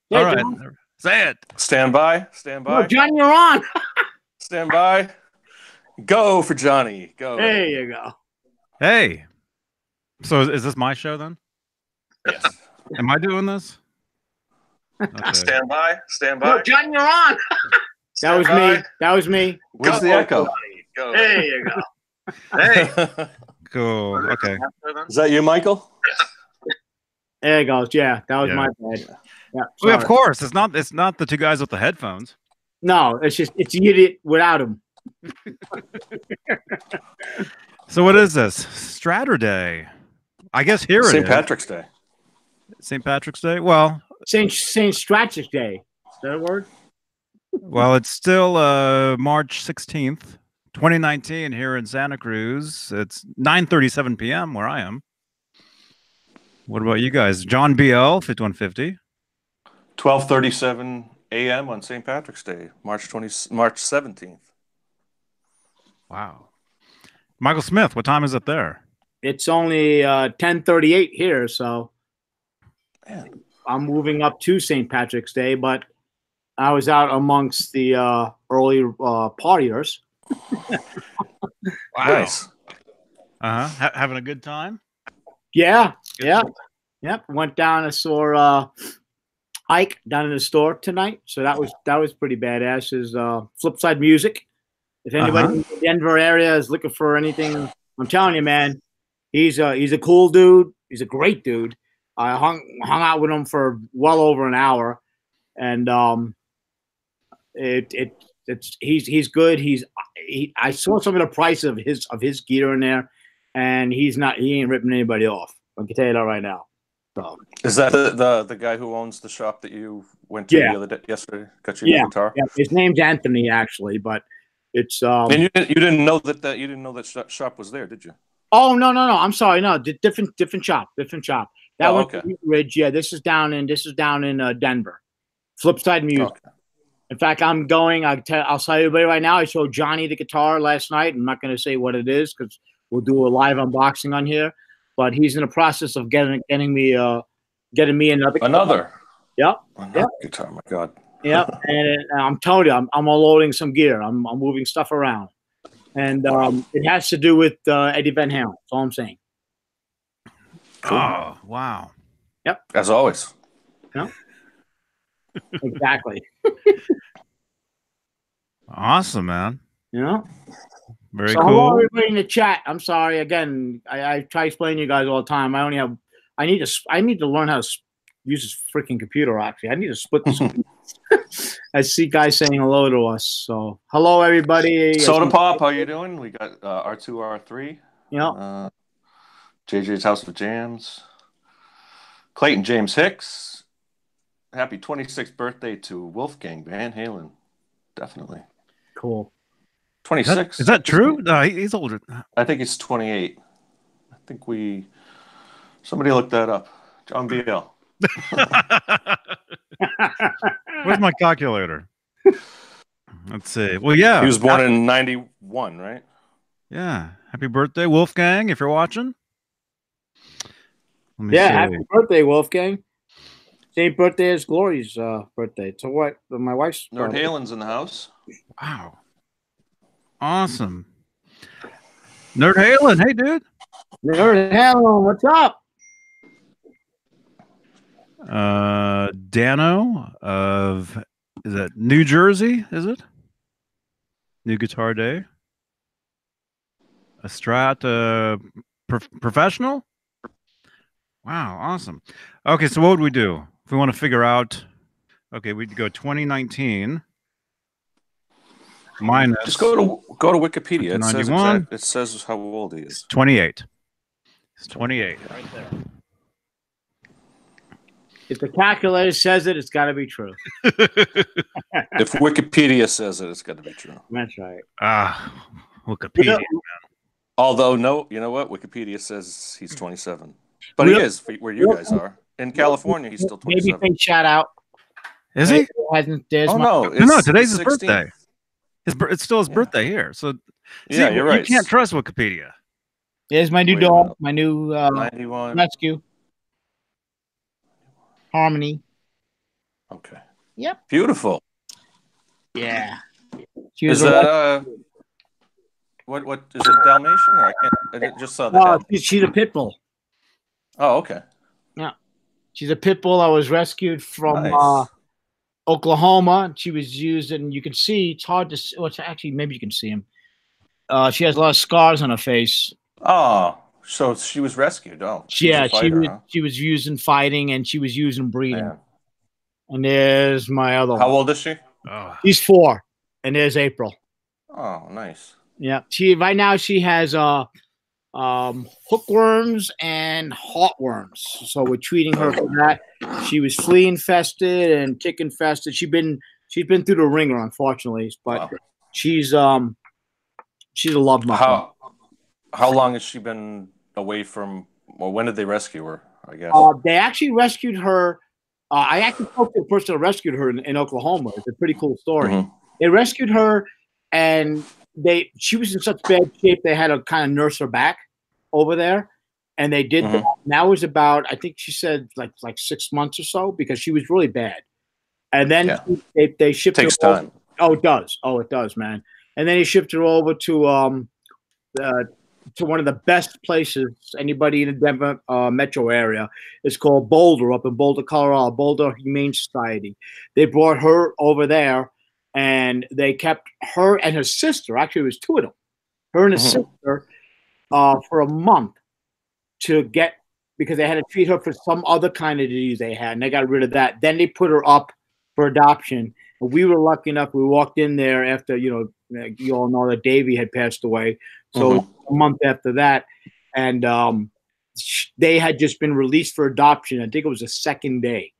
Yeah, All right. John. Say it. Stand by. Stand by. Oh, Johnny, you're on. Stand by. Go for Johnny. Go. There you go. Hey. So is this my show then? Yes. Am I doing this? Okay. Stand by. Stand by. No, Johnny, you're on. That was me. That was me. Where's the echo? Go. There you go. Hey. Cool. Okay. Is that you, Michael? There it goes. Yeah, that was my bad. Yeah, well, of course. It's not the two guys with the headphones. No, it's you idiot without him. So what is this? Straturday. I guess here it is. St. Patrick's Day. St. Patrick's Day? Well, St. Straturday Day. Is that a word? Well, it's still March 16th, 2019 here in Santa Cruz. It's 9:37 p.m. where I am. What about you guys? John BL 5150. 12:37 a.m. on St. Patrick's Day, March 17th. Wow. Michael Smith, what time is it there? It's only 10:38 here, so I'm moving up to St. Patrick's Day, but I was out amongst the early partiers. Wow. Nice. Having a good time? Yeah. Yep. Went down and saw Ike down in the store tonight, so that was pretty badass. His Flipside Music. If anybody in the Denver area is looking for anything, I'm telling you, man, he's a cool dude. He's a great dude. I hung out with him for well over an hour, and he's good. I saw some of the price of his gear in there, and he ain't ripping anybody off. I can tell you that right now. So. Is that the guy who owns the shop that you went to the other day, yesterday? Got you a guitar? Yeah, his name's Anthony actually, but it's and you didn't know that shop was there, did you? Oh no! I'm sorry, no, different shop. That one, okay. Ridge. Yeah, this is down in Denver. Flipside Music. Okay. In fact, I'm going. I'll tell everybody right now. I showed Johnny the guitar last night. I'm not going to say what it is because we'll do a live unboxing on here. But he's in the process of getting me another guitar. Another guitar. My God. Yep. And I'm telling you, I'm unloading some gear. I'm moving stuff around, and it has to do with Eddie Van Halen. That's all I'm saying. Cool. Oh wow. Yep. As always. Yeah. Exactly. Awesome, man. Yeah. Very cool. Hello, everybody in the chat. I'm sorry again. I try explaining to you guys all the time. I need to learn how to use this freaking computer. Actually, I need to split the screen. I see guys saying hello to us. So hello, everybody. Soda Pop, how you doing? We got R2 R3. Yeah. JJ's House of Jams. Clayton James Hicks. Happy 26th birthday to Wolfgang Van Halen. Definitely. Cool. 26. Is that true? No, he's older. I think he's 28. I think somebody looked that up. John BL. Where's my calculator? Let's see. Well, yeah. He was born in 91, right? Yeah. Happy birthday, Wolfgang, if you're watching. See. Happy birthday, Wolfgang. Same birthday as Glory's birthday. So what? My wife's Nerd Halen's in the house. Wow. Awesome. Nerd Halen, hey dude. Nerd Halen, what's up? Dano of is that New Jersey, is it? New Guitar Day. A Strat professional? Wow, awesome. Okay, so what would we do? If we want to figure out, okay, we'd go 2019 minus. Just go to Wikipedia. It says how old he is. 28. It's 28 right there. If the calculator says it, it's got to be true. If Wikipedia says it, it's got to be true. That's right. Wikipedia. Although, no, you know what? Wikipedia says he's 27. But he is where you guys are. In California, he's still 27. Maybe shout out. Is he? No, today's his birthday. It's still his birthday here. So yeah, you're right. You can't trust Wikipedia. There's my new dog, my new rescue. Harmony. Okay. Yep. Beautiful. Yeah. Is that what is it, Dalmatian, or I just saw the head. She's a pit bull. Oh, okay. Yeah. She's a pit bull. I was rescued from Nice. Oklahoma. She was used, and you can see, it's hard to see. Well, actually, maybe you can see him. She has a lot of scars on her face. Oh, so she was rescued. Oh, she's a fighter, she was used in fighting, and she was used in breeding. Man. And there's my other How one. old is she? Oh. She's 4, and there's April. Oh, nice. Yeah, right now she has hookworms and heartworms. So we're treating her for that. She was flea infested and tick infested. She's been through the ringer, unfortunately, but she's a love muffin. How long has she been away from? Well, when did they rescue her? I guess they actually rescued her. I actually spoke to the person that rescued her in Oklahoma. It's a pretty cool story. Mm-hmm. They rescued her, and she was in such bad shape they had to kind of nurse her back over there, and they did that. And that was about, I think she said like 6 months or so, because she was really bad. And then they shipped her. Takes time. Oh, it does. Oh, it does, man. And then he shipped her over to one of the best places anybody in the Denver metro area. It's called Boulder, up in Boulder, Colorado, Boulder Humane Society. They brought her over there, and they kept her and her sister. Actually, it was 2 of them. Her and her sister for a month because they had to treat her for some other kind of disease they had, and they got rid of that. Then they put her up for adoption. And we were lucky enough. We walked in there after, you all know that Davey had passed away. So a month after that, and they had just been released for adoption. I think it was the second day.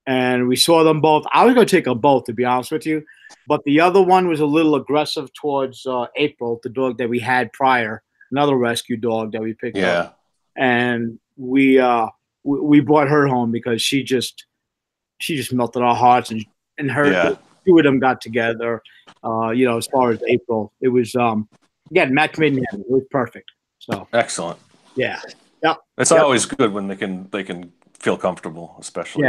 And we saw them both. I was going to take them both, to be honest with you. But the other one was a little aggressive towards April, the dog that we had prior, another rescue dog that we picked up. And we brought her home because she just melted our hearts, and her 2 of them got together. As far as April, it was again match made in heaven. It was perfect. So excellent. Yeah. Yep. It's always good when they can feel comfortable, especially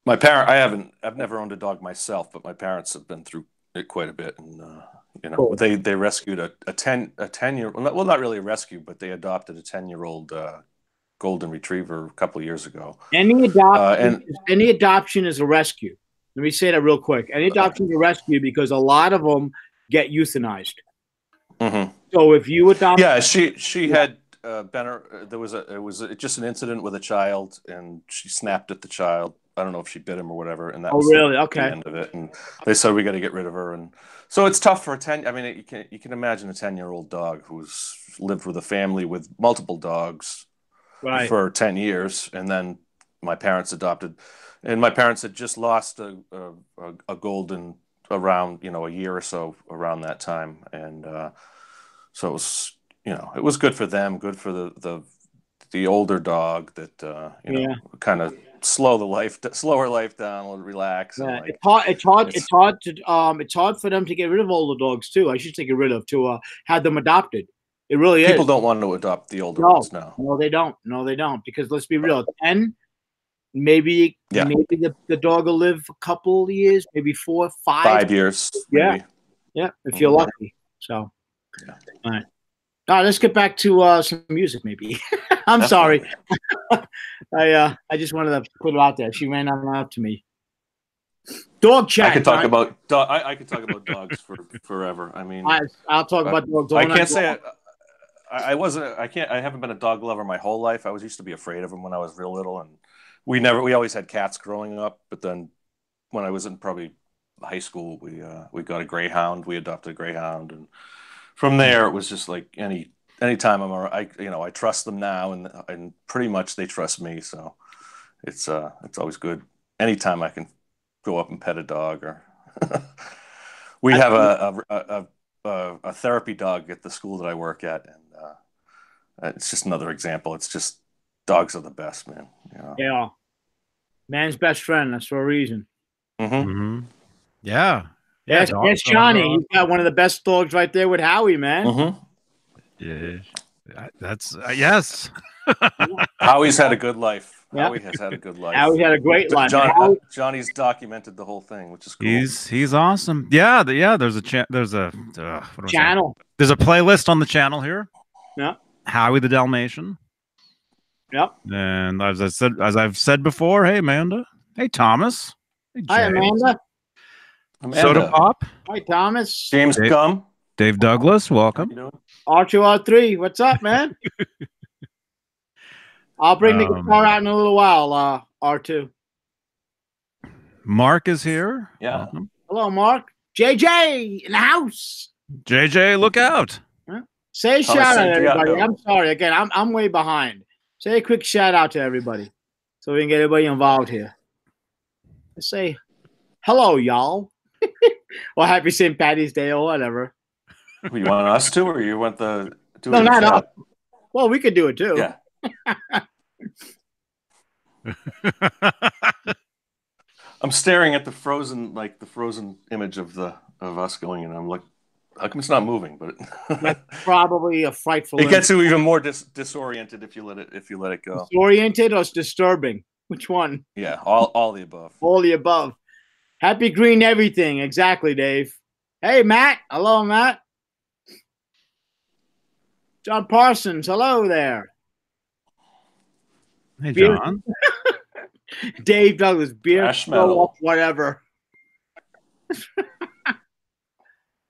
I've never owned a dog myself, but my parents have been through it quite a bit, and cool. they rescued a 10-year, well, not really a rescue, but they adopted a 10-year-old golden retriever a couple of years ago. Any adoption is a rescue. Let me say that real quick. Any adoption is a rescue because a lot of them get euthanized. So if you adopt, she had it was just an incident with a child, and she snapped at the child. I don't know if she bit him or whatever, and that was really? the end of it. And they said we got to get rid of her, and so it's tough for a 10. I mean, you can imagine a 10-year-old dog who's lived with a family with multiple dogs for 10 years, and then my parents adopted, and my parents had just lost a golden around a year or so around that time, and so it was it was good for them, good for the older dog that kind of slow her life down, relax. Yeah. And it's hard for them to get rid of older dogs too. I should say get rid of to have them adopted. It really is. People don't want to adopt the older ones now. No, they don't. No, they don't. Because let's be real, 10, maybe the dog will live a couple of years, maybe 4, 5. 5 years. Maybe. Yeah, if you're lucky. So, all right. All right, let's get back to some music, maybe. I'm sorry. I just wanted to put it out there. She ran out to me. Dog chat. I could talk about I could talk about dogs for forever. I mean, I'll talk about dogs. I can't say I haven't been a dog lover my whole life. I used to be afraid of them when I was real little, and we always had cats growing up. But then when I was in probably high school, we got a greyhound. We adopted a greyhound, and from there it was just like anytime I trust them now, and pretty much they trust me. So it's always good. Anytime I can go up and pet a dog, or we have a therapy dog at the school that I work at, and it's just another example. It's just dogs are the best, man. Yeah, man's best friend. That's for a reason. Yeah. Yes, Johnny. He's got one of the best dogs right there with Howie, man. Yeah, that's yes. Howie's had a good life. Howie has had a good life. Howie had a great life. Johnny's documented the whole thing, which is cool. He's awesome. Yeah, there's a channel. There's a playlist on the channel here. Yeah. Howie the Dalmatian. Yep. And as I've said before, hey Amanda, hey Thomas, hey hi Amanda. Soda Pop. Hi Thomas. James Gum. Dave Douglas, welcome. R2R3, what's up, man? I'll bring the guitar out in a little while, R2. Mark is here. Yeah. Welcome. Hello, Mark. JJ in the house. JJ, look out. Huh? Say a shout out to everybody. I'm sorry. Again, I'm way behind. Say a quick shout out to everybody so we can get everybody involved here. Let's say hello, y'all. Or happy St. Patty's Day or whatever. You want us to, or you want the... No, not us. Well, we could do it too. Yeah. I'm staring at the frozen image of us going, and I'm like, how come it's not moving? But that's probably a frightful. It gets you even more disoriented if you let it go. Disoriented or disturbing? Which one? Yeah, all the above. All the above. Happy green everything. Exactly, Dave. Hey, Matt. Hello, Matt. John Parsons. Hello there. Hey, John. Dave Douglas. Beer, whatever.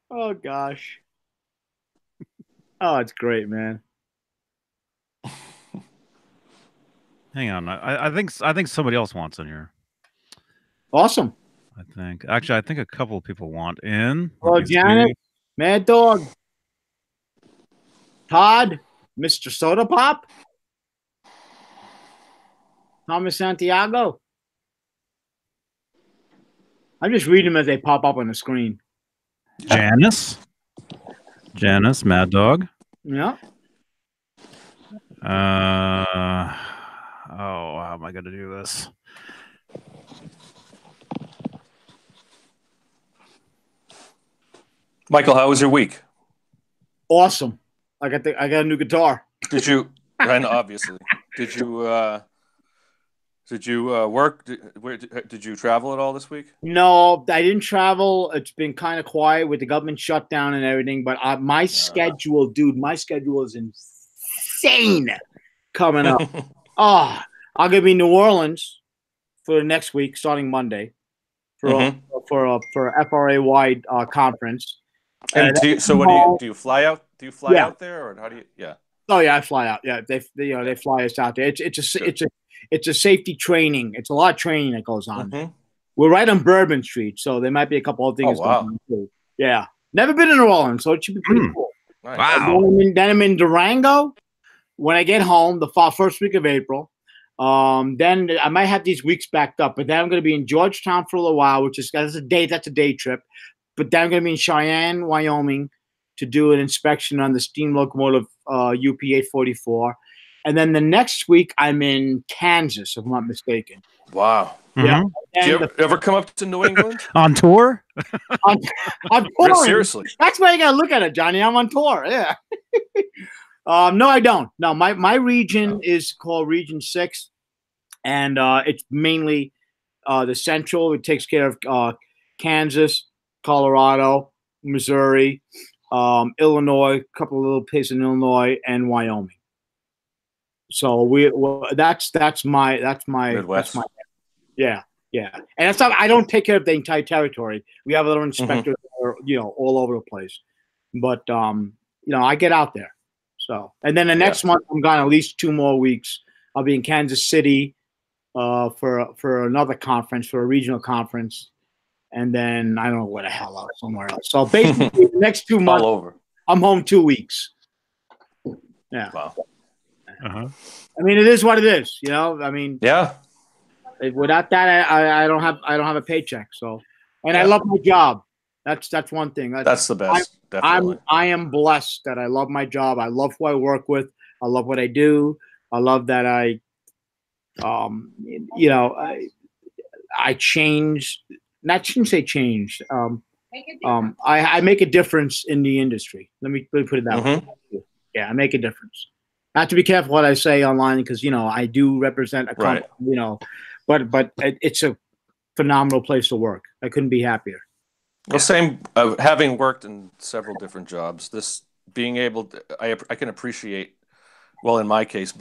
Oh, gosh. Oh, it's great, man. Hang on. I think somebody else wants in here. Awesome. I think a couple of people want in. Hello, Janet. Mad Dog. Todd. Mr. Soda Pop. Thomas Santiago. I'm just reading them as they pop up on the screen. Janice, Mad Dog. Yeah. How am I going to do this? Michael, how was your week? Awesome. I got a new guitar. Did you? And obviously, did you work? Did you travel at all this week? No, I didn't travel. It's been kind of quiet with the government shutdown and everything. But my schedule, dude, my schedule is insane coming up. I'm gonna be in New Orleans for next week, starting Monday, for a FRA wide conference. And do you fly out? Do you fly out there, or how do you? Yeah. Oh yeah, I fly out. Yeah, they fly us out there. It's a safety training. It's a lot of training that goes on. Mm-hmm. We're right on Bourbon Street, so there might be a couple of things going on too. Yeah, never been in New Orleans, so it should be pretty cool. Nice. Wow. Then I'm in Durango when I get home the first week of April. Then I might have these weeks backed up, but then I'm going to be in Georgetown for a little while, that's a day trip. But then I'm going to be in Cheyenne, Wyoming, to do an inspection on the steam locomotive UP-844. And then the next week, I'm in Kansas, if I'm not mistaken. Wow. Yeah. Mm-hmm. Do you ever come up to New England? On tour? I'm touring. Seriously. That's why you got to look at it, Johnny. I'm on tour. Yeah. No, I don't. No, my region is called Region 6. And it's mainly the central. It takes care of Kansas, Colorado, Missouri, Illinois, a couple of little places in Illinois, and Wyoming. So that's my Midwest. Yeah. And that's not, I don't take care of the entire territory. We have other inspectors that are, all over the place. But I get out there. So, and then the next month I'm gone at least 2 more weeks. I'll be in Kansas City for another conference, for a regional conference. And then I don't know where the hell else, somewhere else. So basically, the next 2 months, all over. I'm home 2 weeks. Yeah. Wow. Uh-huh. I mean, it is what it is. I mean, yeah. Without that, I don't have a paycheck. So, and I love my job. That's one thing. That's the best. Definitely. I am blessed that I love my job. I love who I work with. I love what I do. I love that I changed. Not shouldn't say changed. I make a difference in the industry. Let me put it that way. Yeah, I make a difference. I have to be careful what I say online because I do represent a company, but it's a phenomenal place to work. I couldn't be happier. Well, same. Having worked in several different jobs, this being able to, I can appreciate. Well, in my case,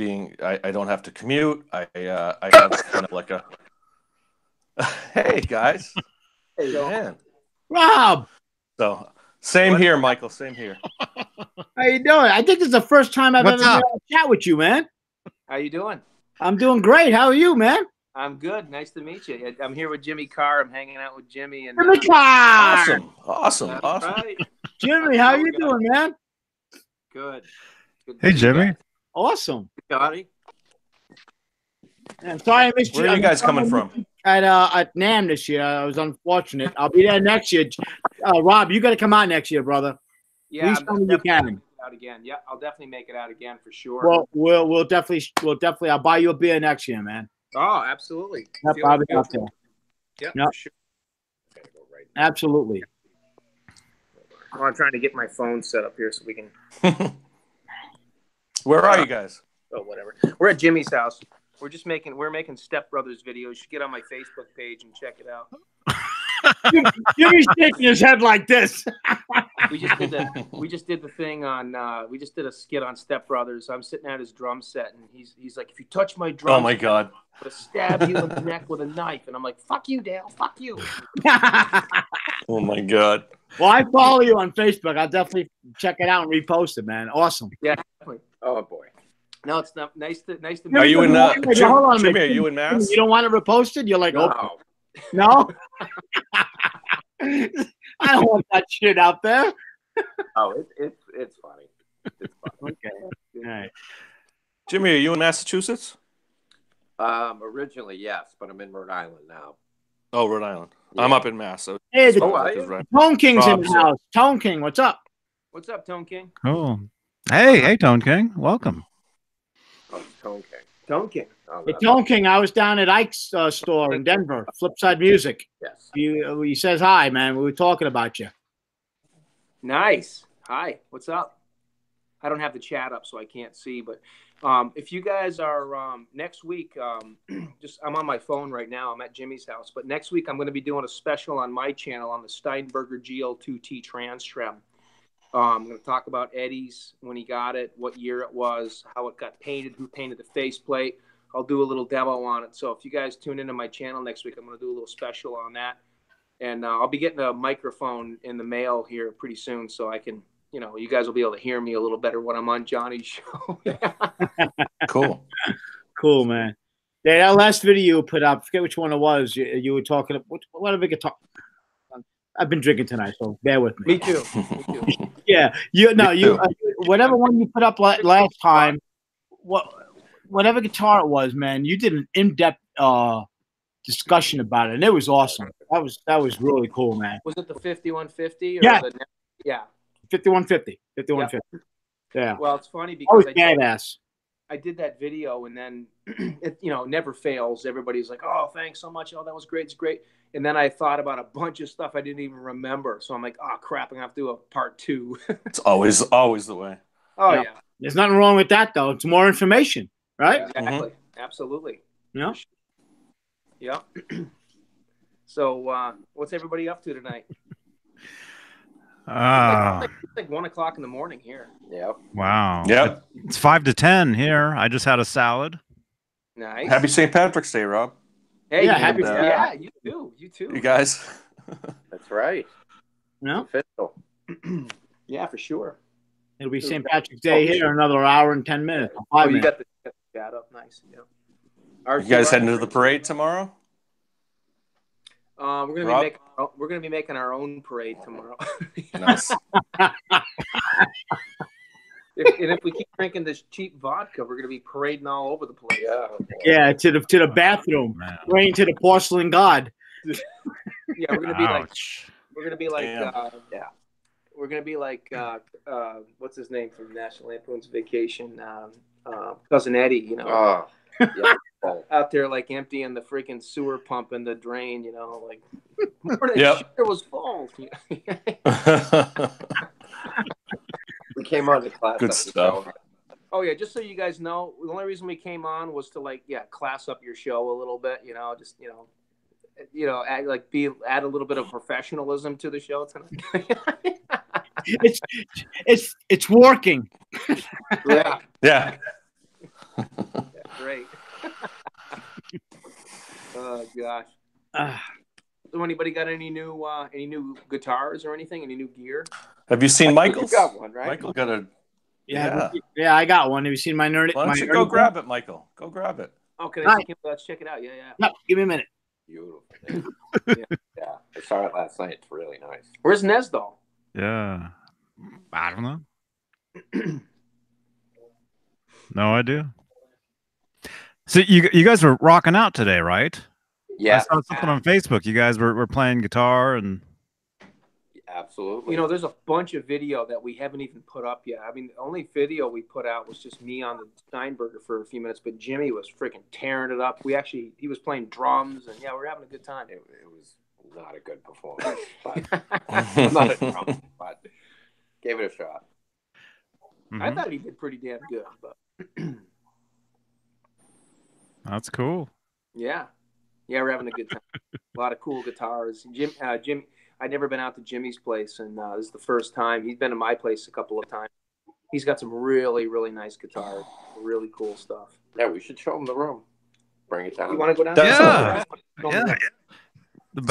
I don't have to commute. I have kind of like a. Hey guys. Hey man. Rob. So same here, Michael. Same here. How you doing? I think this is the first time I've ever been able to chat with you, man. How you doing? I'm doing great. How are you, man? I'm good. Nice to meet you. I'm here with Jimmy Carr. I'm hanging out with Jimmy and Jimmy Carr. Awesome. Right. Jimmy, how you doing, man? Good. Hey, Jimmy. Awesome. Scotty. I'm sorry I missed you. Where are you guys coming from? At NAMM this year. I was unfortunate. I'll be there next year. Rob, you got to come out next year, brother. Yeah, please come you can. Out again. Yeah, I'll definitely make it out again for sure. Well, we'll definitely. I'll buy you a beer next year, man. Oh, absolutely. Yep, I'll be out there. Yep, yep. for sure. Absolutely. Well, I'm trying to get my phone set up here so we can. Where are you guys? Oh, whatever. We're at Jimmy's house. We're making Step Brothers videos. You should get on my Facebook page and check it out. Jimmy's shaking his head like this. We just did the thing on. We just did a skit on Step Brothers. I'm sitting at his drum set, and he's like, "If you touch my drum, oh my god, I'm gonna stab you in the neck with a knife." And I'm like, "Fuck you, Dale. Fuck you." Oh my god. Well, I follow you on Facebook. I'll definitely check it out and repost it, man. Awesome. Yeah, definitely. Oh boy. No, it's not nice to meet Are you in Jimmy, are you in Mass? You don't want it reposted? You're like, no. Oh, no. I don't want that shit out there. Oh, it's funny. It's funny. Okay. All right. Jimmy, are you in Massachusetts? Originally, yes, but I'm in Rhode Island now. Oh, Rhode Island. Yeah. I'm up in Mass. So Hey, the Tone King's in the house. Tone King, what's up? What's up, Tone King? Oh, hey, Tone King, welcome. Oh, Tone King. Tone King. Oh, Hey, Tone King, I was down at Ike's store in Denver, Flipside Music. Yes. He says hi, man. We were talking about you. Nice. Hi. What's up? I don't have the chat up, so I can't see. But if you guys are next week, I'm on my phone right now. I'm at Jimmy's house. But next week, I'm going to be doing a special on my channel on the Steinberger GL2T Trans Trem. I'm going to talk about Eddie's, when he got it, what year it was, how it got painted, who painted the faceplate. I'll do a little demo on it. So if you guys tune into my channel next week, I'm going to do a little special on that. And I'll be getting a microphone in the mail here pretty soon so I can, you guys will be able to hear me a little better when I'm on Johnny's show. Cool. Cool, man. Yeah, that last video you put up, I forget which one it was. You were talking about what a big guitar. I've been drinking tonight, so bear with me. Me too. Yeah, whatever one you put up last time, whatever guitar it was, man, you did an in-depth discussion about it, and it was awesome. That was really cool, man. Was it the 5150? Yeah. 5150. 5150. Yeah. Well, it's funny because badass. I did that video, and then it never fails. Everybody's like, "Oh, thanks so much. Oh, that was great. It's great." And then I thought about a bunch of stuff I didn't even remember. So I'm like, "Oh crap, I'm gonna have to do a part 2." It's always the way. Oh yeah. There's nothing wrong with that, though. It's more information, right? Exactly. Absolutely. Yeah. Yeah. So, what's everybody up to tonight? It's like 1 o'clock in the morning here. Yep. Wow. Yep. It's 5 to 10 here. I just had a salad. Nice. Happy St. Patrick's Day, Rob. Hey, yeah, happy. Yeah, you too. You too. You guys. That's right. No. Official. Yeah, for sure. It'll be St. Patrick's Day here in another hour and 10 minutes. 5 You minutes. got the chat up. Nice. Yeah. You guys heading to the parade tomorrow? We're gonna be making our own parade tomorrow. Nice. If we keep drinking this cheap vodka, we're gonna be parading all over the place. Yeah, to the bathroom, praying to the porcelain god. Yeah, we're gonna be like we're gonna be like what's his name from National Lampoon's Vacation, Cousin Eddie, Oh, yeah. out there like emptying the freaking sewer pump in the drain, like Yep. shit was full. We came on to class. Good stuff. Oh yeah, just so you guys know, the only reason we came on was to like, yeah, class up your show a little bit. You know, just add a little bit of professionalism to the show tonight. it's working. Yeah. Yeah. Great. Oh gosh. So anybody got any new guitars or anything? Any new gear? Have you seen Michael's? You got one, right? Michael got a. Yeah, I got one. Have you seen my nerdy? Why don't you go grab it, Michael? Go grab it. Okay, let's check it out. Yeah. No, give me a minute. Beautiful. Yeah, I saw it last night. It's really nice. Where's Nez though? Yeah. I don't know. No idea. So you guys were rocking out today, right? Yeah. I saw something on Facebook. You guys were playing guitar and. Absolutely. You know, there's a bunch of video that we haven't even put up yet. I mean, the only video we put out was just me on the Steinberger for a few minutes, but Jimmy was freaking tearing it up. He was playing drums, and yeah, we're having a good time. It was not a good performance, but not a drum, but gave it a shot. Mm-hmm. I thought he did pretty damn good, but that's cool. Yeah, we're having a good time. A lot of cool guitars. Jim, I'd never been out to Jimmy's place, and this is the first time. He's been to my place a couple of times. He's got some really, really nice guitars, really cool stuff. Yeah, we should show him the room. Bring it down. You want to go down? Yeah. Yeah.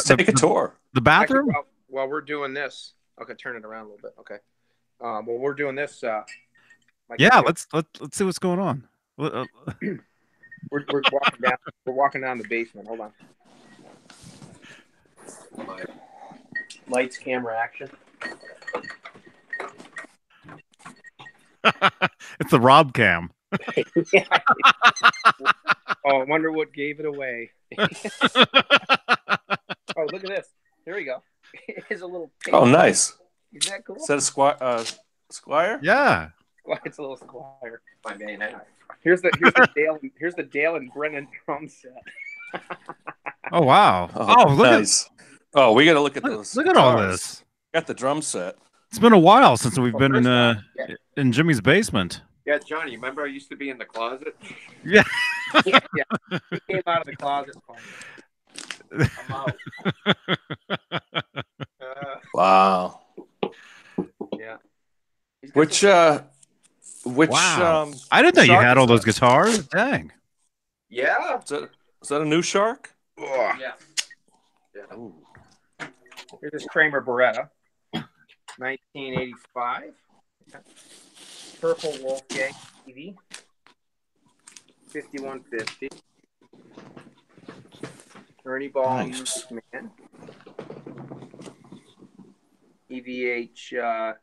Take a tour. The bathroom? Actually, while we're doing this, okay, turn it around a little bit. Okay. While we're doing this, let's see what's going on. we're walking down. We're walking down the basement. Hold on. Lights, camera, action. It's the Rob cam. Oh, I wonder what gave it away. Oh, look at this. Here we go. Here's a little pink. Oh, nice. Is that cool? Is that a Squire? Yeah. It's a little Squire. My main end. Here's the Dale and Brennan drum set. Oh wow. Oh, look nice. Oh, we got to look at those. Look at all guitars. this. Got the drum set. It's been a while since we've been in Jimmy's basement. Yeah, Johnny, remember I used to be in the closet? Yeah. Yeah. He came out of the closet. I'm out. Wow. Yeah. Which Wow. I didn't know you had all those guitars. Dang. Yeah. Is that a new Shark? Yeah. Ooh. Here's this Kramer Beretta, 1985. Purple Wolfgang TV, 5150. Ernie Ball Nice. Music Man. EVH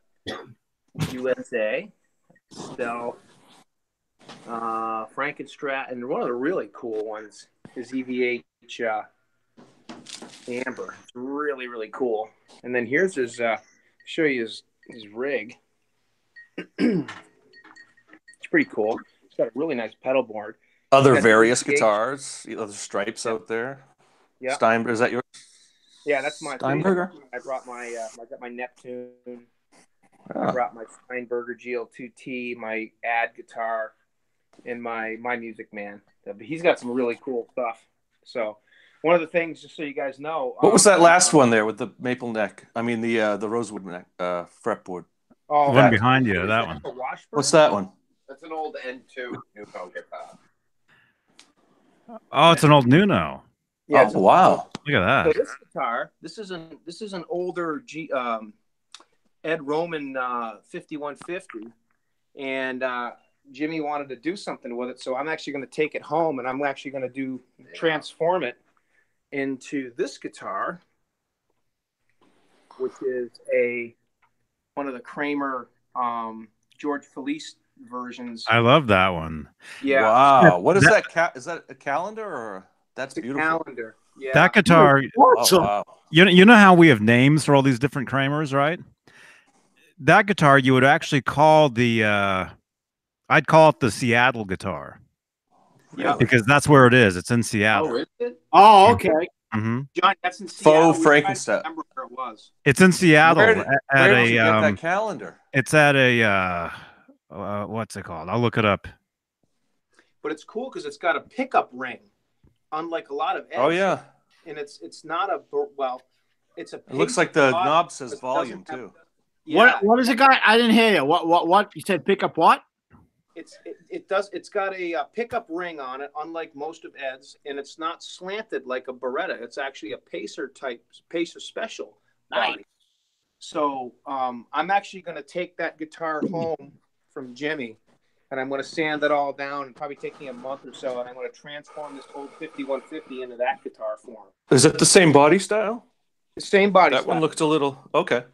USA. So, Frankenstrat, and one of the really cool ones is EVH Amber. It's really, really cool. And then here's his, show you his rig. It's pretty cool. It's got a really nice pedal board. Other various guitars, other stripes out there. Yeah. Steinberger, is that yours? Yeah, that's my Steinberger. I brought my I got my Neptune. Oh. I brought my Steinberger GL2T, my ad guitar, and my Music Man. But he's got some really cool stuff. So one of the things, just so you guys know, What was that last one there with the maple neck? I mean the rosewood neck fretboard. Oh, One behind you, that one. What's that one? That's an old N2 Nuno guitar. Oh, it's an old Nuno. Yeah, Oh, wow. Look at So that. this guitar, this is an older Ed Roman 5150, and Jimmy wanted to do something with it, so I'm actually going to take it home, and I'm actually going to transform it into this guitar, which is one of the Kramer George Felice versions. I love that one. Yeah, Wow. What is that? Is that a calendar or that's the beautiful? calendar. Yeah, That guitar, Oh, wow. you know how we have names for all these different Kramers, right? That guitar you would actually call I'd call it the Seattle guitar. Yeah. Because that's where it is. It's in Seattle. Oh, is it? Oh, okay. Mm-hmm. John, that's in Seattle. Faux We tried to Frankenstein. remember where it was. It's in Seattle Where did you get at that calendar? it's at a what's it called? I'll look it up. But it's cool because it's got a pickup ring, unlike a lot of Eds. Oh yeah. And it's not a it's a. It looks like the knob, knob says it volume doesn't have- too. Yeah, What is it, guy? I didn't hear you. What? You said pick up what? It's got a pickup ring on it, unlike most of Ed's, and it's not slanted like a Beretta. It's actually a Pacer special body. So I'm actually going to take that guitar home from Jimmy, and I'm going to sand it all down, and probably take me a month or so, and I'm going to transform this old 5150 into that guitar form. Is it the same body style? The same body That style. one looked a little okay.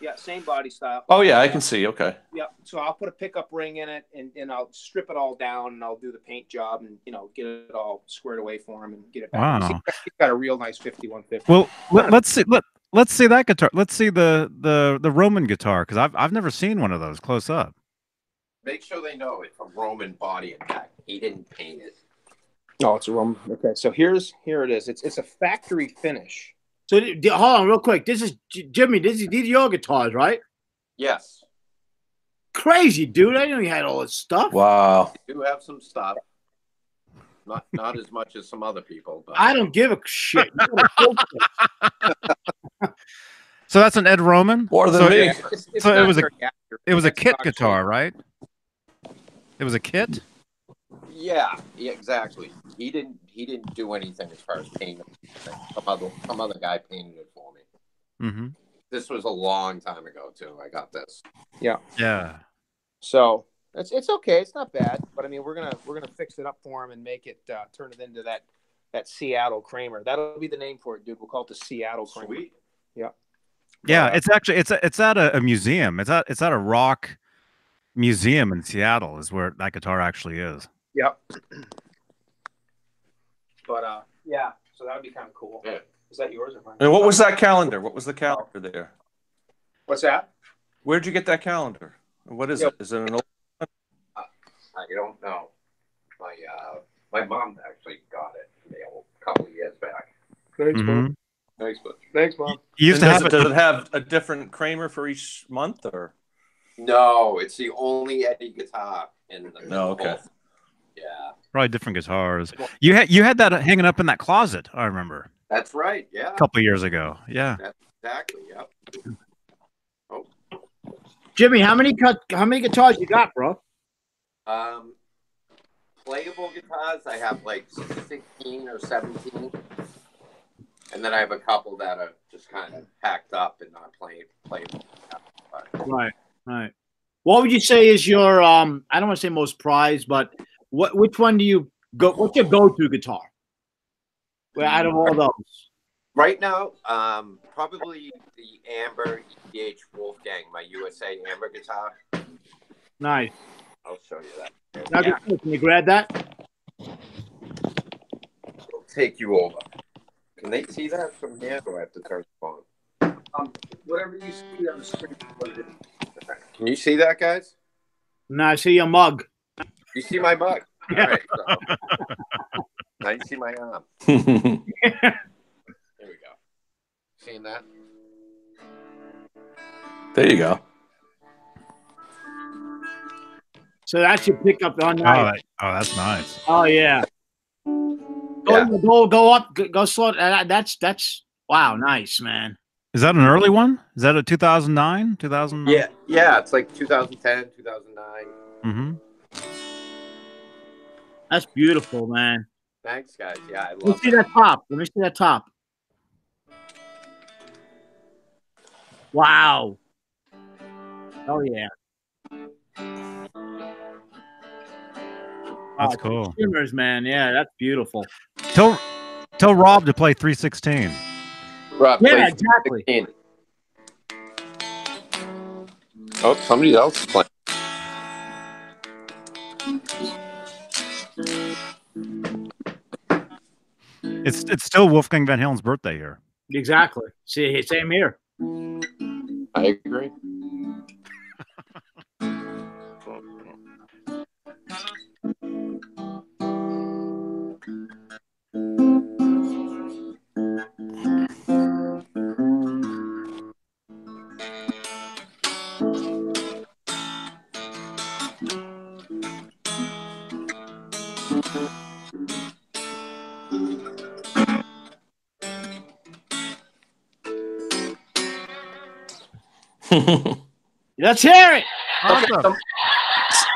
Yeah, same body style. Oh yeah, I can see. Okay. Yeah, so I'll put a pickup ring in it, and I'll strip it all down, and I'll do the paint job, and get it all squared away for him, and get it back. Wow. He's got a real nice 5150. Well, let's see that guitar. Let's see the Roman guitar, because I've never seen one of those close up. Make sure they know it's a Roman body attack. He didn't paint it. Oh, it's a Roman. Okay, so here it is. It's a factory finish. So hold on, real quick. This is Jimmy. These are your guitars, right? Yes. Crazy, dude. I didn't know you had all this stuff. Wow. We do have some stuff. Not as much as some other people, but I don't give a shit. So that's an Ed Roman. More than So me. So it was very accurate. It was a That's kit not guitar, right? It was a kit. yeah, exactly. He didn't do anything as far as painting. Some other guy painted it for me. Mm-hmm. This was a long time ago too. I got this. Yeah. So it's okay. It's not bad, but I mean, we're gonna fix it up for him and make it turn it into that Seattle Kramer. That'll be the name for it, dude. We'll call it the Seattle Kramer. Sweet. Yeah, it's actually it's at a museum. It's at a rock museum in Seattle is where that guitar actually is. Yep. But yeah, so that would be kind of cool. Yeah. Is that yours or mine? And what was that calendar? What was the calendar there? What's that? Where'd you get that calendar? What is it? Is it an old? I don't know. My mom actually got it a couple of years back. Thanks, Mhm. Mom. Thanks, but Thanks, Mom. You used to have Does it have a different Kramer for each month, or? no, it's the only Eddie guitar in the No, okay. whole- Yeah, probably different guitars. You had that hanging up in that closet. I remember that's right. Yeah, a couple of years ago. Yeah. exactly. Yep. Jimmy, how many guitars you got, bro? Playable guitars, I have like 16 or 17. And then I have a couple that are just kind of packed up and not playable. Right. What would you say is your I don't want to say most prized, but which one do you go? What's your go-to guitar? Well, out of all those, Right now, probably the Amber EVH Wolfgang, my USA Amber guitar. nice. I'll show you that. Now, Yeah, can you grab that? I'll take you over. Can they see that from here, or do I have to turn the phone? Whatever you see on the screen. Can you see that, guys? No, I see your mug. You see my mug? All right. So. Now you see my arm. There Here we go. Seeing that? you go. So that should pick up on that. That's nice. Oh yeah. Yeah. Go up. Go slow. That's wow. Nice, man. Is that an early one? Is that a 2009? 2009? Yeah. It's like 2010, 2009. Mm-hmm. That's beautiful, man. Thanks, guys. Yeah, I Let me love see it. that top. Let me see that top. Wow. Oh yeah. That's Wow, cool. Shimmers, man. Yeah, that's beautiful. Tell Rob to play 316. Rob, Yeah, play exactly. 16. Oh, somebody else is playing. It's still Wolfgang Van Halen's birthday here. Exactly. See, same here. I agree. Let's hear it. Awesome.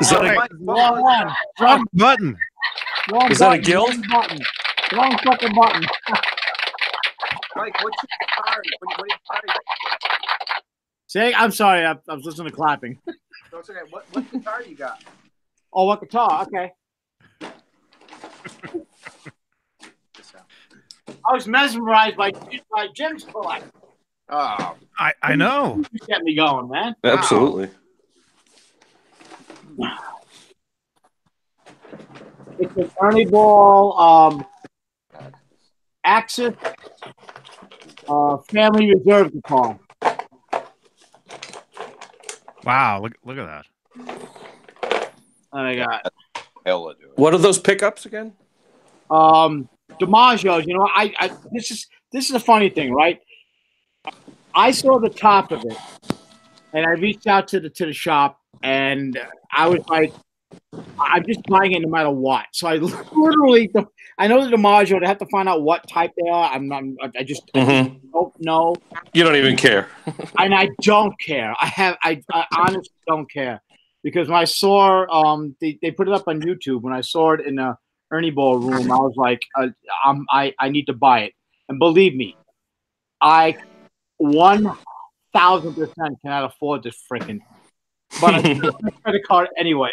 Is that a, Wrong one. Wrong, Button. wrong is that a button. guild? Wrong button. Wrong fucking button. Mike, what's your guitar? What guitar you got? Say, I'm sorry. I was listening to clapping. No, it's okay. What guitar you got? Oh, what guitar? Okay. I was mesmerized by Jim's collection. Oh, I know. You kept me going, man. Absolutely. It's an Ernie Ball Axis Family Reserve guitar. Wow, look at that. And I got hella do it. What are those pickups again? DiMaggio's. You know, I this is a funny thing, right? I saw the top of it, and I reached out to the shop, and I was like, I'm just buying it no matter what. So I literally, I know the DiMaggio. I have to find out what type they are. I just don't know. You don't even care. And I don't care. I honestly don't care, because when I saw they put it up on YouTube. When I saw it in the Ernie Ball room, I was like, I need to buy it. And believe me, I 1000% cannot afford this freaking. But I got my credit card anyway.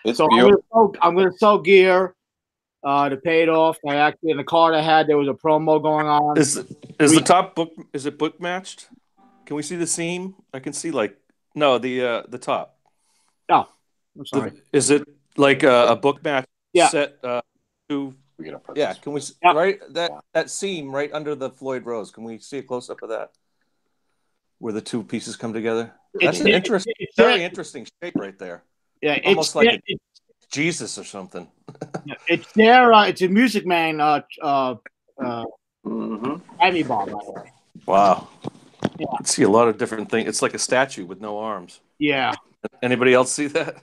It's So beautiful. I'm gonna sell gear to pay it off. I actually, in the card I had, there was a promo going on. Is the top book? Is it book matched? Can we see the seam? I can see the top. No, I'm sorry. Is it like a book match Yeah. set? To We're gonna put yeah. this- Can we Yeah. right that seam right under the Floyd Rose? Can we see a close up of that, where the two pieces come together? That's an interesting, very interesting shape right there. Yeah, Almost like Jesus or something. it's their it's a Music Man Mhm. Grammy Ball, by the way. Wow. Yeah. I can see a lot of different things. It's like a statue with no arms. Yeah, Anybody else see that?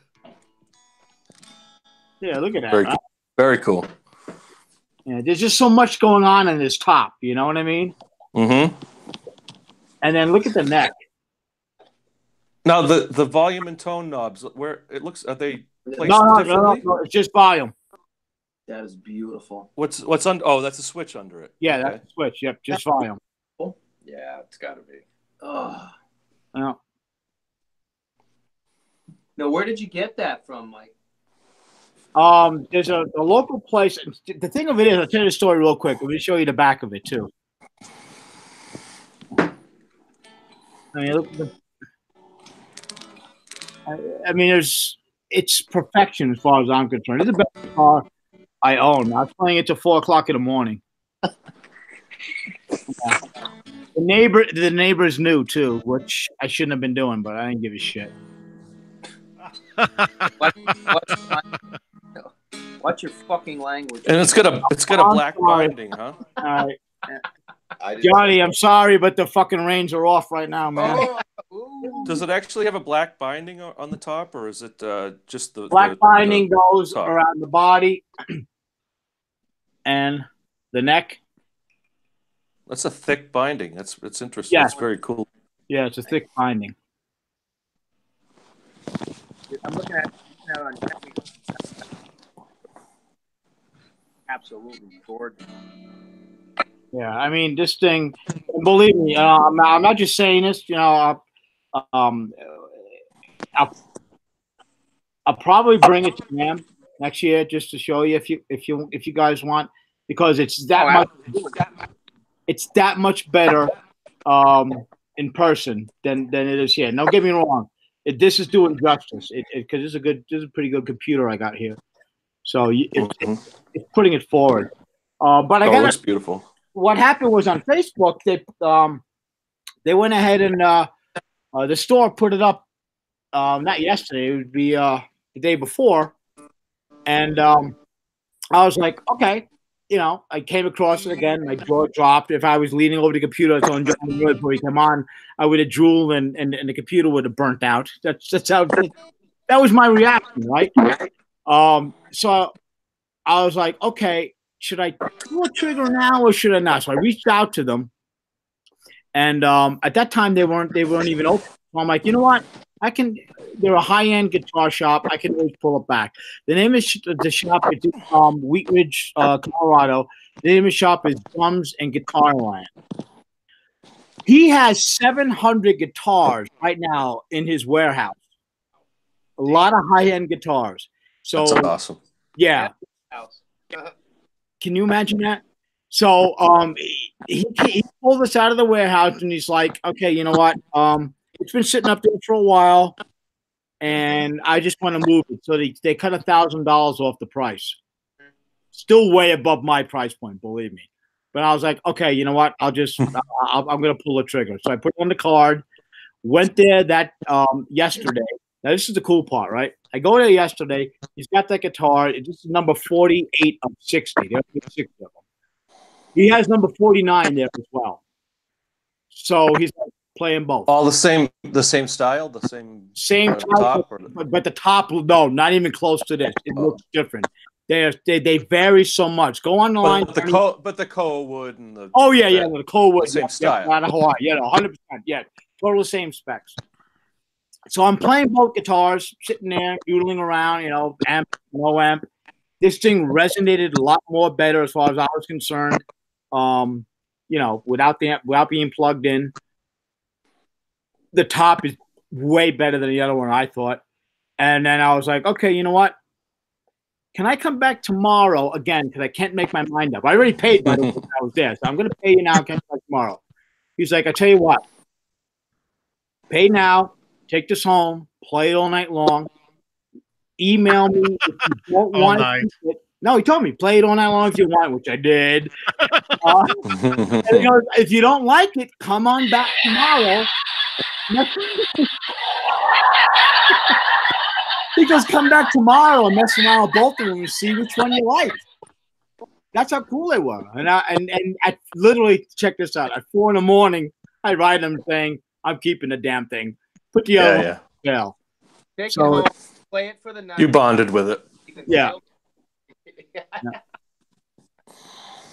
yeah. Look at that. Very Right? cool. Very cool. Yeah, there's just so much going on in this top. You know what I mean? Mm-hmm. And then look at the neck. Now the volume and tone knobs, where it looks, are they placed No, differently? it's just volume. That is beautiful. What's on? Oh, that's a switch under it. Yeah, Okay. that's the switch. Yep, just volume. Yeah, it's got to be. Oh. Yeah. Now, where did you get that from, Mike? There's a local place. The thing of it is, I'll tell you the story real quick. Let me show you the back of it too. I mean, it's perfection as far as I'm concerned. It's the best guitar I own. I was playing it till 4 o'clock in the morning. Yeah. The neighbors knew too, which I shouldn't have been doing, but I didn't give a shit. What's your fucking language? And it's got a black binding, huh? All right, I didn't- Johnny, I'm sorry, but the fucking reins are off right now, man. Oh, Does it actually have a black binding on the top, or is it just the Black binding goes top. around the body and the neck. That's a thick binding. That's interesting. Yeah. It's very cool. Yeah, it's a thick binding. I'm looking at it on absolutely gorgeous. Yeah, I mean, this thing. Believe me, I'm not just saying this. You know, I'll probably bring it to them next year just to show you if you guys want, because it's that much better in person than it is here. Don't get me wrong. This is doing justice because this is a pretty good computer I got here, so it's putting it forward. But I It got looks beautiful. what happened was on Facebook they went ahead and the store put it up not yesterday, it would be the day before, and I was like, okay, you know, I came across it again, my jaw dropped. If I was leaning over the computer, I told John before he came on, I would have drooled and the computer would have burnt out. That's how that was my reaction, right? So I was like, okay, should I pull a trigger now or should I not? So I reached out to them, and at that time they weren't even open. So I'm like, you know what? They're a high-end guitar shop. I can always pull it back. The name of the shop is Wheat Ridge, Colorado. The name of the shop is Drums and Guitarland. He has 700 guitars right now in his warehouse. A lot of high-end guitars. So that's awesome. Yeah. Can you imagine that? So he pulled us out of the warehouse and he's like, okay, you know what? It's been sitting up there for a while, and I just want to move it. So they cut $1,000 off the price. Still way above my price point, believe me. But I was like, okay, you know what? I'm going to pull a trigger. So I put it on the card, went there yesterday. Now, this is the cool part, right? I go there yesterday. He's got that guitar. This is number 48 of 60. There are 60 of them. He has number 49 there as well. So he's playing both. All the same style, the same top, but the top, no, not even close to this. It looks different. They vary so much. Go on the line. But the Cowood and the the Cowood, same style. Out of Hawaii, 100%, total same specs. So I'm playing both guitars, sitting there, noodling around, amp, no amp. This thing resonated a lot more better as far as I was concerned. Without being plugged in. The top is way better than the other one, I thought. And then I was like, okay, you know what? Can I come back tomorrow again? Because I can't make my mind up. I already paid by the way I was there. So I'm going to pay you now and come back tomorrow. He's like, I tell you what. Pay now. Take this home. Play it all night long. Email me if you don't want it. No, he told me, play it all night long if you want, which I did. And he goes, if you don't like it, come on back tomorrow. He goes, come back tomorrow and mess around with both of them and see which one you like. That's how cool they were. And I literally, check this out, at 4 a.m, I write them saying, I'm keeping the damn thing. Put the other one down. Take it home, play it for the night. You bonded with it. Yeah.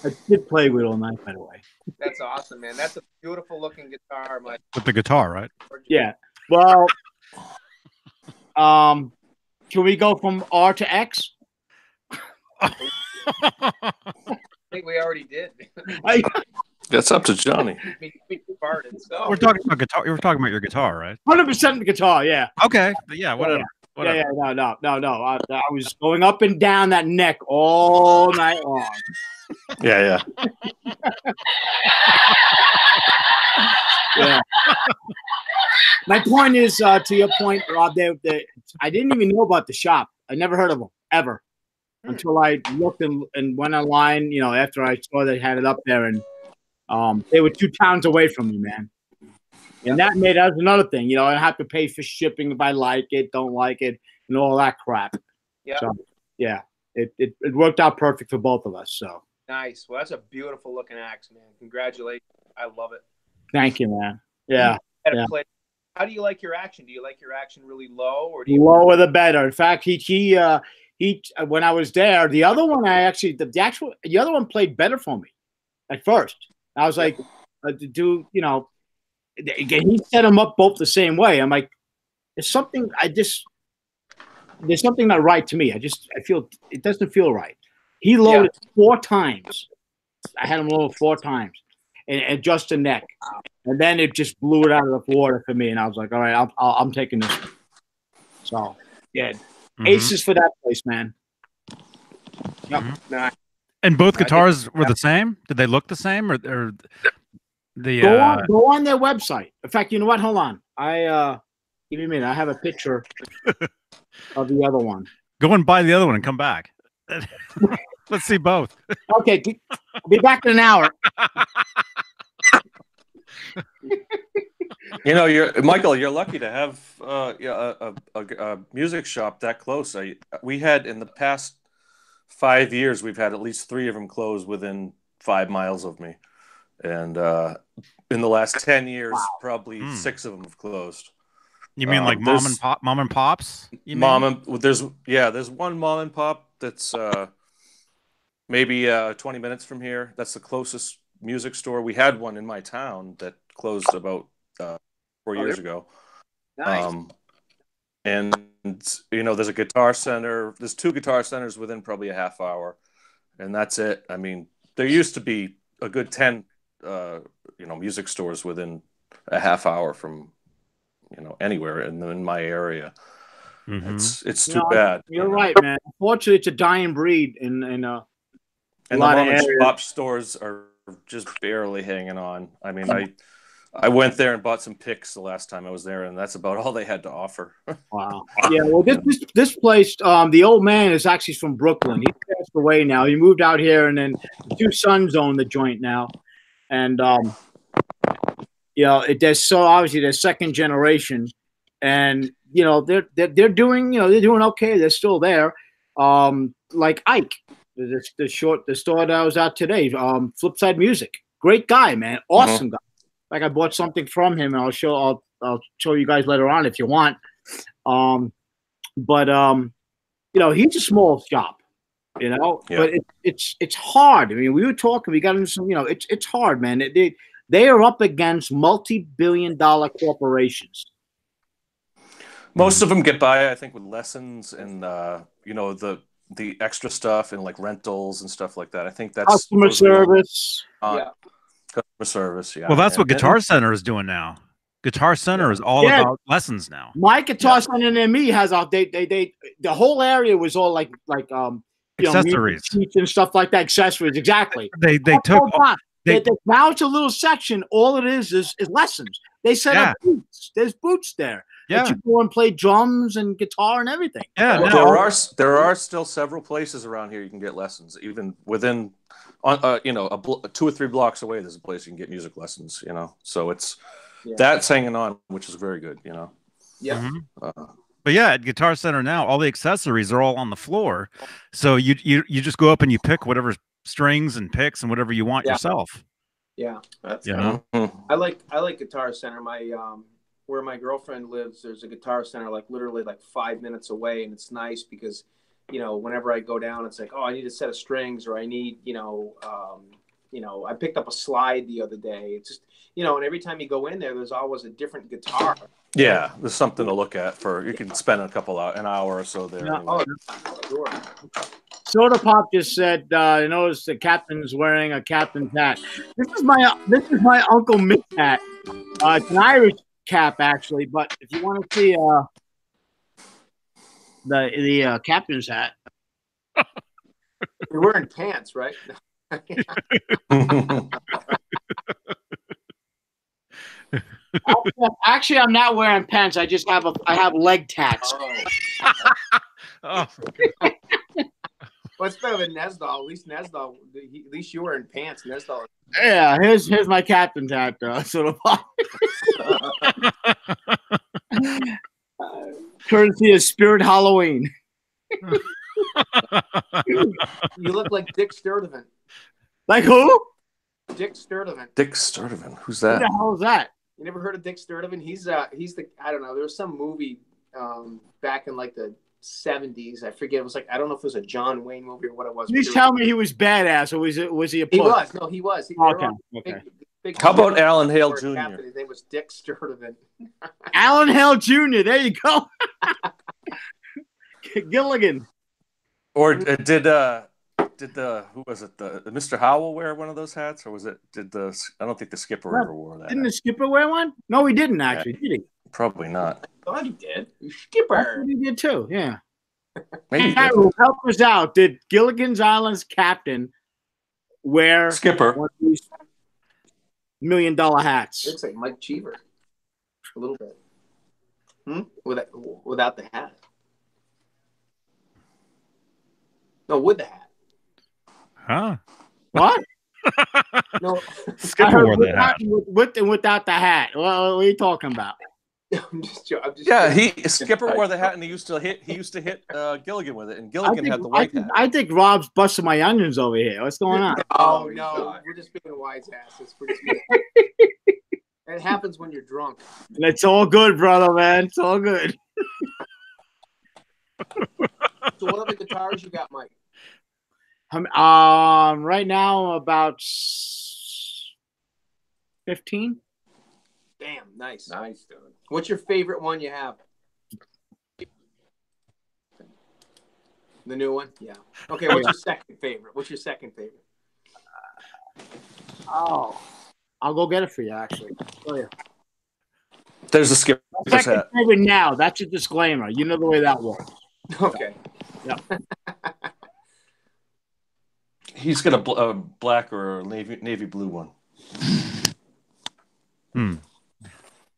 I did play with it all night, by the way. That's awesome, man. That's a beautiful looking guitar, Mike. With the guitar, right? Yeah. Well, can we go from R to X? I think we already did. That's up to Johnny. We're talking about guitar. You were talking about your guitar, right? 100% the guitar, yeah. Okay. Yeah, whatever. Yeah, no. I was going up and down that neck all night long. Yeah. Yeah. My point is, to your point, Rob, I didn't even know about the shop. I never heard of them, ever, until I looked and went online, after I saw they had it up there. And they were 2 towns away from me, man. And that was another thing. I have to pay for shipping if I like it, don't like it, and all that crap. Yeah. So, yeah, it worked out perfect for both of us. So nice. Well, that's a beautiful looking axe, man. Congratulations. I love it. Thank you, man. Yeah. How do you like your action? Do you like your action really low, or lower the better? In fact, he when I was there, the other one the other one played better for me at first. I was like, again, he set them up both the same way. I'm like, there's something not right to me. I feel it doesn't feel right. He loaded 4 times. I had him loaded 4 times, and just the neck, and then it just blew it out of the water for me. And I was like, all right, I'm taking this. So yeah, aces for that place, man. Yep. Nah. And both guitars were the same? Did they look the same, or the? Go on their website. In fact, you know what? Hold on. Give me a minute. I have a picture of the other one. Go and buy the other one and come back. Let's see both. Okay, I'll be back in an hour. Michael. You're lucky to have a music shop that close. We had in the past 5 years, we've had at least 3 of them close within 5 miles of me, and in the last 10 years, probably 6 of them have closed. You mean like mom and pops? There's one mom and pop that's maybe 20 minutes from here. That's the closest music store. We had one in my town that closed about 4 years ago. Nice. And you know, there's a guitar center. There's 2 guitar centers within probably a half hour, and that's it. I mean, there used to be a good 10, you know, music stores within a half hour from, you know, anywhere in my area. It's too bad. You're right, man. Unfortunately, it's a dying breed in a and lot the of mom and areas. pop stores are just barely hanging on. I mean, I went there and bought some picks the last time I was there, and that's about all they had to offer. Wow. Yeah. Well, this place, the old man is actually from Brooklyn. He passed away now. He moved out here, and then the 2 sons own the joint now, and you know, there's so obviously they're second generation, and you know they're doing, you know, they're doing okay. They're still there. Like Ike, the store that I was at today, Flipside Music, great guy, man, awesome guy. Like I bought something from him, and I'll show you guys later on if you want. But you know, he's a small shop, you know, but it's hard. I mean, we were talking, we got into some, you know, it's hard, man. They are up against multi-billion-dollar corporations. Most of them get by, I think, with lessons and you know, the extra stuff and like rentals and stuff like that. I think that's customer service. Customer service, yeah. Well, that's what Guitar Center is doing now. Guitar Center is all about lessons now. My Guitar Center and me has the whole area was all like accessories, you know, and stuff like that. Accessories, exactly. They took. Now it's a little section. All it is lessons. They set up booths. There's booths there. Yeah, that you go and play drums and guitar and everything. Yeah, well, there are still several places around here you can get lessons. Even within, you know, 2 or 3 blocks away, there's a place you can get music lessons. You know, so it's that's hanging on, which is very good. You know. Yeah. But yeah, at Guitar Center now, all the accessories are all on the floor, so you just go up and you pick whatever strings and picks and whatever you want yourself. Yeah, that's, you know. I like Guitar Center. My where my girlfriend lives, there's a Guitar Center like literally like 5 minutes away, and it's nice because, you know, whenever I go down, it's like, oh, I need a set of strings, or I need, you know, I picked up a slide the other day. It's just, you know, and every time you go in there, there's always a different guitar. Yeah, there's something to look at you can spend an hour or so there. Yeah. Anyway. Oh, sure. Soda Pop just said, I noticed the captain's wearing a captain's hat. This is my Uncle Mick hat. It's an Irish cap, actually, but if you want to see the captain's hat. You're wearing pants, right? Actually, I'm not wearing pants. I just have leg tats. Oh. Well, it's better than Nesdal. At least Nesdal, at least you were in pants. Nesdal. Yeah, here's my captain's hat, sort of. Courtesy of Spirit Halloween. You look like Dick Sturdivant. Like who? Dick Sturdivant. Dick Sturdivant. Who's that? Who the hell is that? You never heard of Dick Sturdivant? He's the, I don't know. There was some movie back in like the 70s. I forget. It was like, I don't know if it was a John Wayne movie or what it was. Please tell me he was badass, or was he a puss? He was. No, he was. Okay. Big How about Alan Hale Jr.? His name was Dick Sturdivant. Alan Hale Jr. There you go. Gilligan. Or did who was it? The Mr. Howell wear one of those hats, or was it? I don't think the Skipper ever wore that. Didn't the Skipper wear one? No, he didn't actually. Did he? Probably not. I thought he did. Skipper. He did too. Yeah. Maybe. Help us out. Did Gilligan's Island's captain wear Skipper one of these $1 million hats? Looks like Mike Cheever. A little bit. Without the hat. No, with the hat. Huh? What? No. Skipper wore the hat. With and without the hat. Well, what are you talking about? I'm just joking. Skipper wore the hat, and he used to hit Gilligan with it, and Gilligan had the white hat. I think Rob's busting my onions over here. What's going on? Oh no, we're just being wise asses. It happens when you're drunk. And it's all good, brother, man. It's all good. So what other guitars you got, Mike? Right now about 15. Damn, nice. Nice, dude. What's your favorite one you have? The new one? Yeah. Okay, what's your second favorite? What's your second favorite? Oh, I'll go get it for you, actually. Oh, yeah. There's a skipper's Second hat. favorite now. That's a disclaimer. You know the way that works. Okay. Yeah. He's got a black or a navy blue one.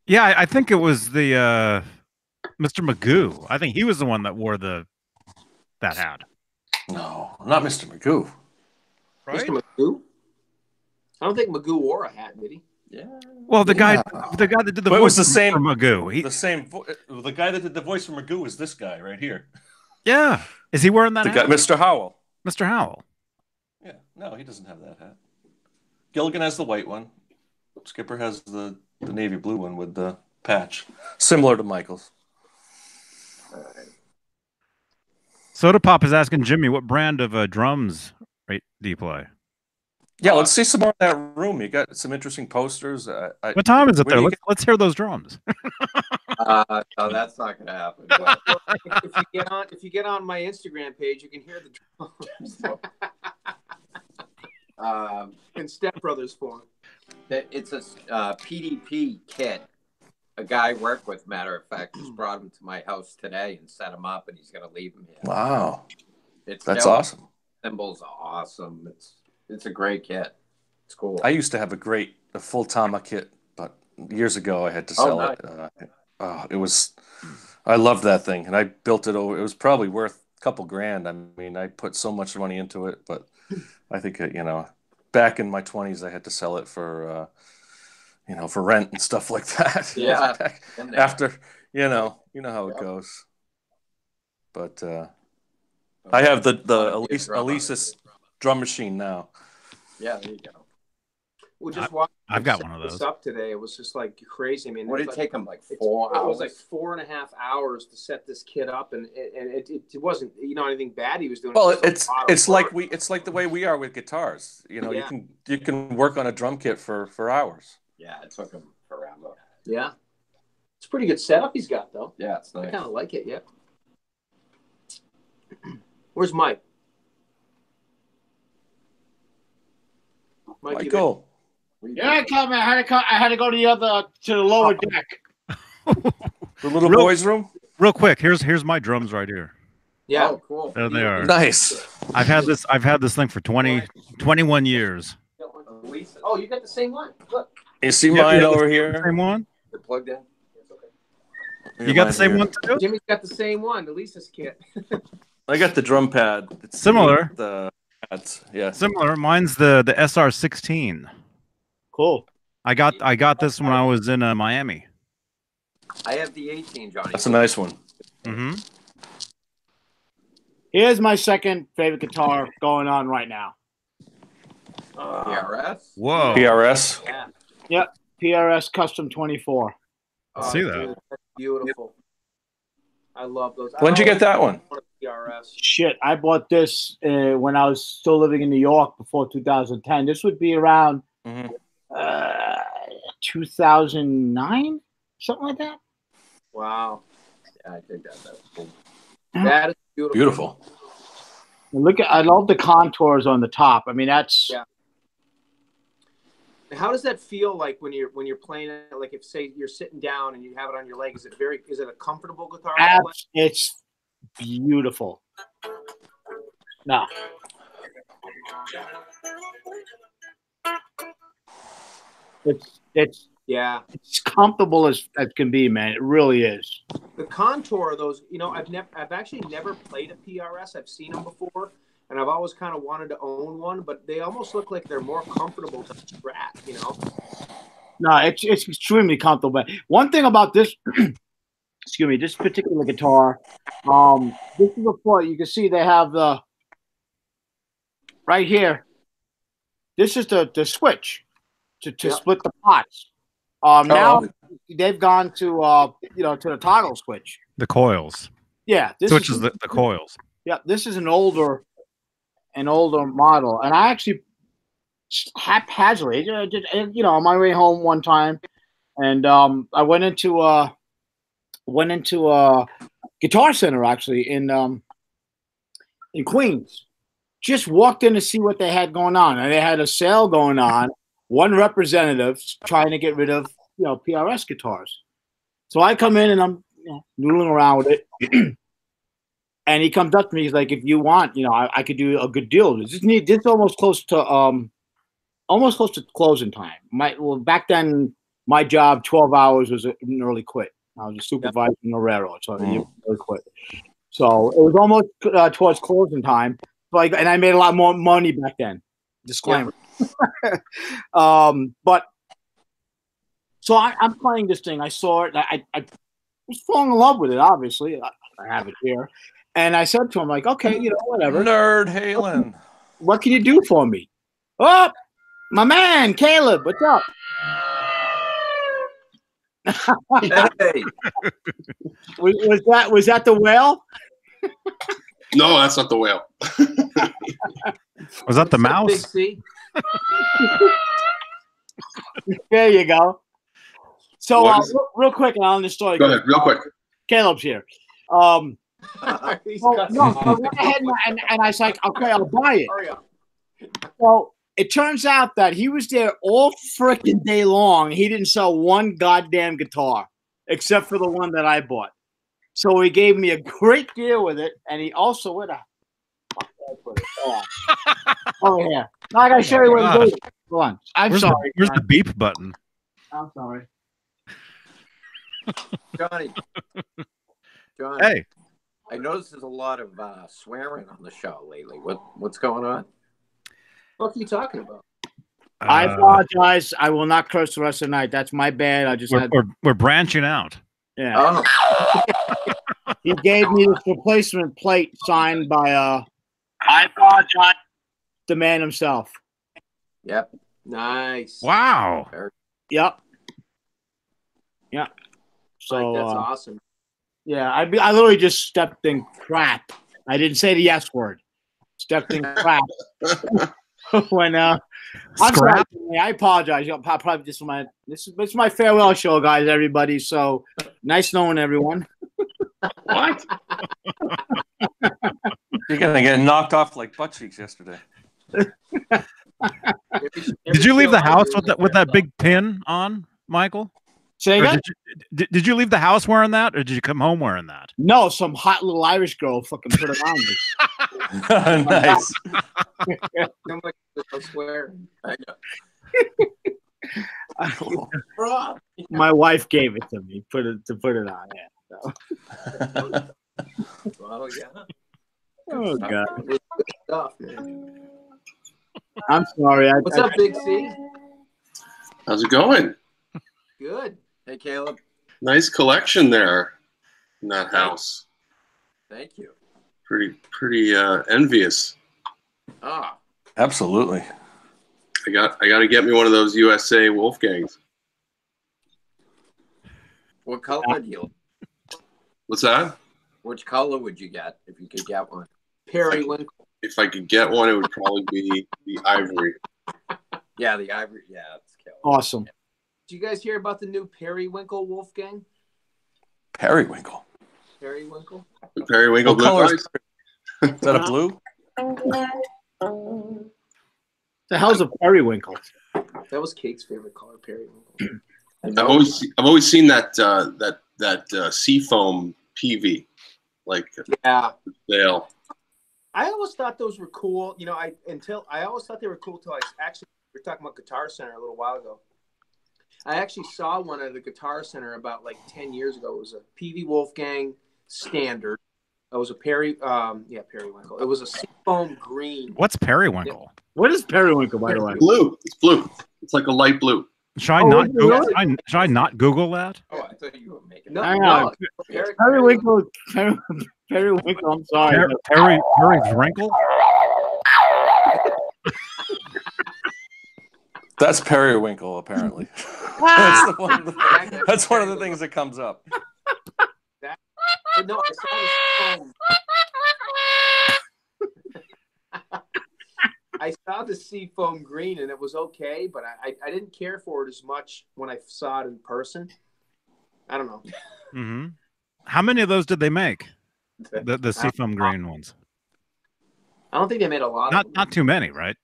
Yeah, I think it was the Mr. Magoo. I think he was the one that wore that hat. No, not Mr. Magoo. Right? Mr. Magoo? I don't think Magoo wore a hat, did he? Yeah. Well, the guy that did the But voice it was the same for Magoo. The guy that did the voice for Magoo is this guy right here. Yeah. Is he wearing that The hat? guy, Mr. Howell. Mr. Howell. Yeah, no, he doesn't have that hat. Gilligan has the white one. Skipper has the navy blue one with the patch, similar to Michael's. Soda Pop is asking Jimmy, what brand of drums do you play? Yeah, let's see some more of that room. You got some interesting posters. What time is it there? Let's hear those drums. No, that's not gonna happen. But if you get on my Instagram page, you can hear the drums. In Step Brothers form. it's a PDP kit. A guy I work with, matter of fact, just brought him to my house today and set him up, and he's gonna leave him here. Wow, That's awesome. Cymbals are awesome. It's a great kit. It's cool. I used to have a full Tama kit, but years ago I had to sell it. I loved that thing, and I built it over. It was probably worth a couple grand. I mean, I put so much money into it, but I think back in my 20s, I had to sell it for for rent and stuff like that. Yeah. After you know how it goes. But I have the Alesis drum machine now. Yeah, there you go. Well, just I've got one of those. Up today, it was just like crazy. I mean, what did it take him like 4 hours? It was like 4.5 hours to set this kit up, and it wasn't anything bad he was doing. Well, it's like the way we are with guitars. You can work on a drum kit for hours. Yeah, it took him forever. Yeah, it's a pretty good setup he's got though. Yeah, it's nice. I kind of like it. Yeah. Where's Mike? Michael. Yeah, I come. I had to go to the lower deck. The little boys' room. Real quick, here's my drums right here. Yeah, oh, cool. There they are. Nice. I've had this thing for 21 years. Oh, you got the same one. Look. You see mine over here? Same one? They're plugged in. You got the same one too? Jimmy's got the same one, the Lisa's kit. I got the drum pad. It's similar. The pads, yeah. Similar. Mine's the SR16. Cool. I got this when I was in Miami. I have the 18, Johnny. That's a nice one. Mm-hmm. Here's my second favorite guitar going on right now. PRS? Whoa. PRS. Yeah. Yep. PRS Custom 24. Let's see that. Dude, that's beautiful. I love those. When'd you get that one? PRS. Shit, I bought this when I was still living in New York before 2010. This would be around 2009, something like that. Wow. Yeah, I think that's cool. That is beautiful. Beautiful. And I love the contours on the top. I mean, that's How does that feel like when you're playing it? Like if say you're sitting down and you have it on your leg, is it a comfortable guitar? It's beautiful. No. It's comfortable as can be, man. It really is. The contour of those, I've actually never played a PRS. I've seen them before, and I've always kind of wanted to own one, but they almost look like they're more comfortable to strat, No, it's extremely comfortable. One thing about this, excuse me, this particular guitar, this is a foot. You can see they have the right here. This is the switch to split the pots. Now they've gone to to the toggle switch. The coils. Yeah, this switches the coils. Yeah, this is an older, an older model, and I actually haphazardly, you know, on my way home one time, and I went into a Guitar Center actually in Queens. Just walked in to see what they had going on, and they had a sale going on. One representative trying to get rid of, you know, PRS guitars. So I come in and I'm, you know, noodling around with it. And he comes up to me. He's like, "If you want, you know, I could do a good deal. This is almost close to closing time. Back then, my job 12 hours was an early quit. I was a supervisor in a railroad, so you early quit. So it was almost towards closing time. Like, and I made a lot more money back then. Disclaimer. But so I'm playing this thing. I saw it. I was falling in love with it. Obviously, I have it here. And I said to him, like, okay, you know, whatever. Nerd Halen. What can you do for me? Oh, my man, Caleb, what's up? Hey. Was that the whale? No, that's not the whale. Was that the mouse? Big C. There you go. So real quick, and on the story. Go ahead, real quick. Caleb's here. He's So got I went ahead and I was like, okay, I'll buy it. Hurry up. So it turns out that he was there all freaking day long. He didn't sell one goddamn guitar except for the one that I bought. So he gave me a great deal with it, and he also with a. Oh yeah! Now I gotta show you what he did. Go on. I'm sorry. Where's the beep button? I'm sorry. Johnny. Hey. I noticed there's a lot of swearing on the show lately. What's going on? What are you talking about? I apologize. I will not curse the rest of the night. That's my bad. I just we're branching out. Yeah. Oh. He gave me this replacement plate signed by I apologize. The man himself. Yep. Nice. Wow. Yep. Yeah. So that's awesome. Yeah, I literally just stepped in crap. I didn't say the S word. Stepped in crap. When I'm sorry, I apologize. Probably this is my farewell show, guys. Everybody. So nice knowing everyone. What? You're gonna get knocked off like butt cheeks yesterday. Did you leave the house with that big pin on, Michael? Say again? Did you leave the house wearing that, or did you come home wearing that? No, some hot little Irish girl fucking put it on me. Nice. I swear. My wife gave it to me. Put it on. Yeah. So. Well, yeah. Oh God. Good stuff, man. I'm sorry. What's up, Big C? How's it going? Good. Hey, Caleb. Nice collection there in that house. Thank you. Pretty envious. Ah. Absolutely. I got to get me one of those USA Wolfgangs. What color do you? What's that? Which color would you get if you could get one? Periwinkle. If I could get one, it would probably be the ivory. Yeah, the ivory. Yeah, that's Caleb. Awesome. Did you guys hear about the new Periwinkle Wolfgang? Periwinkle. Periwinkle? The periwinkle What blue color eyes? is that a blue? The hell's a periwinkle? That was Kate's favorite color, periwinkle. I've always seen that seafoam PV, like Yeah. sail. I always thought those were cool. You know, I always thought they were cool till we were talking about Guitar Center a little while ago. I actually saw one at the Guitar Center about like 10 years ago. It was a PV Wolfgang standard. It was a periwinkle. It was a seafoam green. What's periwinkle? What is periwinkle, by the way? Blue. It's blue. It's like a light blue. Should I not Google that? Oh, I thought you were making. No, Hang no. on. Periwinkle. Periwinkle. I'm sorry. Periwinkle? That's periwinkle, apparently. That's one of the things that comes up. But no, I saw this foam. I saw the seafoam green and it was okay, but I didn't care for it as much when I saw it in person. I don't know. Mm-hmm. How many of those did they make? The seafoam green ones. I don't think they made a lot of them. Not too many, right?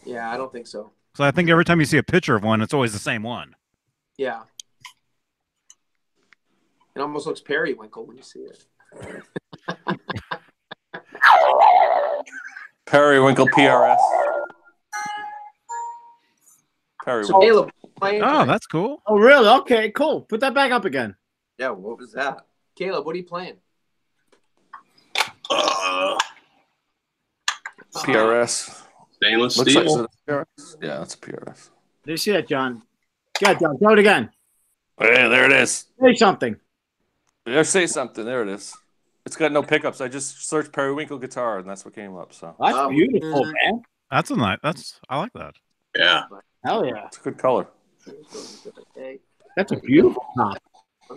Yeah, I don't think so. So I think every time you see a picture of one, it's always the same one. Yeah. It almost looks periwinkle when you see it. Periwinkle PRS. Periwinkle. So Caleb, Oh, that's cool. Oh, really? Okay, cool. Put that back up again. Yeah, what was that? Caleb, what are you playing? PRS. Stainless Looks steel. like PRS. Yeah, that's a PRS. Did you see that, John? Yeah, John. Throw it again. Yeah, there it is. Say something. Yeah, say something. There it is. It's got no pickups. I just searched periwinkle guitar, and that's what came up. So That's beautiful, man. That's a nice. I like that. Yeah. Hell yeah. it's a good color. That's a beautiful top. I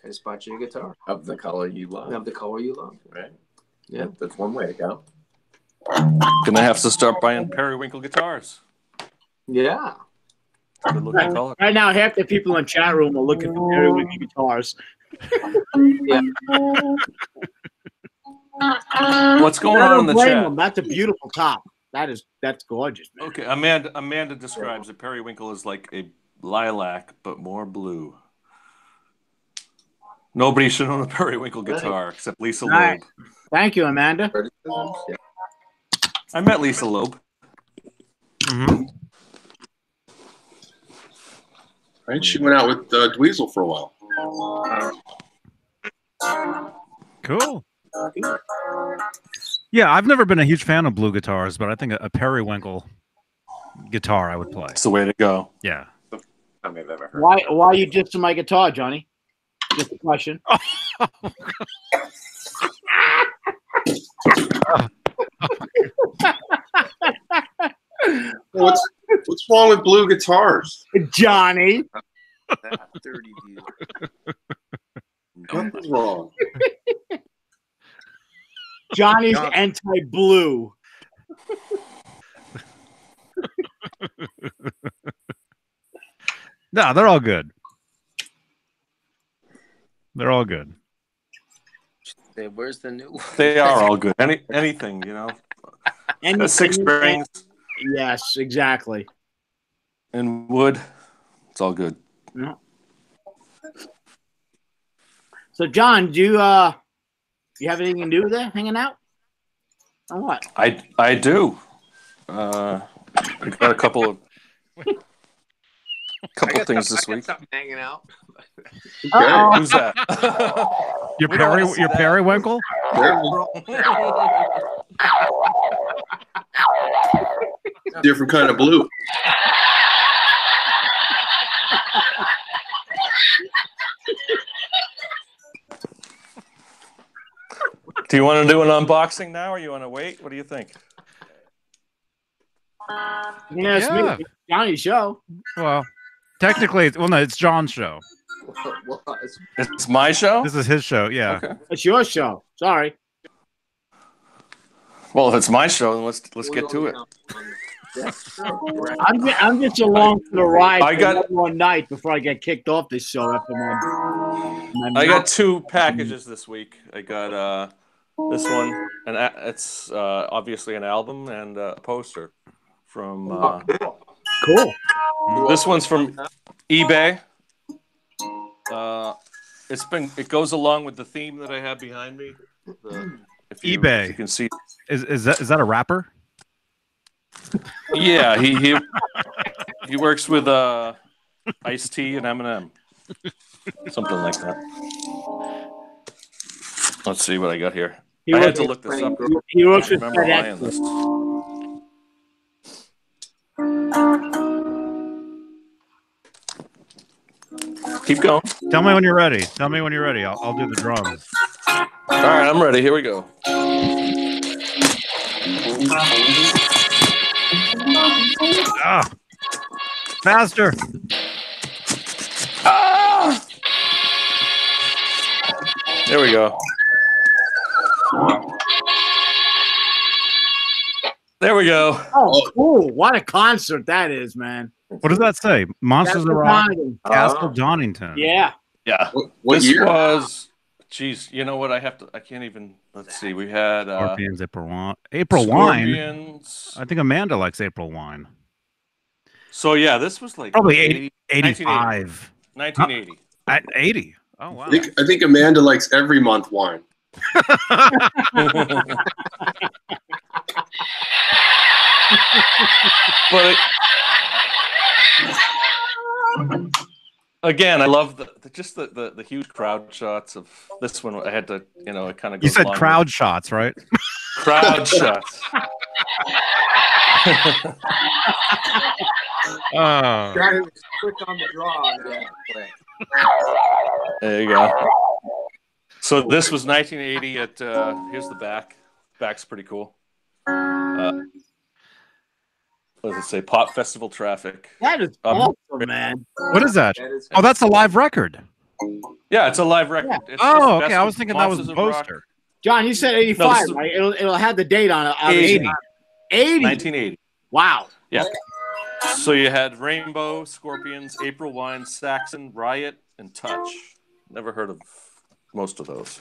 just bought you a guitar. Of the color you love. Of the color you love. Right. Yeah. That's one way to go. Gonna have to start buying periwinkle guitars. Yeah. Good looking color. Right now, half the people in chat room are looking for periwinkle guitars. Yeah. What's going I on in don't the blame chat? them. That's a beautiful top. That's gorgeous, man. Okay, Amanda describes a periwinkle as like a lilac, but more blue. Nobody should own a periwinkle guitar except Lisa Right. Loeb. Thank you, Amanda. Yeah. I met Lisa Loeb. Mm-hmm. Right? She went out with Dweezil for a while. Cool. Yeah, I've never been a huge fan of blue guitars, but I think a periwinkle guitar I would play. That's the way to go. Yeah. I've ever heard. Why you dissing my guitar, Johnny? Just a question. What's wrong with blue guitars? Johnny. That 30 deal. Nothing's wrong. Johnny's anti-blue. No, they're all good. They're all good. Hey, where's the new one? They are all good. Anything, you know. And 6 strings Yes, exactly. and wood. It's all good. Yeah. So, John, do you have anything to do there, hanging out? Or what? I do. I got a couple things this week. Something hanging out. Uh-oh. Who's that? Your We don't wanna see that. periwinkle? Different kind of blue. Do you want to do an unboxing now, or you want to wait? What do you think? Yes, Yeah. me. Johnny's show. Well, technically, no, it's John's show. It's my show. This is his show. Yeah. Okay. It's your show. Sorry. Well, if it's my show, then let's get to it. I'm just along for the ride I got- one night before I get kicked off this show after my I got 2 packages this week. I got this one, and it's obviously an album and a poster from. cool. This one's from eBay. It goes along with the theme that I have behind me. If you can see. Is that a rapper? Yeah, he works with Ice-T and Eminem, something like that. Let's see what I got here. I had to look this up. He works I with remember buying FedEx. this. Keep going. Tell me when you're ready. I'll do the drums. All right, I'm ready. Here we go. Ah, faster. Ah! There we go. There we go. Oh, cool! What a concert that is, man. What does that say? Monsters of Rock, Donington. Castle Donington. Yeah. Yeah. What This year? was, geez, you know what? I can't even, let's see. We had Scorpions, April Wine. April Wine. Scorpions. I think Amanda likes April Wine. So, yeah, this was like Probably 85. 1980. At 80. Oh, wow. I think Amanda likes every month wine. But again, I love the huge crowd shots of this one. I had to, it kind of. You said crowd shots, right? Crowd shots. Oh. Got it quick on the draw on that play. There you go. So this was 1980 at here's the back. Back's pretty cool. What does it say? Pop Festival Traffic. That is awesome, man. What is that? Oh, that's a live record. Yeah, it's a live record. Yeah. It's Oh, Best okay. I was thinking that was Monsters a of Rock. poster. John, you said 85, No, this is- right? It'll have the date on it. 80. 80. 1980. Wow. Yeah. So you had Rainbow, Scorpions, April Wine, Saxon, Riot, and Touch. Never heard of most of those.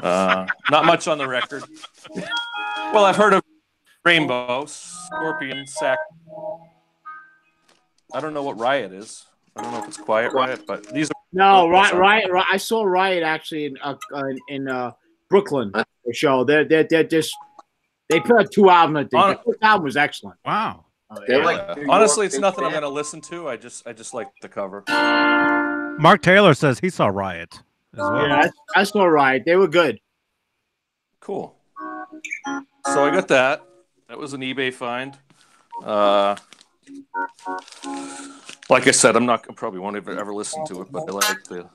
Not much on the record. Well, I've heard of Rainbow, Scorpion, Saxon. I don't know what Riot is. I don't know if it's Quiet Riot, but these are No, Riot. I saw Riot actually in Brooklyn for a show. They're just they put out 2 albums. I think the first album was excellent. Wow. They're Yeah. like New Honestly, York it's nothing I'm band. going to listen to. I just like the cover. Mark Taylor says he saw Riot as well. Yeah, I saw Riot. They were good. Cool. So I got that. That was an eBay find. Like I said, I probably won't ever listen to it, but I like the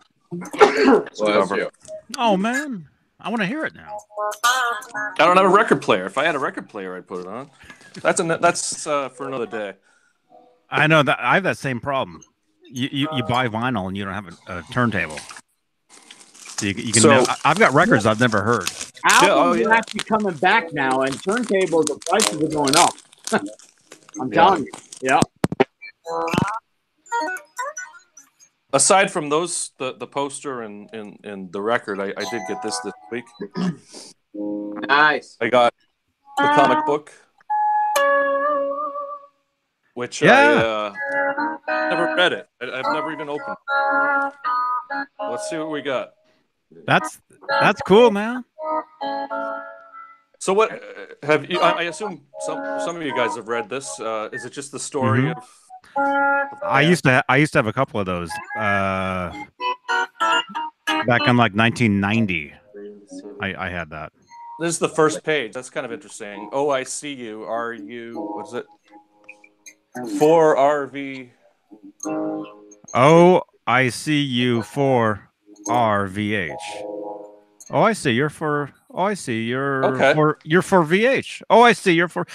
cover. Oh, man. I want to hear it now. I don't have a record player. If I had a record player, I'd put it on. That's for another day. I know that I have that same problem. You buy vinyl and you don't have a turntable. So you can. So- I've got records I've never heard. Albums are actually coming back now, and turntables, the prices are going up. I'm telling you. Yeah. Aside from those, the poster and the record, I did get this week. Nice. I got the comic book, which Yeah. I never read it. I've never even opened it. Let's see what we got. That's cool, man. So what have you? I assume some of you guys have read this. Is it just the story of? I used to have a couple of those back in like 1990. I had that. This is the first page. That's kind of interesting. Oh, I see you. Are you? What's it? 4RV. Oh, I see you for RVH. Oh, I see you're for. Oh, I see you're Okay. You're for VH. Oh, I see you're for.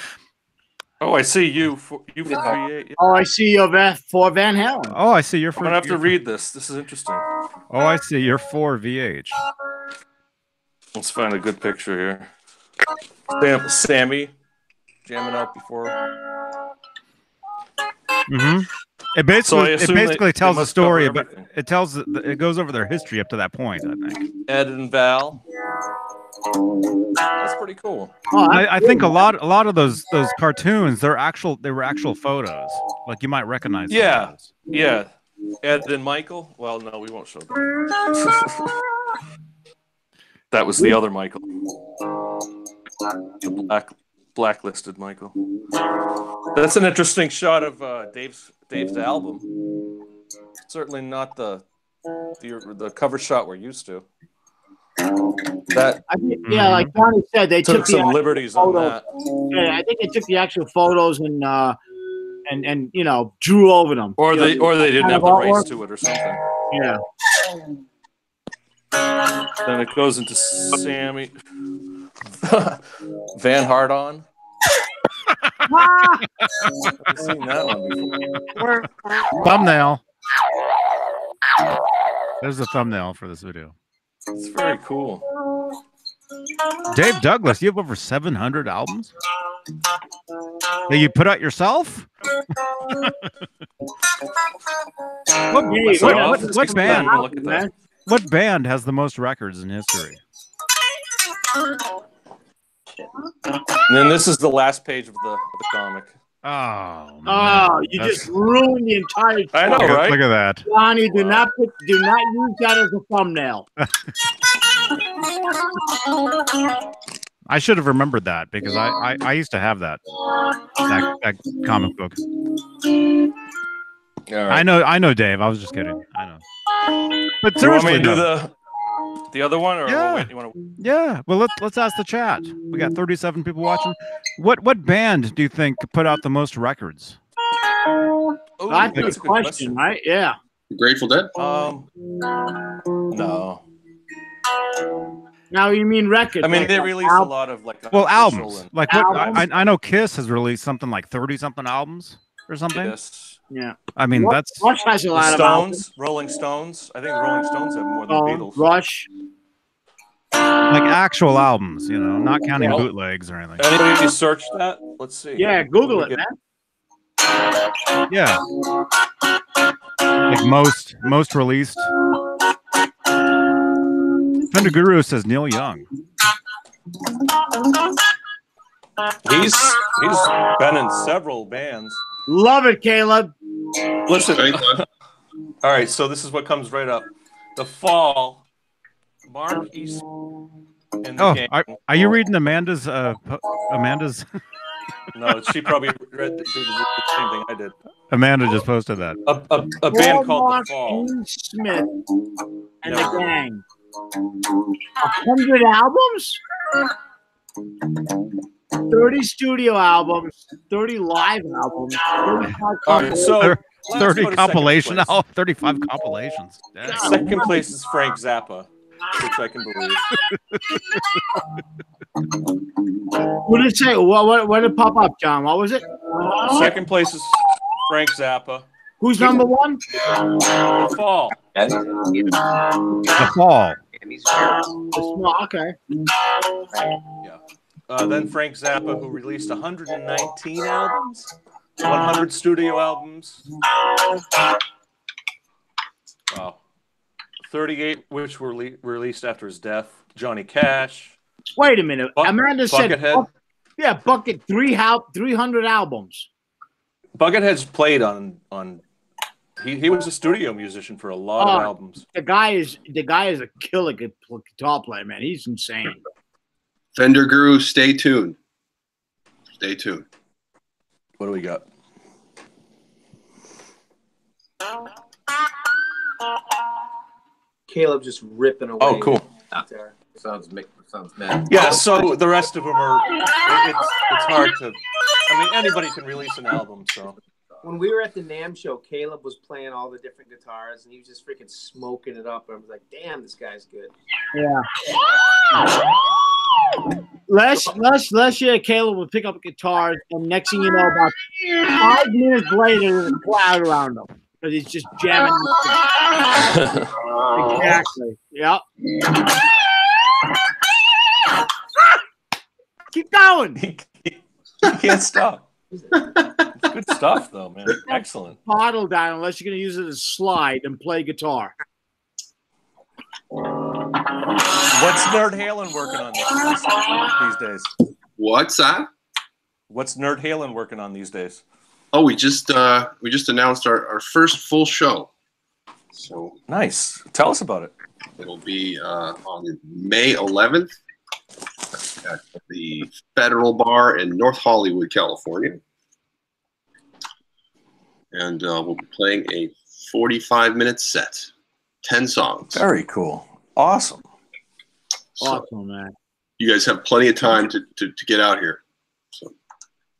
Oh, I see you. For V8. Oh, I see you're for Van Halen. Oh, I see you're I'm for. gonna have to read this. This is interesting. Oh, I see you're for VH. Let's find a good picture here. Sammy jamming out before. Mm-hmm. It So I basically assume they tells the must story, cover but everything. it goes over their history up to that point. I think. Ed and Val. That's pretty cool. Oh, I think a lot of those cartoons they were actual photos. Like you might recognize. some of Yeah. those. Yeah. Ed and Michael. Well, no, we won't show that. That was the other Michael. The blacklisted Michael. That's an interesting shot of Dave's album. Certainly not the cover shot we're used to. That I think, yeah, like Johnny said, they took took the some actual liberties on photos. that. Yeah, I think they took the actual photos and drew over them. Or You they know, didn't kind have of the rights artwork. to it or something. Yeah. Then it goes into Sammy Van Hart on. I've seen that one before. Thumbnail. There's the thumbnail for this video. It's very cool. Dave Douglas, you have over 700 albums. That you put out yourself? What band? Look at that. What band has the most records in history? And then this is the last page of the comic. Oh, man. Oh, you just ruined the entire. I know, right? Look at that. Johnny, do not use that as a thumbnail. I should have remembered that because I used to have that comic book. Right. I know, Dave. I was just kidding. I know. But Do you want me seriously, to do the other one, or Yeah. wait, you want to? yeah. Well, let's ask the chat. We got 37 people watching. What band do you think put out the most records? Ooh, That's a that's good a good question, right? Yeah. Grateful Dead. No. Now you mean records? I mean, like they release a lot of like. Well, unofficial albums. and- Like what? Albums? I know Kiss has released something like 30-something albums or something. Yes. Yeah. I mean, that's Rush has a The lot of albums. Rolling Stones. I think the Rolling Stones have more than the Beatles. Rush. like actual albums, you know, not counting Well, bootlegs or anything. Anybody search that? Let's see. Yeah, Google it, man. Yeah, like most released. Thunder Guru says Neil Young. He's been in several bands. Love it, Caleb. Listen. Thanks, bud. All right, so this is what comes right up. The Fall. Mark East. And the Oh, gang. are you reading Amanda's? Amanda's. No, she probably read the same thing I did. Amanda just posted that. A band called Walmart, The Fall. Ian Smith and No. the gang. 100 albums? 30 studio albums, 30 live albums, 35 All right, so let's 30 go to compilation second place. out, 35 compilations. Damn. Second place is Frank Zappa, which I can believe. What did it say? What did it pop up, John? What was it? Second place is Frank Zappa. Who's number one? The Fall. The Fall. The small, okay. Yeah. Then Frank Zappa, who released 119 albums, 100 studio albums. Wow. 38 which were released after his death. Johnny Cash. Wait a minute. Amanda said, Buckethead. Bucket 300 albums. Buckethead's played on he was a studio musician for a lot of albums. The guy is a killer guitar player, man. He's insane. Fender Guru, stay tuned. Stay tuned. What do we got? Caleb just ripping away. Oh, cool. Out there. Sounds mad. Yeah, so the rest of them are it's hard to I mean anybody can release an album, so When we were at the NAMM show, Caleb was playing all the different guitars, and he was just freaking smoking it up. I was like, "Damn, this guy's good." Yeah. Last year, Caleb would pick up guitars, and next thing you know, about 5 minutes later, there's a cloud around him because he's just jamming. Exactly. Yep. Keep going. he can't stop. It's good stuff though, man. Excellent. Bottle down unless you're going to use it as a slide and play guitar. What's Nerd Halen working on these days? What's that? What's Nerd Halen working on these days? Oh, we just announced our first full show. So Nice. Tell us about it. it'll be on May 11th at the Federal Bar in North Hollywood, California. And we'll be playing a 45-minute set, 10 songs. Very cool. Awesome. So Awesome, man. you guys have plenty of time to get out here. So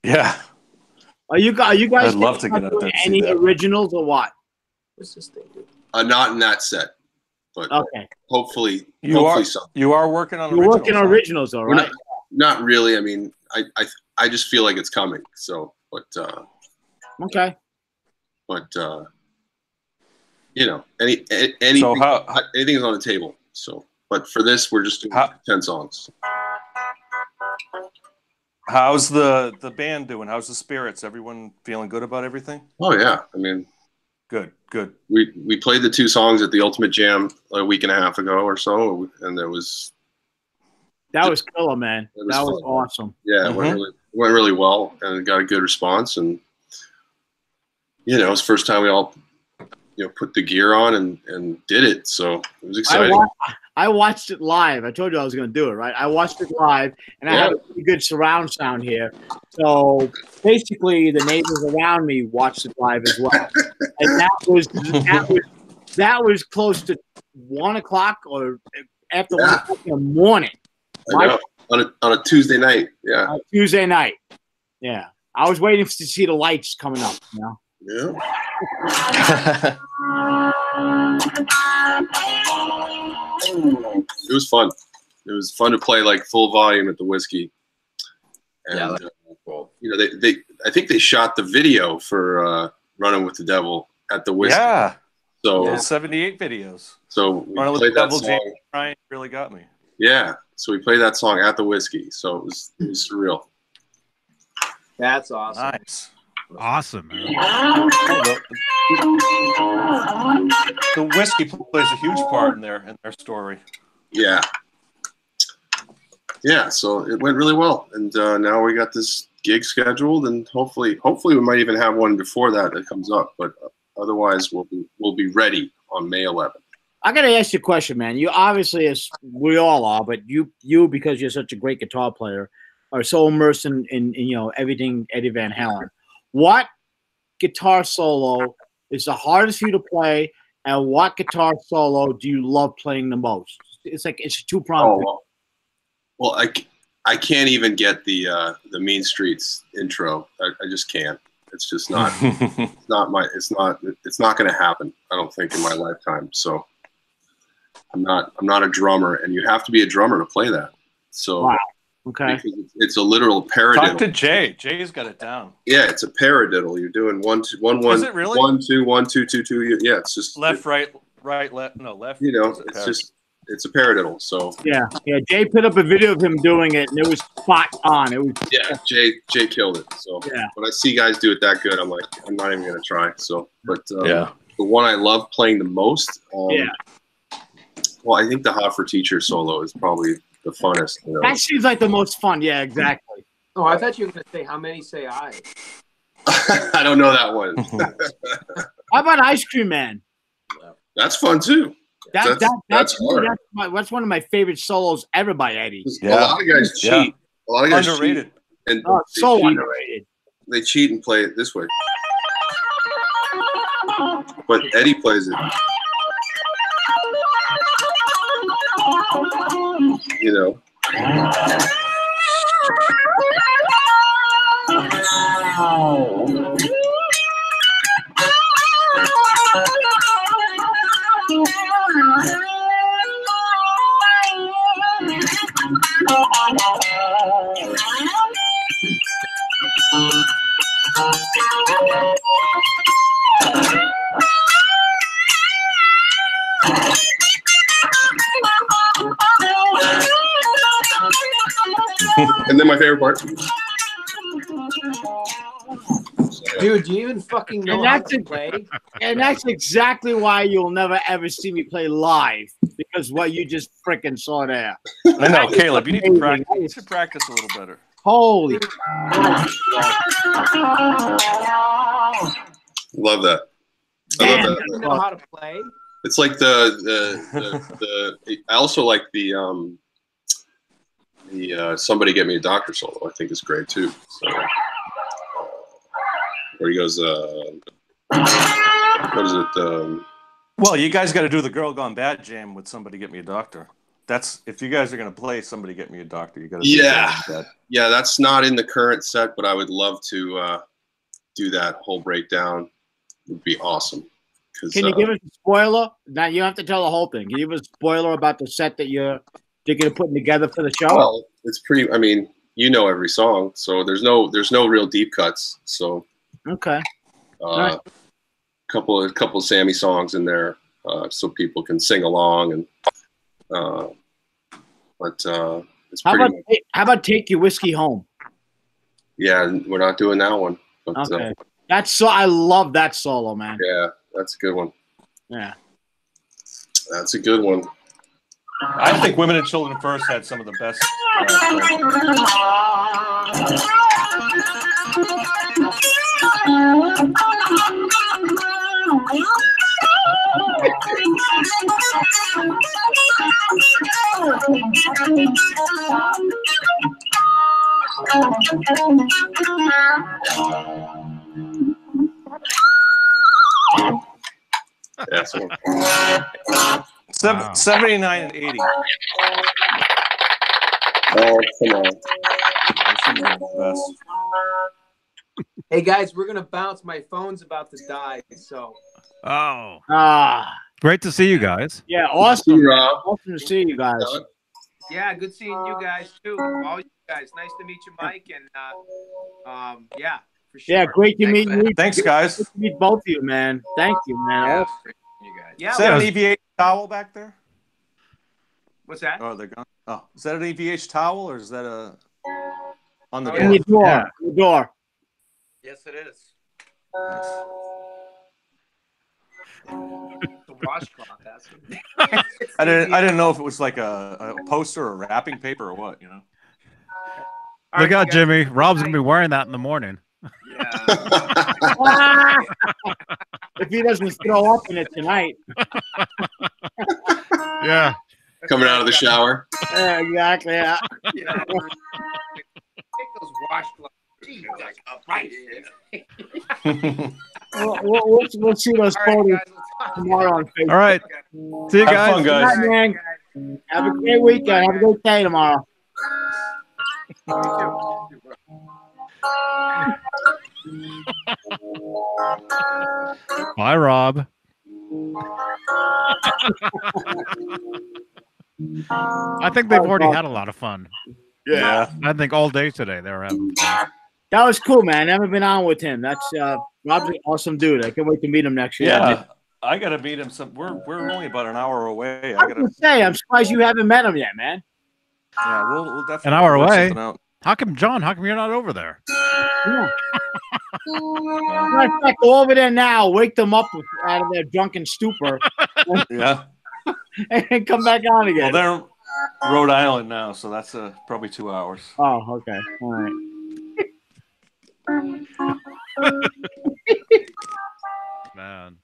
Yeah. Are you guys I'd love to get out there and see any that. originals or what? What's this thing, dude? not in that set, but Okay. hopefully You are some. you are working on You're originals, working on huh? originals, all We're right? not really. I mean, I just feel like it's coming. So, but Okay. you know, anything So anything is on the table. So, but for this, we're just doing 10 songs. How's the band doing? How's the spirits? Everyone feeling good about everything? Oh yeah, I mean, good. We played the 2 songs at the Ultimate Jam a week and a half ago or so, and that was killer, man. That was awesome. Yeah, it went really well, and got a good response. And you know, it's the first time we all put the gear on and did it, so it was exciting. I watched it live. I told you I was going to do it, right? I watched it live, and I had a pretty good surround sound here. So basically, the neighbors around me watched it live as well, and that was close to 1 o'clock or after 1 o'clock in the morning. I know. On a Tuesday night, yeah. On a Tuesday night, yeah. I was waiting to see the lights coming up, you know. Yeah. It was fun. It was fun to play like full volume at the Whiskey. And cool. I think they shot the video for Running with the Devil at the Whiskey. Yeah. So 78 videos. So we played that song. Ryan really got me. Yeah. So we played that song at the Whiskey. So it was surreal. That's awesome. Nice. Awesome, man. The Whiskey plays a huge part in their story. Yeah. Yeah, so it went really well, and now we got this gig scheduled, and hopefully we might even have one before that comes up. But otherwise, we'll be ready on May 11th. I got to ask you a question, man. You obviously, as we all are, but you because you're such a great guitar player, are so immersed in everything Eddie Van Halen. What guitar solo is the hardest for you to play, and what guitar solo do you love playing the most? It's a 2-pronged. Oh, well, I can't even get the Mean Streets intro. I just can't. It's just not. It's not going to happen. I don't think in my lifetime. So I'm not a drummer, and you have to be a drummer to play that. So. Wow. Okay. Because it's a literal paradiddle. Talk to Jay. Jay's got it down. Yeah, it's a paradiddle. You're doing 1 2 1 1. Is it really? 1 2 1 2 2 2. Yeah, it's just left, right, left. No, left. You know, it's a paradiddle. So yeah. Jay put up a video of him doing it, and it was spot on. It was Jay killed it. So when I see guys do it that good, I'm like, I'm not even gonna try. So, but the one I love playing the most. Well, I think the Hot for Teacher solo is probably the funnest. That seems like the most fun. Yeah, exactly. Oh, I thought you were going to say, how many say I? I don't know that one. How about Ice Cream Man? That's fun too. That's hard. That's one of my favorite solos ever by Eddie. Yeah. A lot of guys cheat. Yeah. A lot of guys underrated. Cheat. And so underrated. They cheat and play it this way. But Eddie plays it. You know. And then my favorite part. Dude, do you even fucking know how to play? And that's exactly why you'll never ever see me play live, because what you just freaking saw there. I know, Caleb, you need to practice. You should practice a little better. Holy. Love that. I love that. You know how to play? It's like the I also like the Somebody Get Me a Doctor solo. I think is great too. So where he goes, what is it? Well, you guys got to do the Girl Gone Bad jam with Somebody Get Me a Doctor. That's if you guys are going to play Somebody Get Me a Doctor, you got to. Yeah, that's not in the current set, but I would love to do that whole breakdown. It would be awesome. Can you give us a spoiler? Now you don't have to tell the whole thing. Can you give us a spoiler about the set that you're going to put together for the show? Well, it's pretty. I mean, you know every song, so there's no real deep cuts. So okay, nice. couple of Sammy songs in there, so people can sing along and. But it's how about Take Your Whiskey Home? Yeah, we're not doing that one. But, Okay. I love that solo, man. yeah, that's a good one. Yeah. That's a good one. I think Women and Children First had some of the best. Yeah, so. 79 and 80. Oh, come on. Some of the best. Hey guys, we're gonna bounce. My phone's about to die, so. Oh, Great to see you guys. Yeah, awesome. Rob. Awesome to see you guys. Yeah, good seeing you guys too. All you guys, nice to meet you, Mike, and yeah, for sure. Yeah, great to meet you. Thanks, guys. Good to meet both of you, man. Thank you, man. Yeah, Awesome. you guys. Yeah. Is that an EVH towel back there? What's that? Oh, they're gone. Oh, is that an EVH towel or is that a on the In the door. Yeah. In the door. Yes, it is. The washcloth. That's what I didn't know if it was like a poster or wrapping paper or what, you know. All Look right, out, guys. Jimmy. Rob's going to be wearing that in the morning. Yeah. If he doesn't throw up in it tonight. Yeah. Coming out of the shower. Yeah, exactly. Yeah. Yeah. Take those washcloths. Jesus Christ. We'll see those All right, photos guys, we'll talk to you. tomorrow on Facebook. All right. See you Have guys. fun, guys. Good night, man. Have a great weekend. Have a great day tomorrow. Bye, Rob. I think they've already had a lot of fun. Yeah. I think all day today they were having fun. That was cool, man. Never been on with him. That's Rob's an awesome dude. I can't wait to meet him next year. Yeah. I gotta meet him. We're only about an hour away. I was gonna say, I'm surprised you haven't met him yet, man. Yeah, we'll definitely An hour work away? something out. How come you're not over there? Yeah. Matter of fact, go over there now. Wake them up out of their drunken stupor, Yeah. and come back on Well, again. they're in Rhode Island now, so that's probably 2 hours. Oh, okay. All right. Man.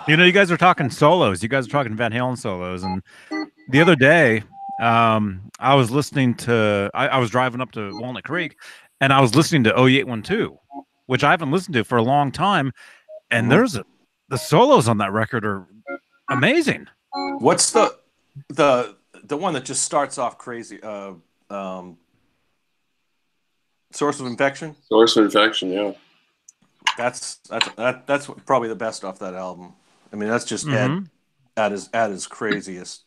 You know, you guys are talking solos. You guys are talking Van Halen solos. And the other day, I was listening to, I was driving up to Walnut Creek, and I was listening to 0812, which I haven't listened to for a long time. And the solos on that record are amazing. What's the one that just starts off crazy? Source of Infection. Source of Infection, yeah. That's probably the best off that album. I mean, that's just Ed at his craziest.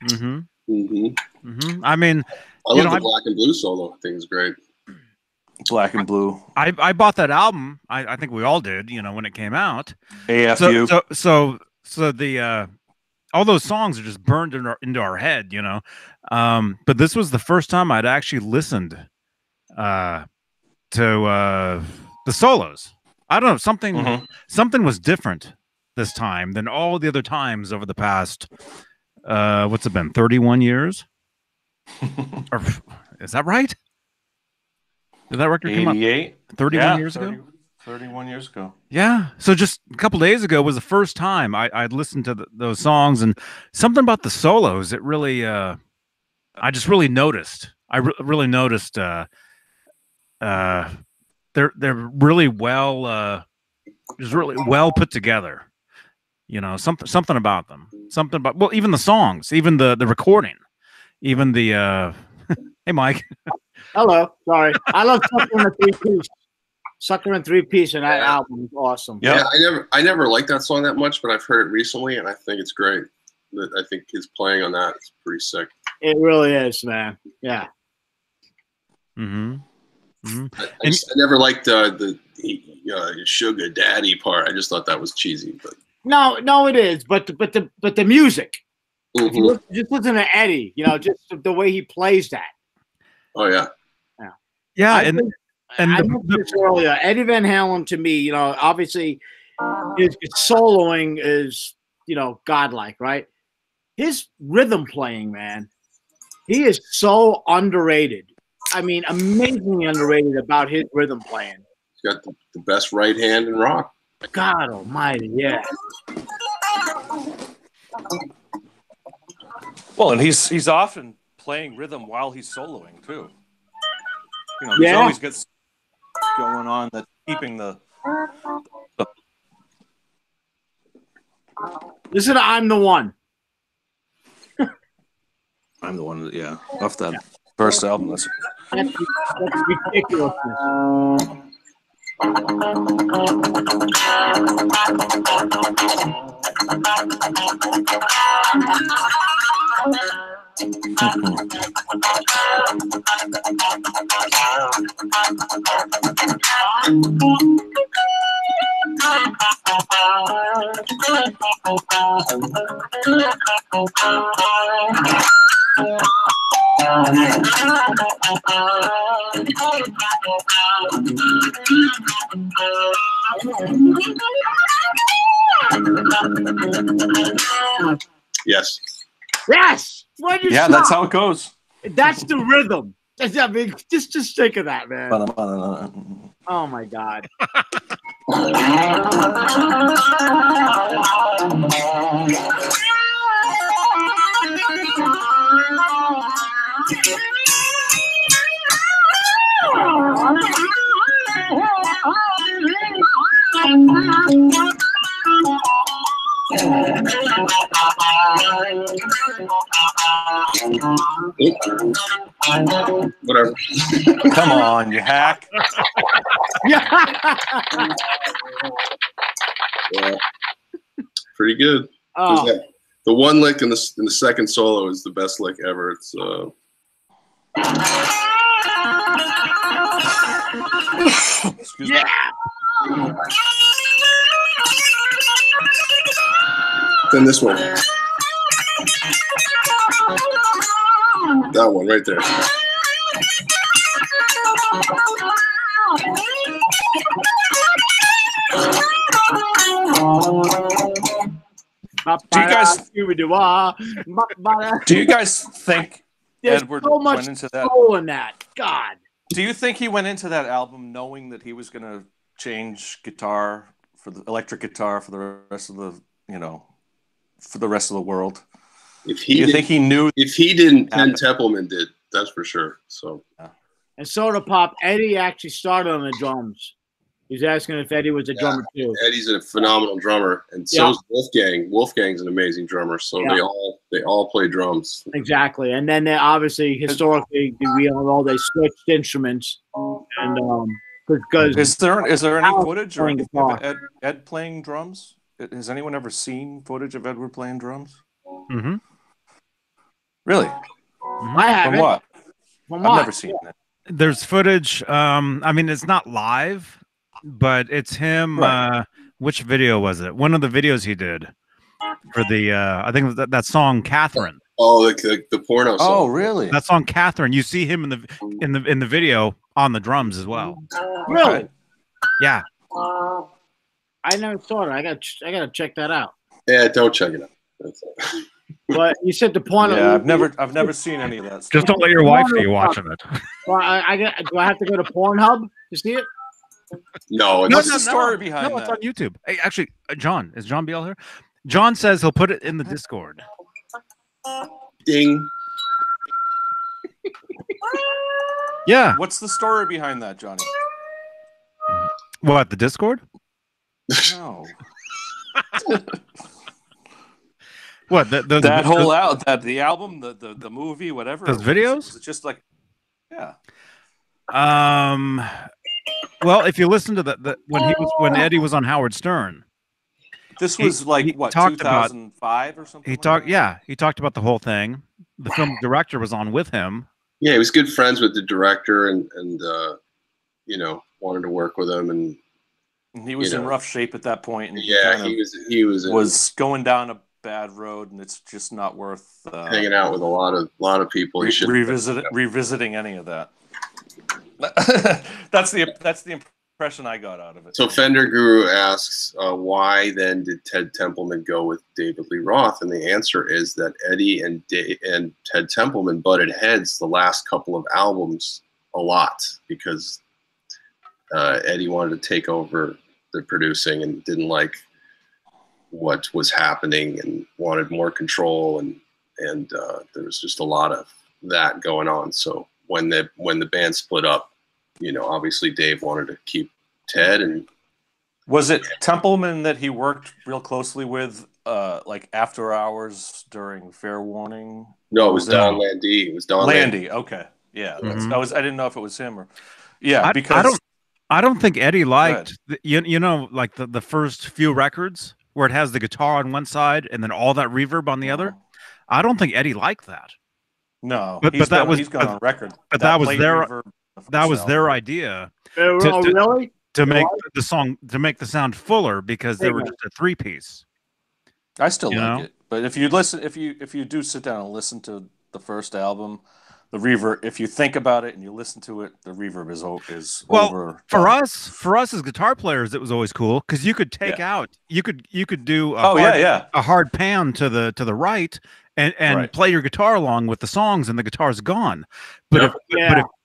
Mm-hmm. Mm-hmm. Mm-hmm. I mean, I love the Black and Blue solo. I think it's great. Black and Blue. I bought that album. I think we all did. You know, when it came out. AFU. So the all those songs are just burned into our head. You know, but this was the first time I'd actually listened to the solos. I don't know, something was different this time than all the other times over the past what's it been, 31 years? Or is that right? Did that record come out 31 years ago? 31 years ago. Yeah. So just a couple days ago was the first time I'd listened to those songs, and something about the solos, it really I just really noticed. I really noticed they're really well just really well put together. You know, something about them. Something about, well, even the songs, even the recording, even the hey Mike. Hello. Sorry. I love Sucker and Three-Piece. Sucker and Three-Piece, and that album is awesome. Yeah. I never liked that song that much, but I've heard it recently, and I think it's great. I think his playing on that is pretty sick. It really is, man. Yeah. Mm-hmm. Mm-hmm. I never liked the sugar daddy part. I just thought that was cheesy. But No, it is. But the music. If you Mhm. just listen to Eddie, you know, just the way he plays that. Oh yeah. Yeah, I and mentioned this earlier. Eddie Van Halen, to me, you know, obviously his soloing is, you know, godlike, right? His rhythm playing, man, he is so underrated. I mean, amazingly underrated about his rhythm playing. He's got the best right hand in rock. God almighty, yeah. Well, and he's often playing rhythm while he's soloing too. You know, he's always gets going on that's keeping the. Listen to I'm the One. I'm the one that, yeah, off that first album. That's ridiculous. Yes. Yes. Why'd you stop? That's how it goes. That's the rhythm. That's, I mean, just think of that, man. Oh my God. Whatever. Come on, you hack. Yeah. Yeah. Pretty good. Oh. The one lick in the second solo is the best lick ever. It's Excuse me. then this one. That one right there. Do you guys think There's Edward so much went into that? soul in that? God. Do you think he went into that album knowing that he was going to change guitar for the electric guitar for the rest of the, you know, for the rest of the world? If he think he knew? If he didn't, Ken Templeman did. That's for sure. So. Yeah. And Soda Pop, Eddie actually started on the drums. He's asking if Eddie was a drummer too. Eddie's a phenomenal drummer, and so is Wolfgang. Wolfgang's an amazing drummer. So they all play drums. Exactly, and then they obviously historically we all know they switched instruments, and because is there any footage or Ed playing drums? Has anyone ever seen footage of Edward playing drums? Mm-hmm. Really? I haven't. From what? From I've never seen it. There's footage. I mean, it's not live, but it's him. Right. Which video was it? One of the videos he did for the I think it was that song Catherine. Oh, the porno song. Oh, really? That song Catherine. You see him in the video on the drums as well. Really? Yeah. I never saw it. I gotta check that out. Yeah, don't check it out. But you said the porno. Yeah, I've never seen any of that stuff. Just don't let your wife see you watching it. Well, do I have to go to Pornhub to see it? No. What's the story behind that? No, it's on YouTube. Hey, actually, John, is John Biel here? John says he'll put it in the Discord. Ding. Yeah. What's the story behind that, Johnny? What, the Discord? No. What that whole the album, the movie, whatever. Those videos? Was it just like, yeah. Well, if you listen to when Eddie was on Howard Stern, this was he what, 2005 or something. He talked about the whole thing. The film director was on with him. Yeah, he was good friends with the director, and you know, wanted to work with him, and he was in rough shape at that point. And he was going down a bad road, and it's just not worth hanging out with a lot of people. He should revisiting any of that. That's the impression I got out of it. So Fender Guru asks, why then did Ted Templeman go with David Lee Roth? And the answer is that Eddie and Ted Templeman butted heads the last couple of albums a lot because Eddie wanted to take over the producing and didn't like what was happening and wanted more control, and there was just a lot of that going on. So when the band split up, you know, obviously Dave wanted to keep Ted. And was it Templeman that he worked real closely with, like after hours during Fair Warning? No, it was Don Landy. It was Don Landy. Okay, yeah, I didn't know if it was him or because I don't think Eddie liked you know, like the first few records where it has the guitar on one side and then all that reverb on the other. I don't think Eddie liked that. No, but he's gone on record. But that was their idea. Really? To make the sound fuller because they were just a 3-piece. I still like it, but if you do sit down and listen to the first album, the reverb, if you think about it and you listen to it, the reverb is over. For us as guitar players, it was always cool because you could take out, you could do a hard pan to the right and play your guitar along with the songs, and the guitar's gone. But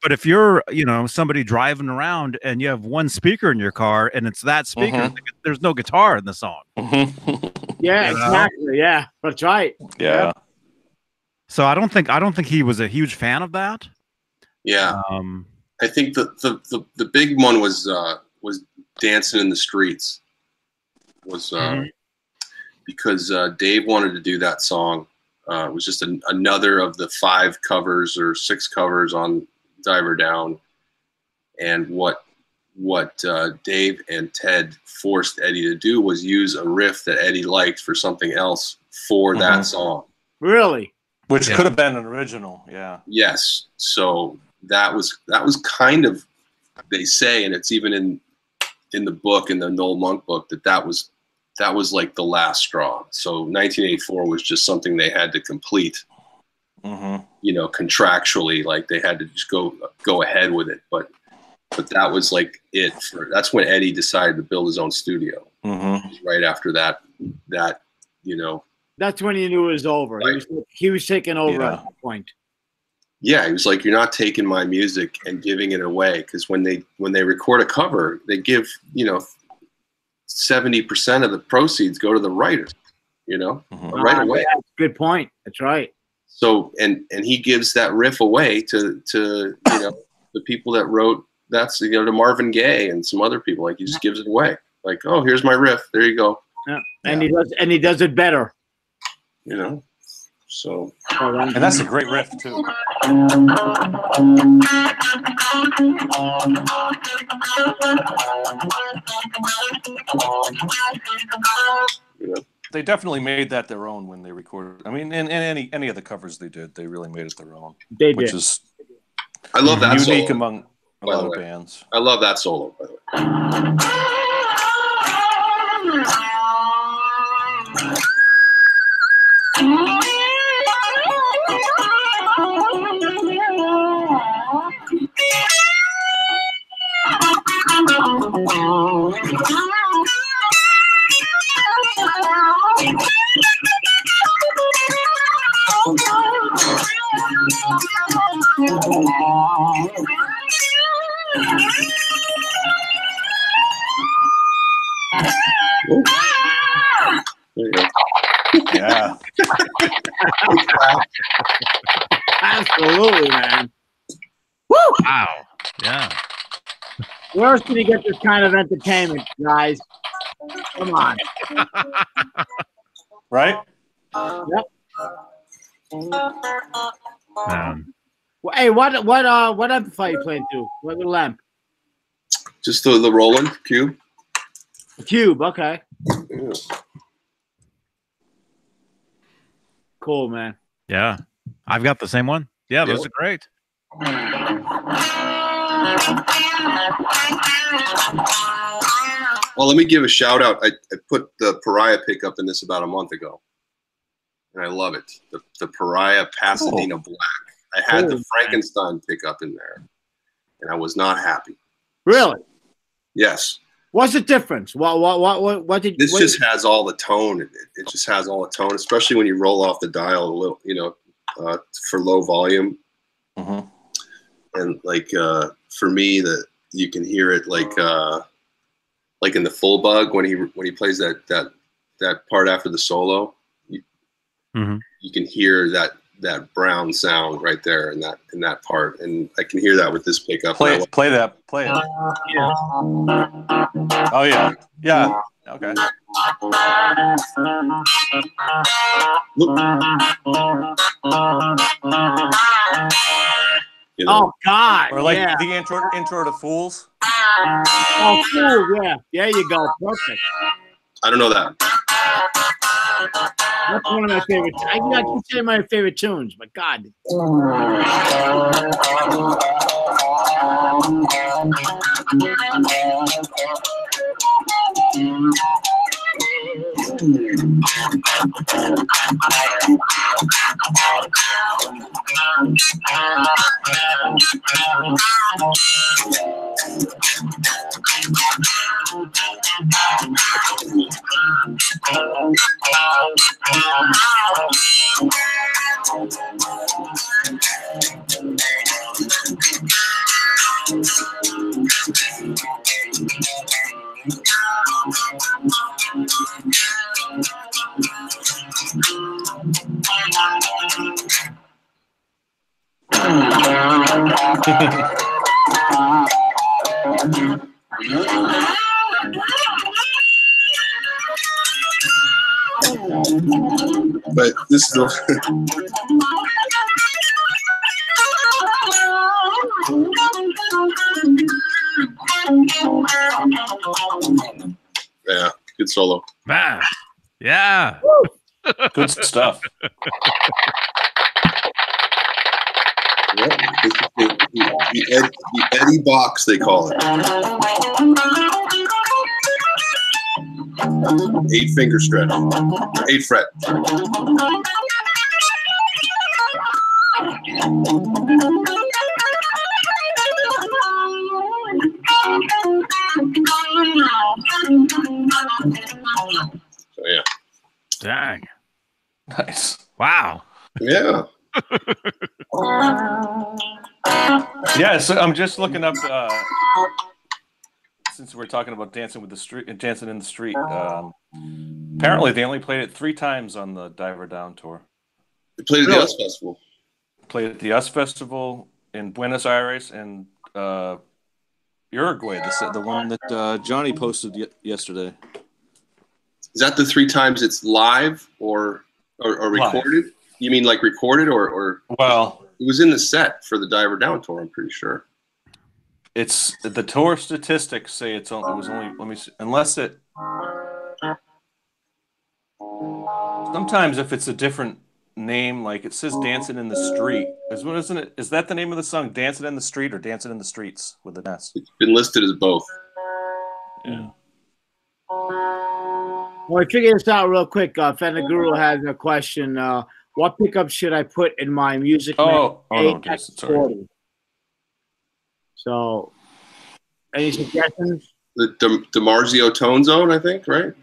if you're, you know, somebody driving around and you have one speaker in your car and it's that speaker, there's no guitar in the song. Yeah, exactly. Yeah, that's right. Yeah. So I don't think he was a huge fan of that. Yeah. I think the big one was Dancing in the Streets. Because Dave wanted to do that song. It was just another of the 5 covers or 6 covers on Diver Down. And what Dave and Ted forced Eddie to do was use a riff that Eddie liked for something else for that song. Really? Which could have been an original, yeah. Yes. So that was kind of, they say, and it's even in the book, in the Noel Monk book, that was like the last straw. So 1984 was just something they had to complete, you know, contractually, like they had to just go ahead with it. But that was like it. That's when Eddie decided to build his own studio. Right after that, you know. That's when he knew it was over. Right. He was taking over at that point. Yeah, he was like, "You're not taking my music and giving it away." Because when they record a cover, they give, you know, 70% of the proceeds go to the writers. You know, right away. Yeah, good point. That's right. So and he gives that riff away to you know, the people that wrote. That's, you know, to Marvin Gaye and some other people. Like, he just gives it away. Like, oh, here's my riff. There you go. Yeah, and he does it better. You know, so. And that's a great riff too. Yeah. They definitely made that their own when they recorded. I mean, in any of the covers they did, they really made it their own. Which is, I love that unique solo, among a lot of bands. I love that solo, by the way. There you go. Yeah. Absolutely, man. Woo! Wow. Yeah. Where else can you get this kind of entertainment, guys? Come on. Right? Yep. Well, hey, what amplifier you playing to? What little amp? Just the Roland Cube. Cube, okay. Yeah. Cool, man. yeah. I've got the same one. Yeah, those are great. Well, let me give a shout out. I put the Pariah pickup in this about a month ago, and I love it. The Pariah Pasadena Black. I had the Frankenstein pickup in there, and I was not happy. Really? Yes. What's the difference? What did this just has all the tone. It just has all the tone, especially when you roll off the dial a little, you know, for low volume. Mm-hmm. And like for me, that you can hear it like in the Full Bug when he plays that part after the solo. You can hear that brown sound right there in that part, and I can hear that with this pickup. Play it. Yeah. Oh yeah. Yeah. Okay. You know? Oh God! Or like the intro to Fools. Oh, cool! Yeah, there you go. Perfect. I don't know that. That's one of my favorite. I can say my favorite tunes, but God. But this is yeah, good solo. Man, yeah, good stuff. Yep. The Eddie box, they call it. 8-finger stretch, 8 fret. So yeah. dang, Nice. wow. Yeah. Yeah, so I'm just looking up since we're talking about dancing in the street. Apparently they only played it 3 times on the Diver Down tour. They played at the US Festival. Played at the US Festival in Buenos Aires and Uruguay, the one that Johnny posted yesterday. Is that the 3 times it's live or recorded? Live. You mean like recorded or? Well, it was in the set for the Diver Down tour, I'm pretty sure. It's the tour statistics say it was only, let me see, unless it, sometimes if it's a different name, like it says Dancing in the Street, isn't it? Is that the name of the song, Dancing in the Street or Dancing in the Streets with an S? It's been listed as both. Yeah. Well, I figure this out real quick. Fender Guru has a question. What pickup should I put in my Music Man AX40? So, any suggestions? The DiMarzio Tone Zone, I think, right?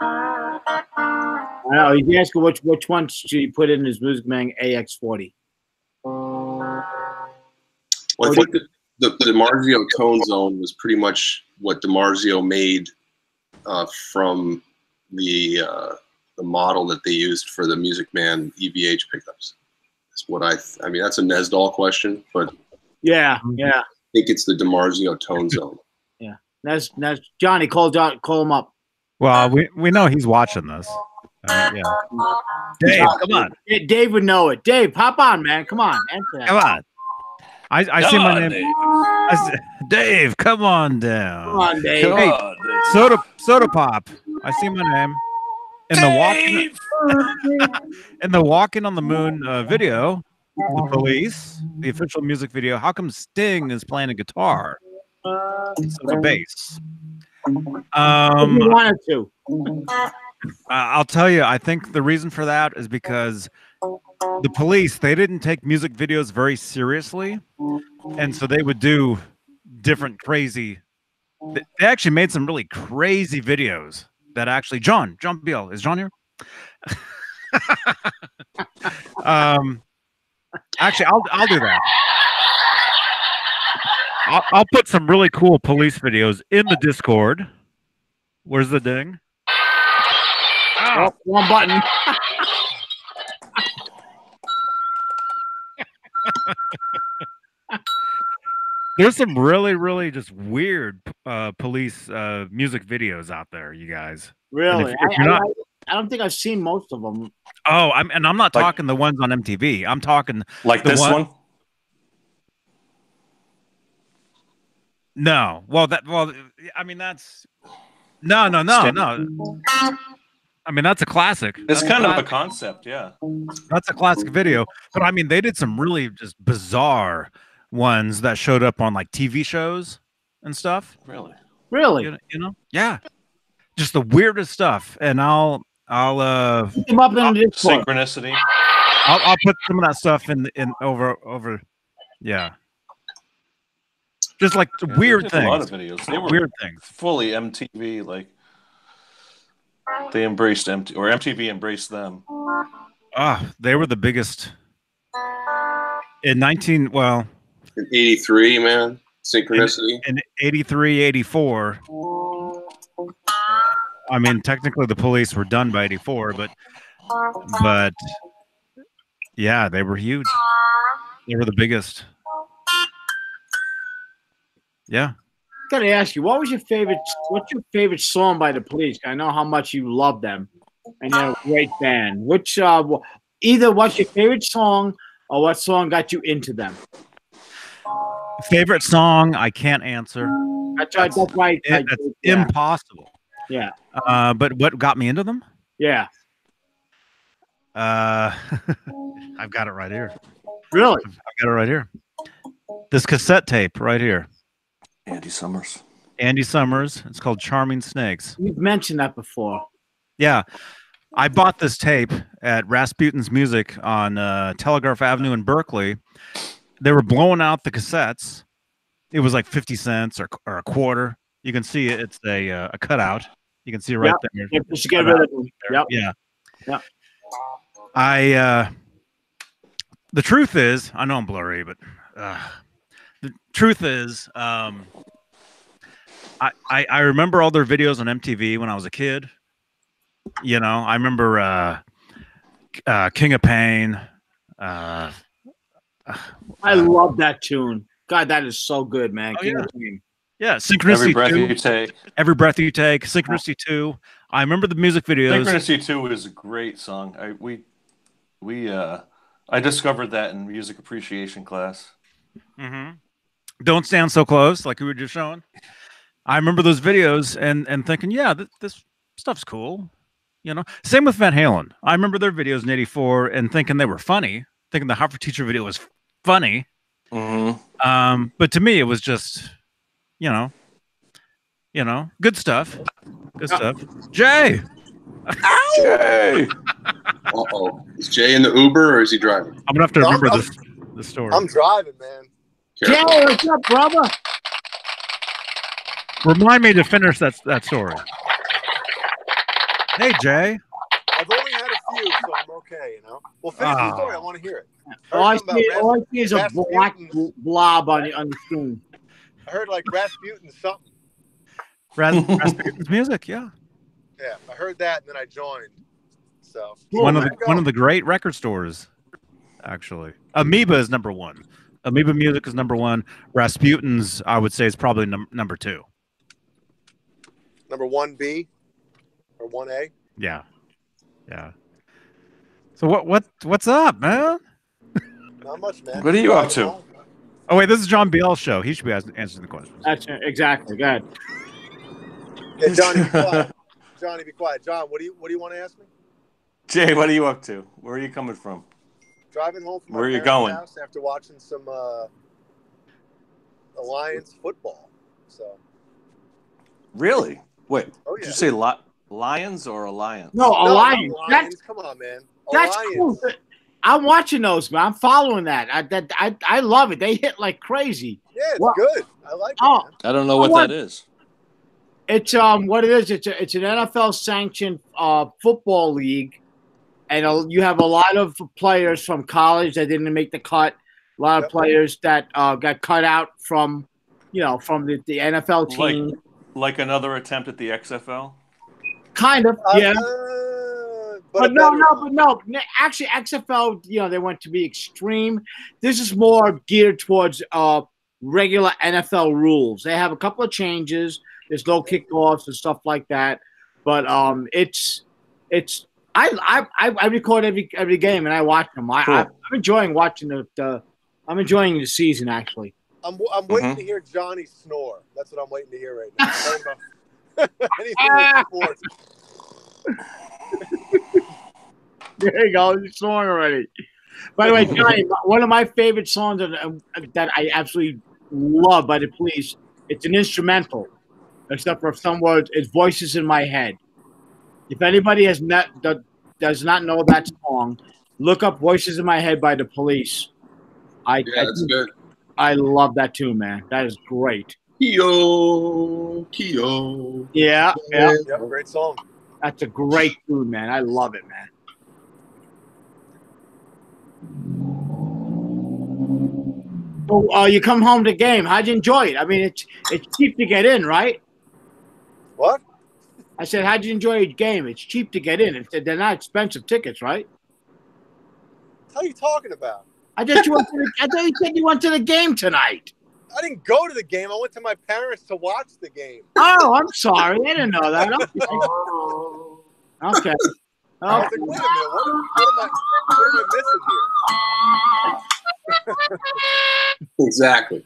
I know. He's asking which one should he put in his Music Man AX40? Well, I think the DiMarzio Tone Zone was pretty much what DiMarzio made from the model that they used for the Music Man EVH pickups. That's what I mean, that's a Nesdal question, but yeah. I think it's the DiMarzio Tone Zone. Yeah, that's Johnny. Call him up. Well, we know he's watching this. Yeah, Dave, come on. Dave would know it. Dave, hop on, man. Come on, answer that. Come on. I see my name. Dave, come on down. Come on, Dave. Hey, Soda Pop. I see my name in the Walking on the Moon video. The Police, the official music video. How come Sting is playing a guitar instead of bass? Wanted to. I'll tell you. I think the reason for that is because the Police, they didn't take music videos very seriously, and so they would do different crazy. They actually made some really crazy videos that actually John Beale, is John here? Actually, I'll do that. I'll put some really cool police videos in the Discord. Where's the ding? Oh, one button. There's some really, really just weird police music videos out there, you guys. Really? If you're not, I don't think I've seen most of them. oh, I'm not talking the ones on MTV. I'm talking Like this one? No. Well, I mean, that's no. I mean, that's a classic. It's kind of a concept, yeah. That's a classic video. But I mean, they did some really just bizarre ones that showed up on like TV shows and stuff. Really? Really? You know? Yeah. Just the weirdest stuff. And I'll Put them up in the Discord. Synchronicity. I'll put some of that stuff in over. Yeah. Just like weird things. A lot of videos. They were weird things. Fully MTV, like they embraced MTV embraced them. They were the biggest in 83, man. Synchronicity. In 83, 84. I mean, technically the police were done by 84, but yeah, they were huge. They were the biggest. Yeah. Gotta ask you, what's your favorite song by the Police? I know how much you love them, and you're a great fan. Either what's your favorite song or what song got you into them? Favorite song? I can't answer. That's right. That's impossible. Yeah. But what got me into them? Yeah. I've got it right here. Really? I've got it right here. This cassette tape right here. Andy Summers. It's called Charming Snakes. You've mentioned that before. Yeah. I bought this tape at Rasputin's Music on Telegraph Avenue in Berkeley. They were blowing out the cassettes. It was like 50 cents or a quarter. You can see it. It's a cutout. You can see it right there. Yep, you should get rid of them. Yep. Yeah. Yeah. The truth is, I know I'm blurry, but the truth is, I remember all their videos on MTV when I was a kid. You know, I remember King of Pain. I love that tune. God, that is so good, man. Oh, yeah, Synchronicity. Every breath you take. Synchronicity 2. I remember the music videos. Synchronicity 2 is a great song. I discovered that in music appreciation class. Mm-hmm. Don't Stand So Close, like we were just showing. I remember those videos and thinking, yeah, this stuff's cool. You know, same with Van Halen. I remember their videos in '84 and thinking they were funny, thinking the Hot for Teacher video was funny. Mm-hmm. But to me, it was just, you know, good stuff. Good stuff. Jay. Jay. Uh-oh. Is Jay in the Uber or is he driving? I'm gonna have to remember this story. I'm driving, man. Jay, what's up, brother? Remind me to finish that story. Hey, Jay. I've only had a few, so I'm okay, you know. Well, finish the story. I want to hear it. All I see is a black blob on the screen. I heard like Rasputin something. Rasputin's Music, yeah. Yeah, I heard that, and then I joined. So one of the great record stores, actually. Amoeba is number 1. Amoeba Music is number 1. Rasputin's, I would say, is probably number 2. Number 1B or 1A. Yeah. So what's up, man? Not much, man. What are you up to? Oh wait, this is John Beale's show. He should be answering the questions. That's exactly. Go ahead. Yeah, Johnny, be quiet. Johnny, be quiet. John, what do you want to ask me? Jay, what are you up to? Where are you coming from? Driving home from Where are you my going? house after watching some Alliance football. So. Really? Wait. Oh, yeah. Did you say Lions or Alliance? No, Alliance. Come on, man. That's Alliance. cool. I'm watching those, man. I'm following that. I love it. They hit like crazy. Yeah, it's Well, good. I like it. Oh, Man. I don't know what that is. it's what it is. It's an NFL sanctioned football league, and you have a lot of players from college that didn't make the cut. A lot of players that got cut out from, from the NFL team. Like another attempt at the XFL. Kind of, yeah. But no. Actually, XFL, they want to be extreme. This is more geared towards regular NFL rules. They have a couple of changes. There's no kickoffs and stuff like that. But it's I record every game and I watch them. Cool. I'm enjoying watching I'm enjoying the season actually. I'm waiting to hear Johnny snore. That's what I'm waiting to hear right now. Anything with sports. There you go. You're snoring already. By the way, Johnny, one of my favorite songs that I absolutely love by the Police, it's an instrumental, except for some words, it's Voices in My Head. If anybody does not know that song, look up Voices in My Head by the Police. That's good. I love that tune, man. That is great. Kyo. Yeah. Great song. That's a great tune, man. I love it, man. So you come home to game. How'd you enjoy it? I mean, it's cheap to get in, right? What? I said, how'd you enjoy your game? It's cheap to get in. They're not expensive tickets, right? What are you talking about? I thought you said you went to the game tonight. I didn't go to the game. I went to my parents to watch the game. Oh, I'm sorry. I didn't know that. Okay. I was like, wait a minute. What am I missing here? Exactly.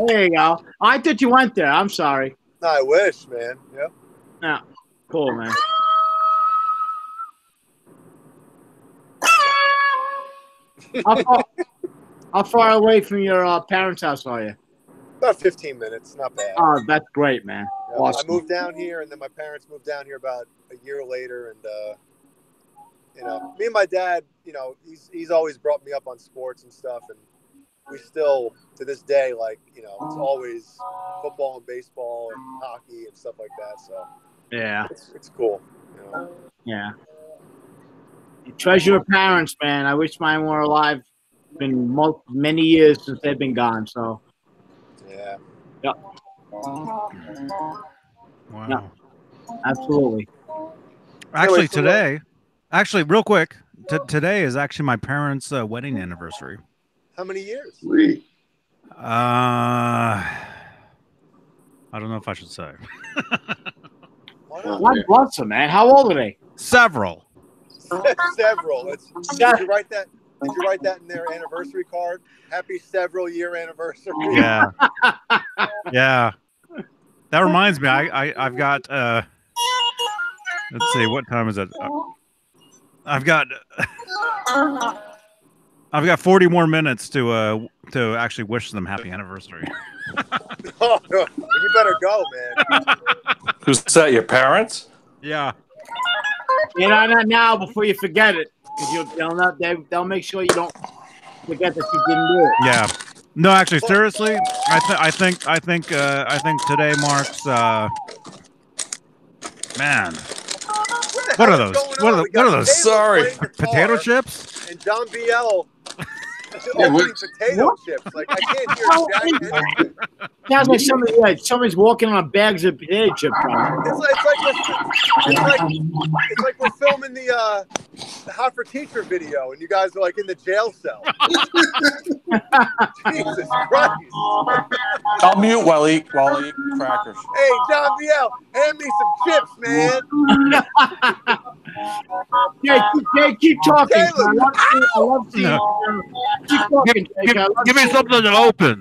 There you go. I thought you went there. I'm sorry. No, I wish, man. Yep. Yeah. Cool, man. How far away from your parents' house are you? About 15 minutes. Not bad. Oh, that's great, man. Yeah, Awesome. I moved down here, and then my parents moved down here about a year later. And, me and my dad, he's always brought me up on sports and stuff. And we still, to this day, it's always football and baseball and hockey and stuff like that. So, yeah. It's cool. Yeah. You treasure your parents, man. I wish mine were alive. It's been many years since they've been gone, so. Yeah. Yep. Wow. Yeah. Absolutely. Actually, real quick, today is actually my parents' wedding anniversary. How many years? Sweet. I don't know if I should say. God bless them, man. How old are they? Several. Several. Did you write that? Did you write that in their anniversary card? Happy several-year anniversary. Yeah. Yeah. That reminds me. I've got. Let's see. What time is it? I've got 40 more minutes to actually wish them happy anniversary. Oh, you better go, man. Who's that? Your parents? Yeah. Get on that now before you forget it. They'll make sure you don't forget that you didn't do it. Yeah. No, actually, seriously, I think today marks. Man, what are those? What are those? Sorry, potato chips. And John BL opening potato chips. Like I can't hear Jack. Sounds like somebody's walking on bags of potato chips. It's like we're filming the Hot for Teacher video, and you guys are like in the jail cell. Jesus Christ! I'll mute while I eat crackers. Hey, John BL, hand me some chips, man. Yeah, keep talking. I love seeing. Keep talking. Give me something to open.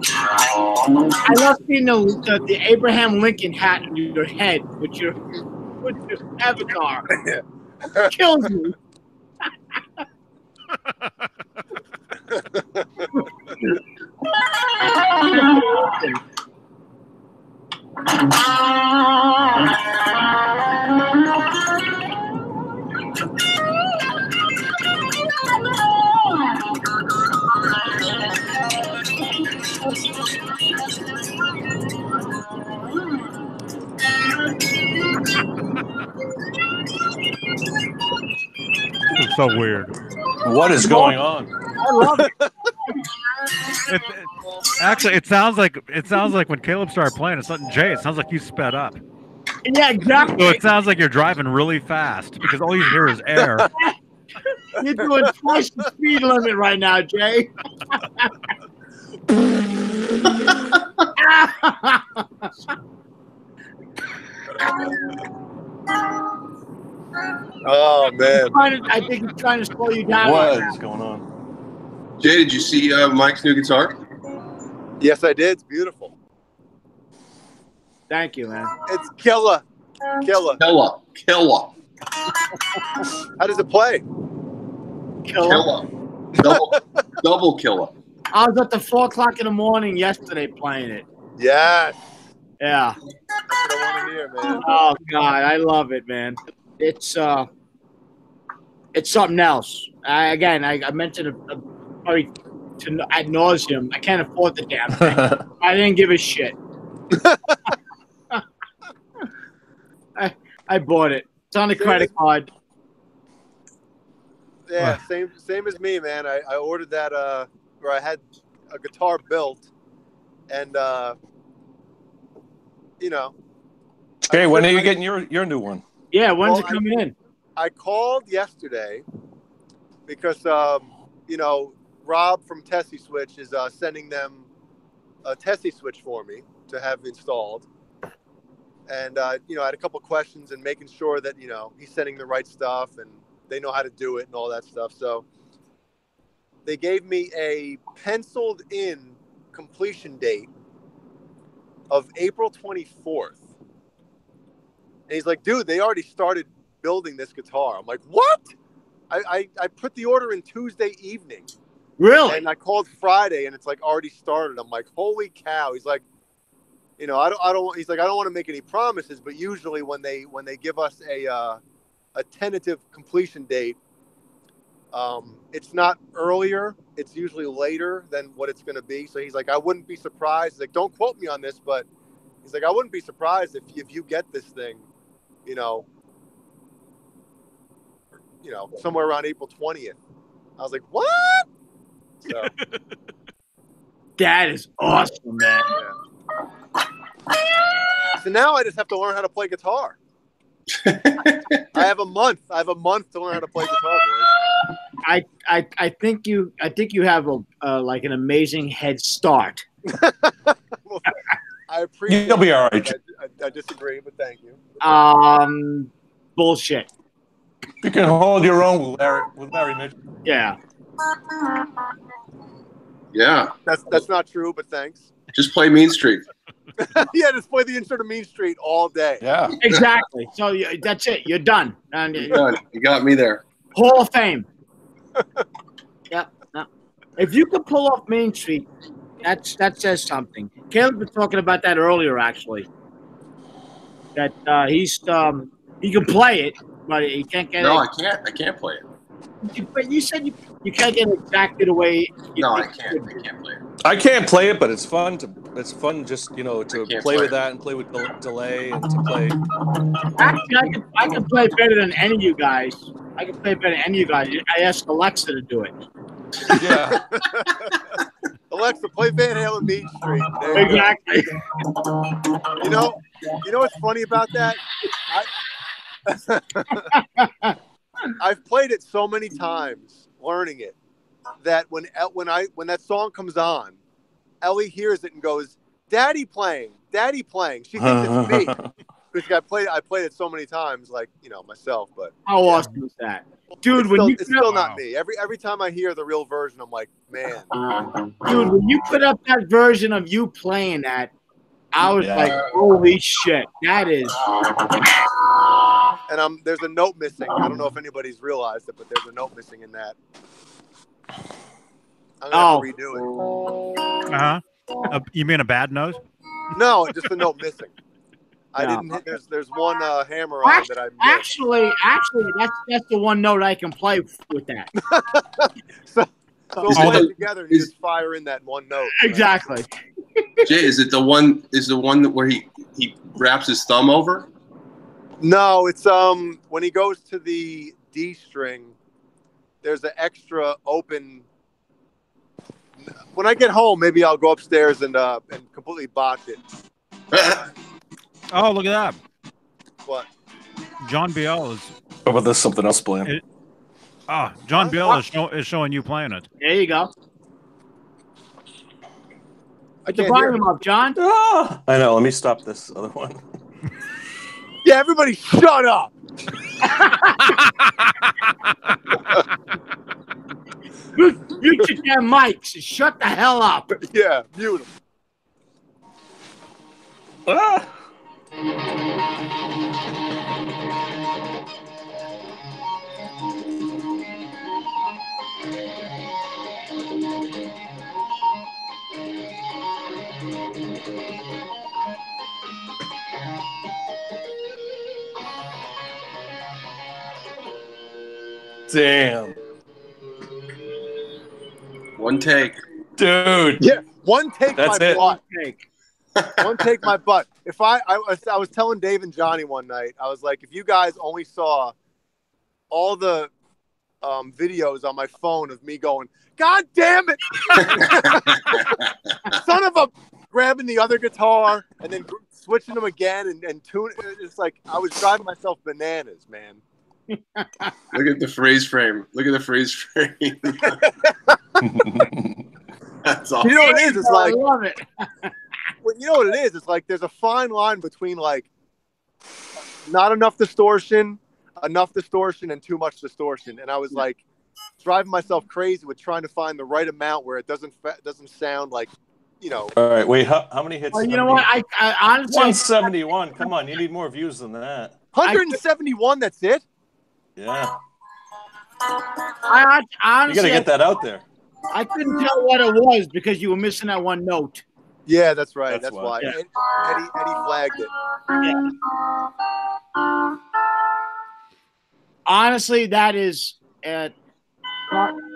I love seeing the Abraham Lincoln hat on your head with your avatar. Kills me. This is so weird. What is going on? I love it. Actually, it sounds like when Caleb started playing, it's something Jay. It sounds like you sped up. Yeah, exactly. So it sounds like you're driving really fast because all you hear is air. You're doing twice the speed limit right now, Jay. Oh man! I think he's trying to slow you down. What is going on? Jay, did you see Mike's new guitar? Yes, I did. It's beautiful. Thank you, man. It's killer. Killer. How does it play? Killer. Double killer. I was up to 4 o'clock in the morning yesterday playing it. Yes. Yeah. That's what I want to hear, man. Oh God, I love it, man. It's something else. I mentioned it probably ad nauseum. I can't afford the damn thing. I didn't give a shit. I bought it. It's on a credit card. Yeah, same as me, man. I ordered that or I had a guitar built, and you know. Hey, when are you getting your new one? Yeah, when's it coming in? I called yesterday because you know, Rob from Tessie Switch is sending them a Tessie Switch for me to have installed. And, you know, I had a couple questions and making sure that, you know, he's sending the right stuff and they know how to do it and all that stuff. So they gave me a penciled in completion date of April 24th. And he's like, dude, they already started building this guitar. I'm like, what? I put the order in Tuesday evening. Really? And I called Friday and it's like already started. I'm like, holy cow. He's like, you know, I don't. He's like, I don't want to make any promises, but usually when they give us a tentative completion date, it's not earlier. It's usually later than what it's going to be. So he's like, I wouldn't be surprised. He's like, don't quote me on this, but he's like, I wouldn't be surprised if you get this thing, you know, somewhere around April 20th. I was like, what? So that is awesome, man. Yeah. So now I just have to learn how to play guitar. I have a month to learn how to play guitar, boys. I think you have a like an amazing head start. Well, I appreciate. You'll be all right. I disagree, but thank you. Bullshit. You can hold your own with Larry Mitchell. Yeah. Yeah. That's not true, but thanks. Just play Mean Street. Yeah, just play the intro to Mean Street all day. Yeah. Exactly. So that's it. You're done. You're done. You got me there. Hall of Fame. Yeah. No. If you could pull off Main Street, that says something. Caleb was talking about that earlier, actually. That he can play it, but he can't get it. No, I can't play it. But you said you can't get it exactly the way. I can't play it. I can't play it, but it's fun just, you know, to play with it. that and play with delay and to play. Actually, I can play better than any of you guys. I asked Alexa to do it. Yeah. Alexa, play Van Halen Mean Street. There you Exactly. go. You know what's funny about that? I've played it so many times, learning it, that when that song comes on, Ellie hears it and goes, "Daddy playing, Daddy playing." She thinks it's me because I played it so many times, like, you know, myself. But how awesome is that, dude? It's still not me. Every time I hear the real version, I'm like, man, dude, when you put up that version of you playing that, I was like, holy shit, that is. And there's a note missing. I don't know if anybody's realized it, but there's a note missing in that. I'm gonna have to redo it. You mean a bad note? No, just a note missing. I didn't hit. There's one hammer on that I missed. Actually, that's the one note I can play with that. So we'll play it together and you just fire in that one note. Exactly. Jay, is it the one? Is the one that where he wraps his thumb over? No, it's when he goes to the D string, there's an extra open. When I get home, maybe I'll go upstairs and completely botch it. Oh, look at that. What? John Biel is. How about this? Something else playing. John Biel is showing you playing it. There you go. I Put the can't hear volume up, John. I know. Let me stop this other one. Yeah, everybody shut up. Mute your damn mics. Shut the hell up. Yeah, mute them. Damn. One take. Dude. Yeah, one take That's my it. butt. One take my butt. If I was telling Dave and Johnny one night, I was like, if you guys only saw all the videos on my phone of me going, God damn it, son of a, grabbing the other guitar and then switching them again and tune. It's like I was driving myself bananas, man. Look at the freeze frame. Look at the freeze frame. That's awesome. You know what it is? It's like, I love it. well, you know what it is? It's like there's a fine line between like not enough distortion, and too much distortion. And I was like driving myself crazy with trying to find the right amount where it doesn't sound like, you know. All right, wait. How many hits? Well, you know what? I honestly 171. Come on, you need more views than that. 171. That's it. Yeah. I honestly, You got to get that out there. I couldn't tell what it was because you were missing that one note. Yeah, that's right. That's That's why. why. Eddie flagged it. Yeah. Honestly, that is a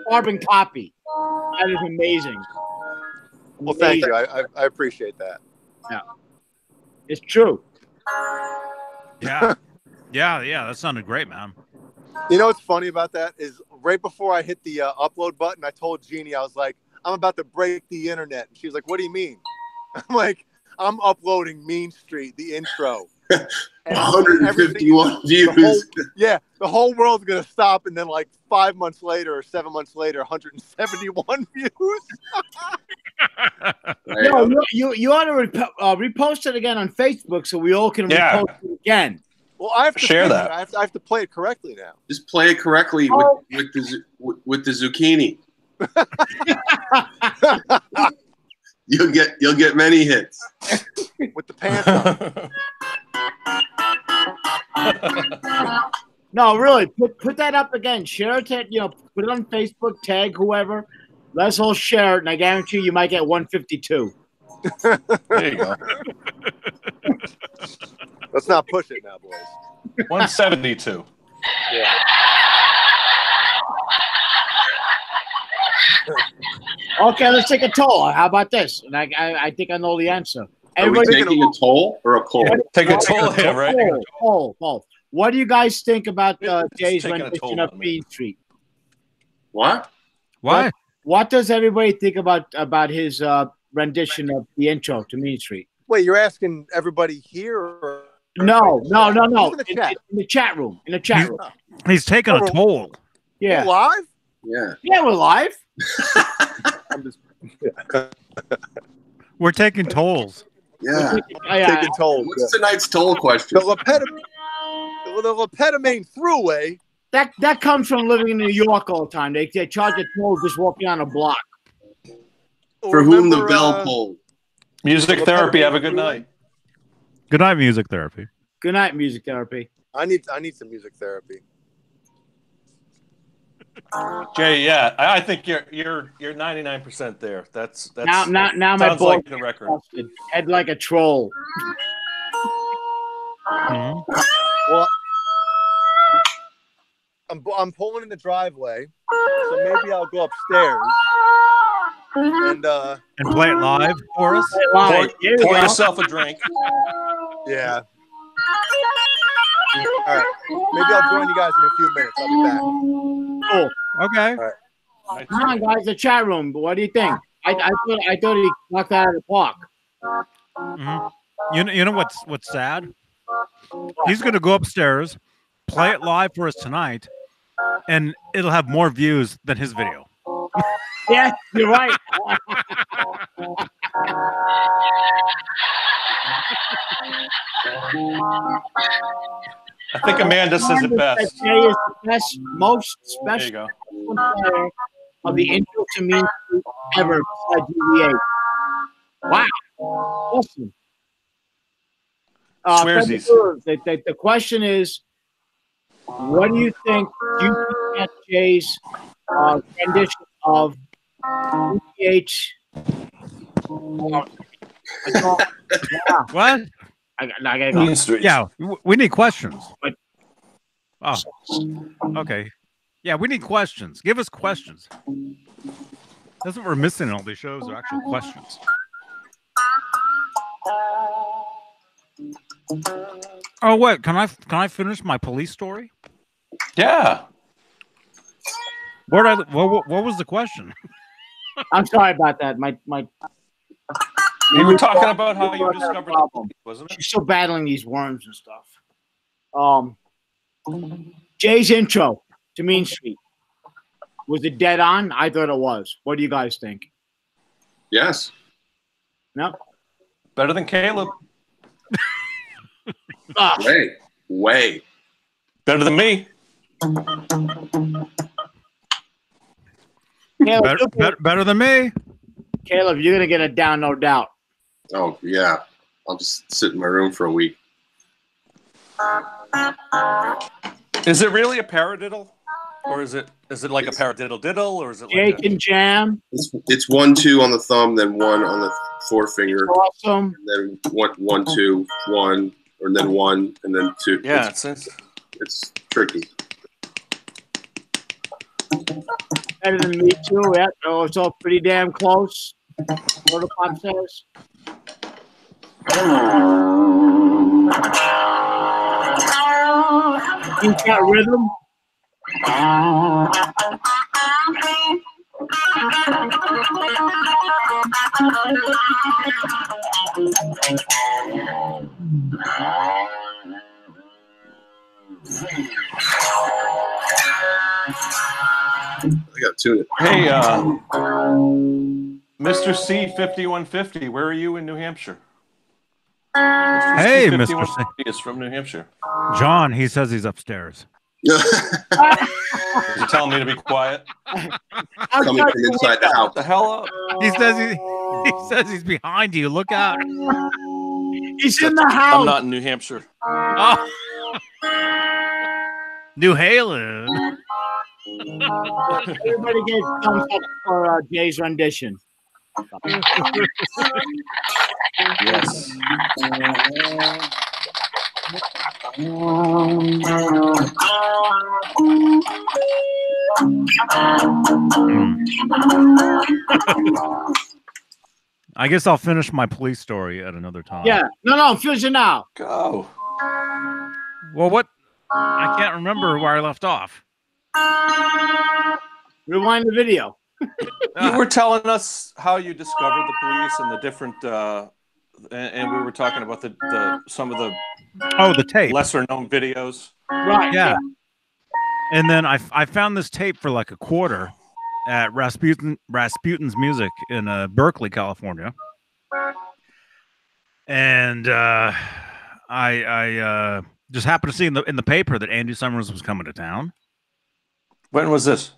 carbon copy. That is amazing. Well, thank you. I appreciate that. Yeah, it's true. Yeah. Yeah. That sounded great, man. You know what's funny about that is right before I hit the upload button, I told Jeannie, I was like, I'm about to break the internet. And she was like, what do you mean? I'm like, I'm uploading Mean Street, the intro. 151 views. The whole world's going to stop. And then like 5 months later or 7 months later, 171 views. No, you ought to repost it again on Facebook so we all can repost it again. Well, I have to share that. I have to play it correctly now. Just play it correctly with the zucchini. You'll get many hits with the pants on. No, really, put that up again. Share it. Put it on Facebook. Tag whoever. Let's all share it, and I guarantee you might get 152. There you go. Let's not push it now, boys. 172. Yeah. Okay, let's take a toll. How about this? And I think I know the answer. Are we taking a toll or a poll? Take a toll here, right? Poll. What do you guys think about Jay's rendition of Beane Street? What? Why? What does everybody think about his rendition of the intro to Mean Street? Wait, you're asking everybody here? Or no. In the chat. In the chat room. In the chat room. He's taking a toll. Yeah. We're live? Yeah. Yeah, we're live. We're taking tolls. Yeah. Taking tolls. What's tonight's toll question? The Lepetamine Thruway. That comes from living in New York all the time. They charge a toll just walking on a block. For whom the bell pulled. Music therapy. Have a good night. Good night, music therapy. Good night, music therapy. I need some music therapy. Jay, yeah, I think you're 99% there. That's now my sounds ball like the record. Head like a troll. Mm-hmm. Well, I'm pulling in the driveway, so maybe I'll go upstairs and play it live for us. Live. Pour yourself a drink. Yeah. All right. Maybe I'll join you guys in a few minutes. I'll be back. Cool. Okay. All right. Come on, guys, the chat room. What do you think? I thought he knocked out of the park. You know what's sad? He's gonna go upstairs, play it live for us tonight, and it'll have more views than his video. Yeah, you're right. I think Amanda says it best. Jay is the best, most There you special go. player of the intro to Mean Street ever besides EVH. Wow. Awesome. Swearsies. The question is, what do you think? Do you think that Jay's rendition of EVH? What? I gotta go. Mean Streets. Yeah, we need questions. But- Oh, okay. Yeah, we need questions. Give us questions. That's what we're missing in all these shows, are actual questions. Oh, wait, can I finish my police story? Yeah. What was the question? I'm sorry about that. My We were talking about how you discovered the problem. wasn't it? She's still battling these worms and stuff. Jay's intro to Mean Street, was it dead on? I thought it was. What do you guys think? Yes. No. Better than Caleb. Way. Better than me. Caleb, Better than me. Caleb, you're gonna get it down, no doubt. Oh yeah. I'll just sit in my room for a week. Is it really a paradiddle? Or is it like a paradiddle diddle? Or is it like Jake and Jam. It's 1 2 on the thumb, then 1 on the forefinger, Awesome. and then 1 2 1, or then 1 and then 2. Yeah, It's tricky. Better than me too. Yeah. Oh, it's all pretty damn close. What the pop says. He's got rhythm. I got to tune it. Hey, Mr. C5150, where are you in New Hampshire? Hey, Mr. C. is from New Hampshire. John, he says he's upstairs. Is he telling me to be quiet? Coming from inside the house. What the hell up? He says he's behind you. Look out. He's in the house. I'm not in New Hampshire. Oh. New Halen. Everybody get thumbs up for Jay's rendition. Yes. I guess I'll finish my police story at another time. Yeah. No, finish it now. Go. Well, what? I can't remember where I left off. Rewind the video. You were telling us how you discovered the police and the different, and we were talking about the some of the the tape, lesser known videos. Right. Yeah. And then I found this tape for like $0.25 at Rasputin's Music in Berkeley, California. And I just happened to see in the paper that Andy Summers was coming to town. When was this?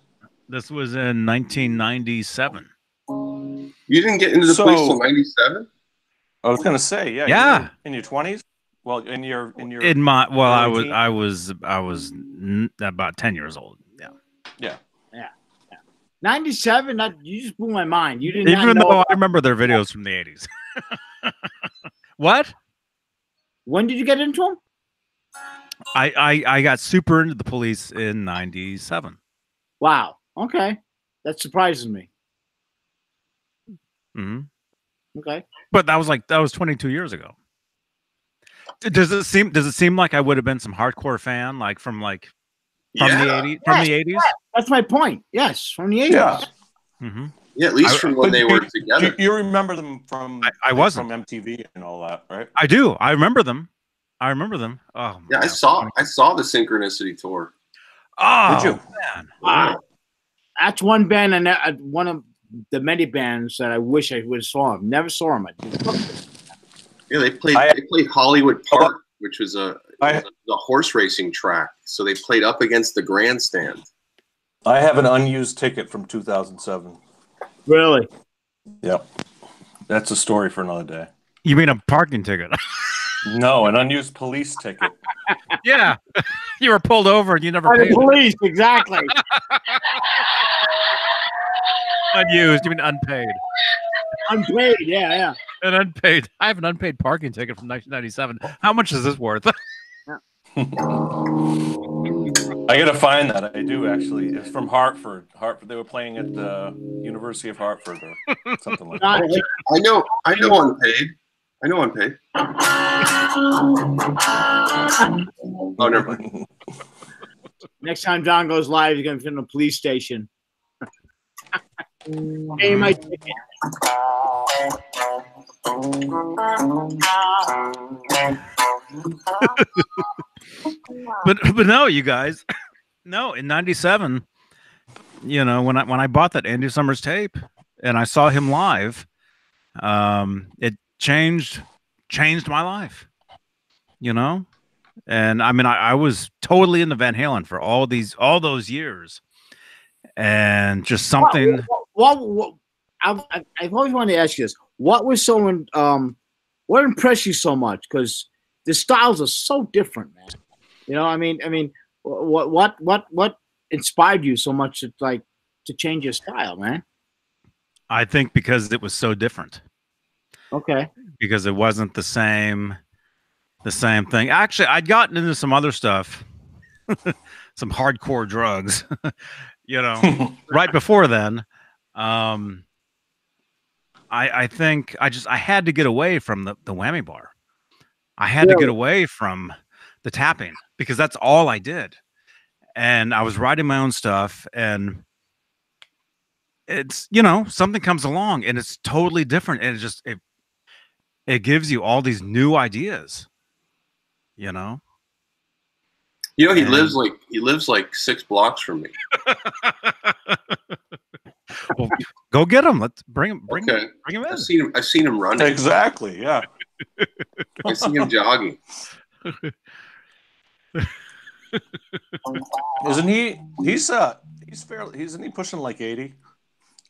This was in 1997. You didn't get into the police till 97? I was gonna say, yeah. Yeah. In your 20s? Well, in your I was about 10 years old. Yeah. 97. You just blew my mind. You didn't Even know. though I remember their videos from the 80s. What? When did you get into them? I got super into the Police in '97. Wow. Okay, that surprises me. Mm-hmm. Okay, but that was 22 years ago. Does it seem like I would have been some hardcore fan, like from the 80s? From the 80s? That's my point. Yes, from the 80s. Yeah. Mm-hmm. Yeah, at least from when they were together. You remember them from I wasn't from MTV and all that, right? I do. I remember them. Oh yeah, man. I saw the Synchronicity tour. Oh, did you? Man. Wow. That's one band and one of the many bands that I wish I would have saw them. Never saw them. Yeah, they played Hollywood Park, which was a horse racing track. So they played up against the grandstand. I have an unused ticket from 2007. Really? Yep. That's a story for another day. You mean a parking ticket? No, an unused police ticket. Yeah. You were pulled over and you never paid. The police, exactly. Unused, you mean unpaid. Unpaid, yeah. An unpaid. I have an unpaid parking ticket from 1997. How much is this worth? I gotta find that. I do actually. It's from Hartford. They were playing at the University of Hartford or something like that. I know unpaid. Oh, never mind. Next time John goes live, he's going to be in a police station. Pay my ticket. but no, you guys. No, in '97, when I bought that Andy Summers tape and I saw him live, it changed my life. And I mean, I was totally into Van Halen for all those years, and just something. I've always wanted to ask you this: what was what impressed you so much? Because the styles are so different, man. I mean, what inspired you so much to change your style, man? I think because it was so different. Okay. Because it wasn't the same thing. Actually, I'd gotten into some other stuff, some hardcore drugs, right before then. I think I had to get away from the whammy bar. I had to get away from the tapping because that's all I did. And I was writing my own stuff, and it's, something comes along and it's totally different. And it gives you all these new ideas, he lives like 6 blocks from me. Well, go get him. Let's bring him in. I've seen him running. Exactly. Yeah. I see him jogging. Isn't he? He's isn't he pushing like 80?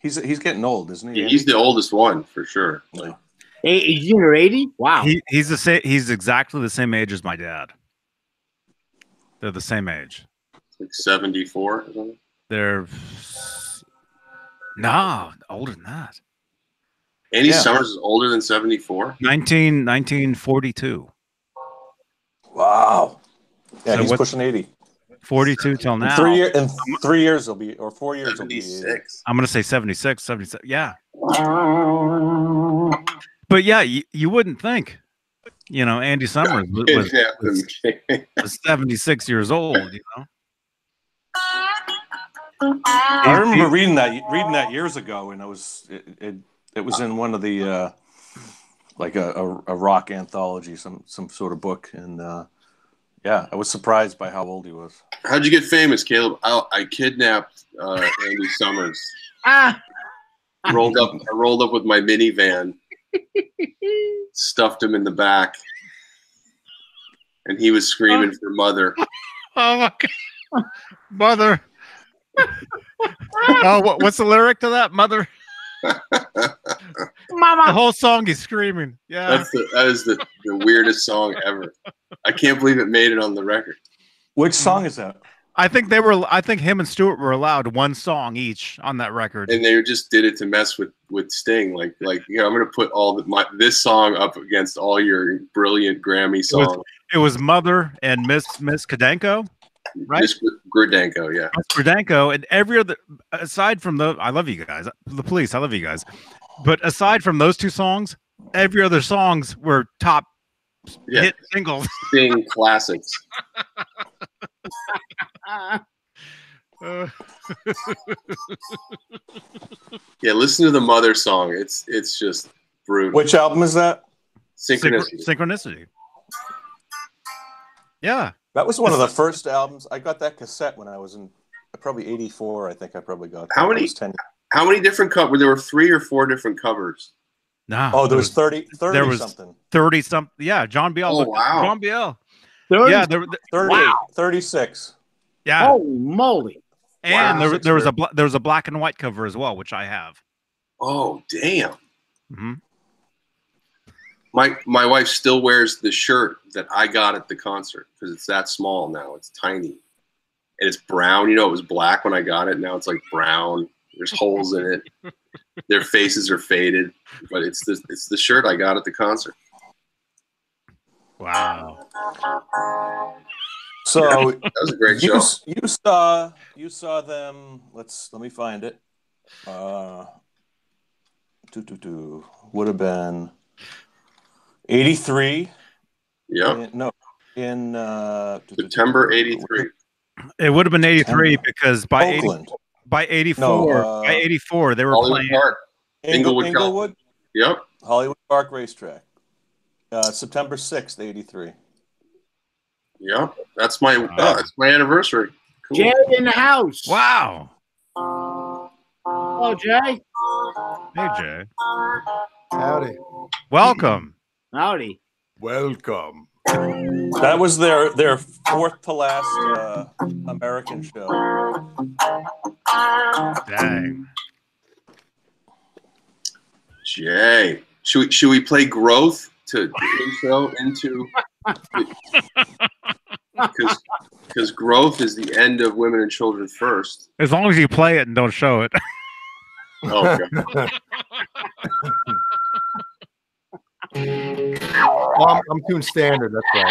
He's getting old, isn't he? Yeah, he's the oldest one for sure. Yeah. He's under 80? Wow. He's exactly the same age as my dad. They're the same age. Like 74. They're no older than that. Andy Summers is older than 74. 1942. Wow. Yeah, so he's pushing 80. 42 till now. In 3 years will be, or 4 years 76. will be. I'm gonna say 76, 77. Yeah. But yeah, you wouldn't think, Andy Summers was 76 years old. I remember reading that years ago, and it was in one of the like a rock anthology, some sort of book, and I was surprised by how old he was. How'd you get famous, Caleb? I kidnapped Andy Summers. I rolled up with my minivan, stuffed him in the back, and he was screaming for mother. Oh my God, mother! Oh, what's the lyric to that, mother? Mama. The whole song he's screaming. Yeah, that is the weirdest song ever. I can't believe it made it on the record. Which song is that? I think him and Stewart were allowed one song each on that record, and they just did it to mess with Sting. I'm going to put this song up against all your brilliant Grammy songs. It was Mother and Miss Kadenko, right? Miss Gradenko, yeah. Miss Gradenko, and every other, aside from the, I love you guys, the Police, I love you guys, but aside from those 2 songs, every other songs were top hit singles. Sing classics. Yeah, listen to the Mother song. It's just brutal. Which album is that? Synchronicity. Synchronicity. Yeah. That was one of the first albums. I got that cassette when I was in probably 84. I think I probably got that. How many different covers? There were 3 or 4 different covers. No. Oh, there was 30 there was something. 30 something. Yeah, John Biel. Oh, wow. John Biel. 30? Yeah, 36. Yeah. Holy moly. And Wow. there was a black and white cover as well, which I have. Oh, damn. Mm-hmm. My wife still wears the shirt that I got at the concert because it's that small now. It's tiny. And it's brown. You know, it was black when I got it. Now it's like brown. There's holes in it. Their faces are faded. But it's the shirt I got at the concert. Wow. So that was a great show. You saw them. Let me find it. Would have been 83. Yeah. In September 83. It would have been 83 because by 84 they were Hollywood playing Park. Inglewood. Yep. Hollywood Park Racetrack. September 6th, 83. Yep. That's my anniversary. Cool. Jay in the house. Wow. Hello, Jay. Hey, Jay. Howdy. Welcome. Howdy. Welcome. That was their 4th to last American show. Dang. Jay, should we play Growth to intro into? Because Growth is the end of Women and Children First. As long as you play it and don't show it. Oh, God. Well, I'm tuned standard. That's right.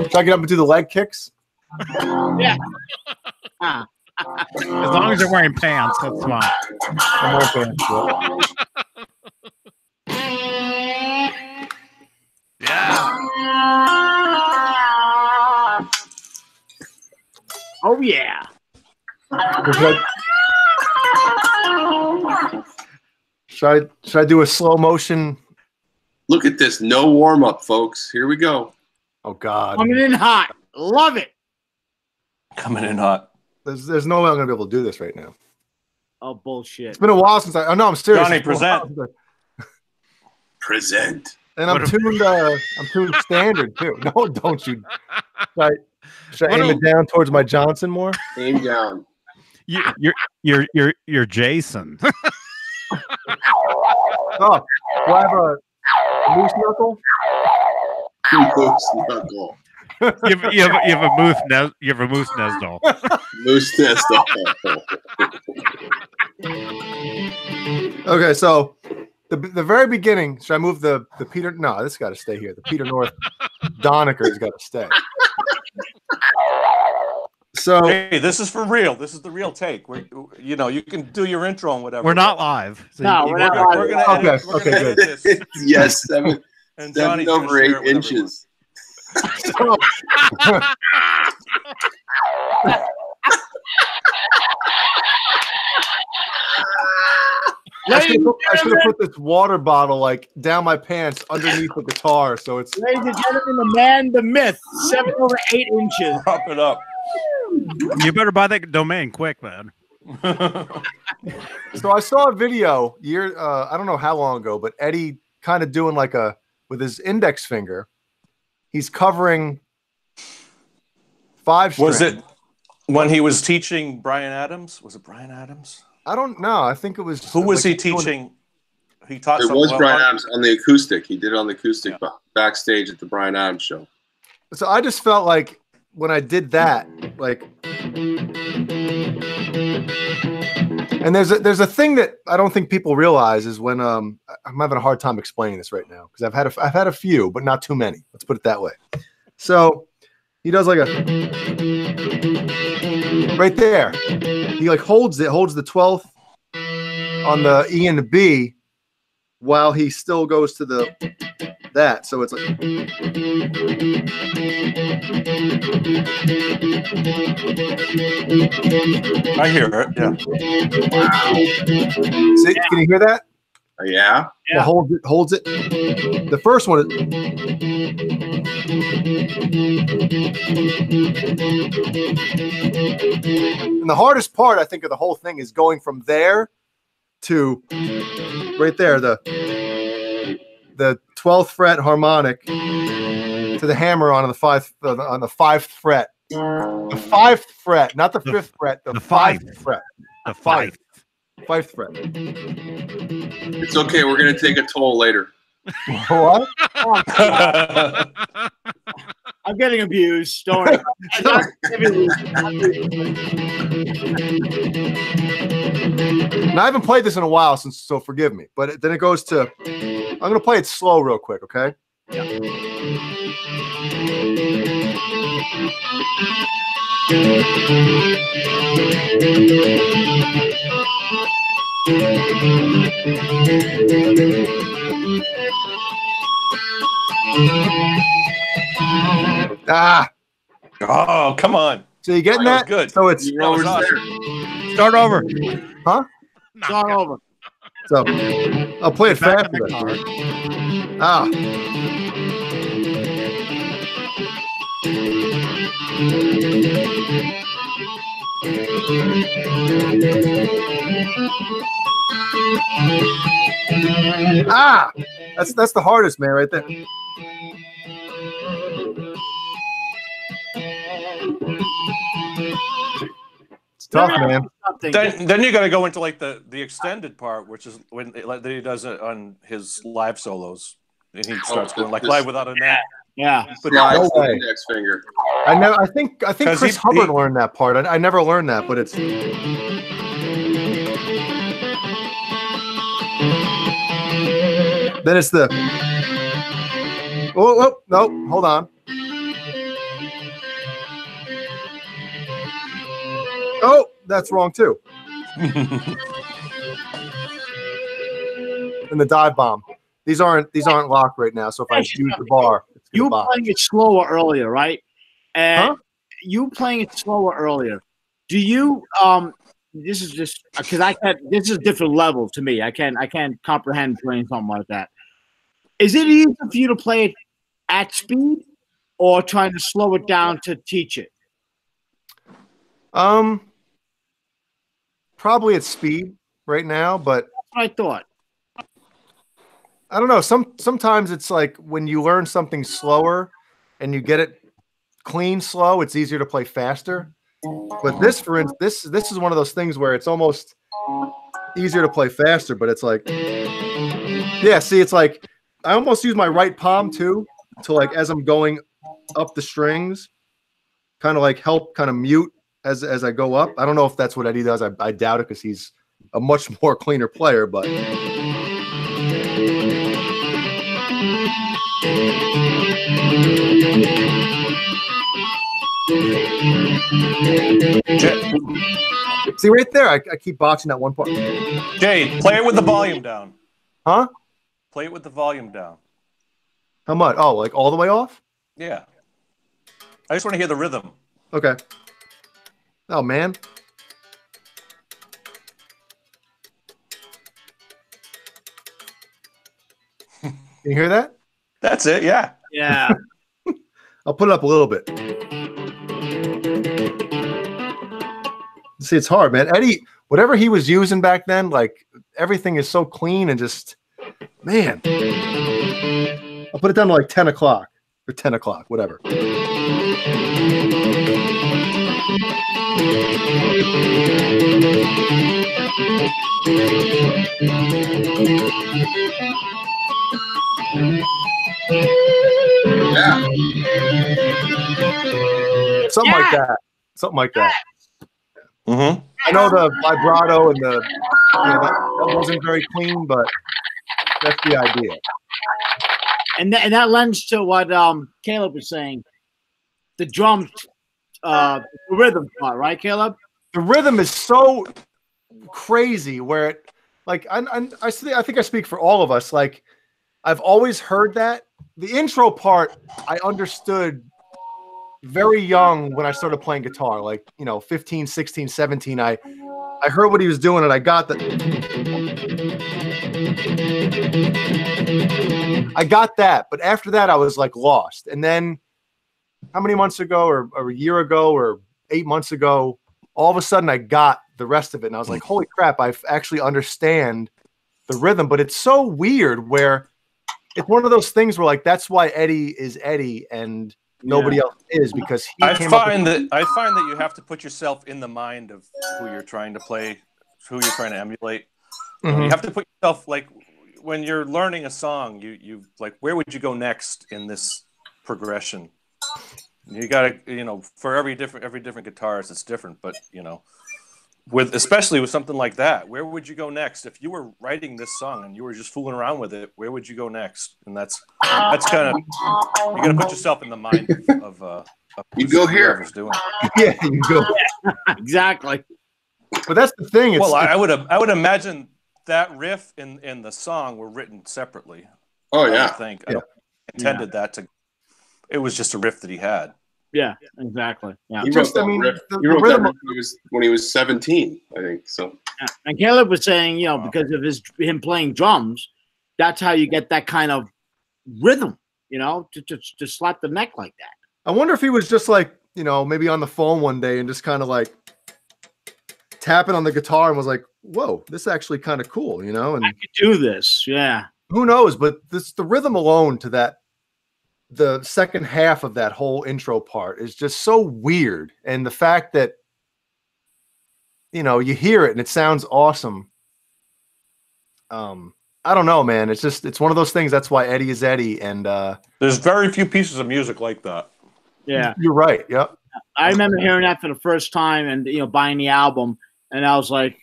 Should I get up and do the leg kicks? Yeah. As long as you're wearing pants, that's fine. I'm wearing pants. Yeah. Oh, yeah. Should I do a slow motion? Look at this. No warm up, folks. Here we go. Oh, God. Coming in hot. Love it. Coming in hot. There's no way I'm going to be able to do this right now. Oh, bullshit. It's been a while since oh, no, I'm serious. Johnny, present. Present. And I'm tuned standard, too. No, don't you. Should I aim it down towards my Johnson more? Aim down. You're Jason. Oh, do I have a moose knuckle? Moose knuckle. you have a moose Nesdal. Moose Nesdal. Okay, so the very beginning. Should I move the Peter? No, this got to stay here. The Peter North Doniker's got to stay. So hey, this is for real. This is the real take. You can do your intro and whatever. We're not live. So no, we're not live. We're gonna edit, Okay, good. this. Yes, 7 Johnny's over 8 inches. I should have put this water bottle like down my pants underneath the guitar, so it's. Ladies and gentlemen, the man, the myth, 7 over 8 inches. Prop it up. You better buy that domain quick, man. So I saw a video I don't know how long ago, but Eddie kind of doing like with his index finger, he's covering 5 strings. Was it when he was teaching Bryan Adams? Was it Bryan Adams? I don't know. I think it was. Who was he teaching? He taught. It was Bryan Adams on the acoustic. He did it on the acoustic backstage at the Bryan Adams show. So I just felt like when I did that, like And there's a thing that I don't think people realize is when I'm having a hard time explaining this right now because I've had a few, but not too many. Let's put it that way. So he does like a right there. He like holds the 12th on the E and the B while he still goes to the that. So it's like I hear it. Yeah. Wow. See, can you hear that? Yeah. Yeah. Holds it. The first one is and the hardest part, I think, of the whole thing is going from there to right there, the 12th fret harmonic to the hammer on the 5th fret. The 5th fret, not the 5th fret, the 5th fret. The 5th. 5th fret. It's okay. We're going to take a toll later. What? I'm getting abused. Don't worry. And I haven't played this in a while, so forgive me. But then it goes to. I'm going to play it slow real quick, okay? Yeah. Ah. Oh, come on. So you getting That that? was good. So it's That was awesome. Start over. huh? Start over. So I'll play it Back fast. in the car. Ah. Ah, that's the hardest, man, right there. It's tough, man. Then you got to go into like the extended part, which is when like he does it on his live solos, and he starts going like live without a net. Yeah. But Slides no the way. index finger. I think 'Cause Chris Hubbard learned that part. I never learned that, but it's. Then it's the. Oh no! Hold on. Oh, that's wrong too. And the dive bomb. These aren't locked right now. So if I use the bar, it's You gonna were box. playing it slower earlier, right? And Huh? you playing it slower earlier. Do you this is just because this is a different level to me. I can't comprehend playing something like that. Is it easier for you to play it at speed or trying to slow it down to teach it? Probably at speed right now, but That's what I thought. I don't know. Sometimes it's like when you learn something slower and you get it clean slow, it's easier to play faster. But this, for instance, this is one of those things where it's almost easier to play faster, but it's like, yeah, see, it's like I almost use my right palm too to like as I'm going up the strings, kind of like help kind of mute as I go up. I don't know if that's what Eddie does. I doubt it because he's a much more cleaner player, but see right there, I keep boxing that one part. Jay, play it with the volume down. Huh? Play it with the volume down. How much? Oh, like all the way off? Yeah. I just want to hear the rhythm. Okay. Oh, man. Can you hear that? That's it. Yeah. Yeah. I'll put it up a little bit. See, it's hard, man. Eddie, whatever he was using back then, like everything is so clean and just, man. I'll put it down to like 10 o'clock or 10 o'clock, whatever. Yeah. Something like that. Something like that. Mm-hmm. I know the vibrato and the that wasn't very clean, but that's the idea. And that lends to what Caleb was saying. The drums, the rhythm part, right, Caleb? The rhythm is so crazy where it, like, I think I speak for all of us. Like, I've always heard that. The intro part, I understood very young when I started playing guitar, like, 15, 16, 17. I heard what he was doing and I got that. But after that, I was like lost. And then how many months ago or a year ago or 8 months ago, all of a sudden I got the rest of it. And I was like, holy crap, I actually understand the rhythm. But it's so weird where it's one of those things where, like, that's why Eddie is Eddie and nobody else is, because he I find that you have to put yourself in the mind of who you're trying to play, who you're trying to emulate. Mm-hmm. You have to put yourself, like, when you're learning a song, you like, where would you go next in this progression? You gotta, for every different guitarist, it's different. But especially with something like that, where would you go next if you were writing this song and you were just fooling around with it? Where would you go next? And that's kind of, you got to put yourself in the mind of you go here. Doing. Yeah, you go. Exactly. But that's the thing. I would imagine that riff in the song were written separately. Oh yeah, I think I don't intended that to. It was just a riff that he had. Yeah, exactly. Yeah. He wrote that riff. He wrote that riff when he was 17, I think. So. Yeah. And Caleb was saying, because of him playing drums, that's how you get that kind of rhythm. To slap the neck like that. I wonder if he was just like, maybe on the phone one day and just kind of like tapping on the guitar and was like, "Whoa, this is actually kind of cool," And I could do this. Yeah. Who knows? But the rhythm alone to that. The second half of that whole intro part is just so weird. And the fact that, you hear it and it sounds awesome. I don't know, man. It's one of those things. That's why Eddie is Eddie. And there's very few pieces of music like that. Yeah. You're right. Yep. I remember hearing that for the first time and, buying the album. And I was like,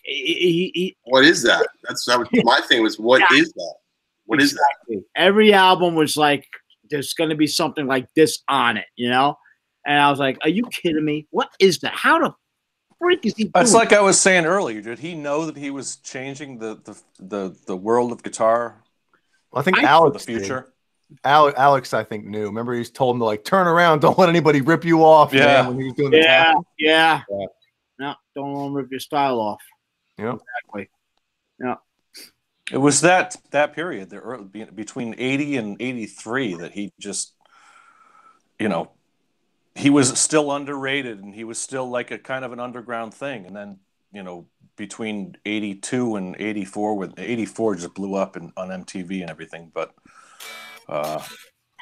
what is that? That was my thing was, what is that? What is that? Every album was like, there's going to be something like this on it, And I was like, are you kidding me? What is that? How the freak is he doing? It's like I was saying earlier. Did he know that he was changing the world of guitar? Well, I think Alex for the future. Alex, I think, knew. Remember, he's told him to, like, turn around. Don't let anybody rip you off. Yeah. Man, when he was doing the tapping. Yeah. No, don't let him rip your style off. Yeah. Exactly. Yeah. It was that period, between 80 and 83, that he just, he was still underrated and he was still like a kind of an underground thing. And then, between 82 and 84, with 84 just blew up on MTV and everything. But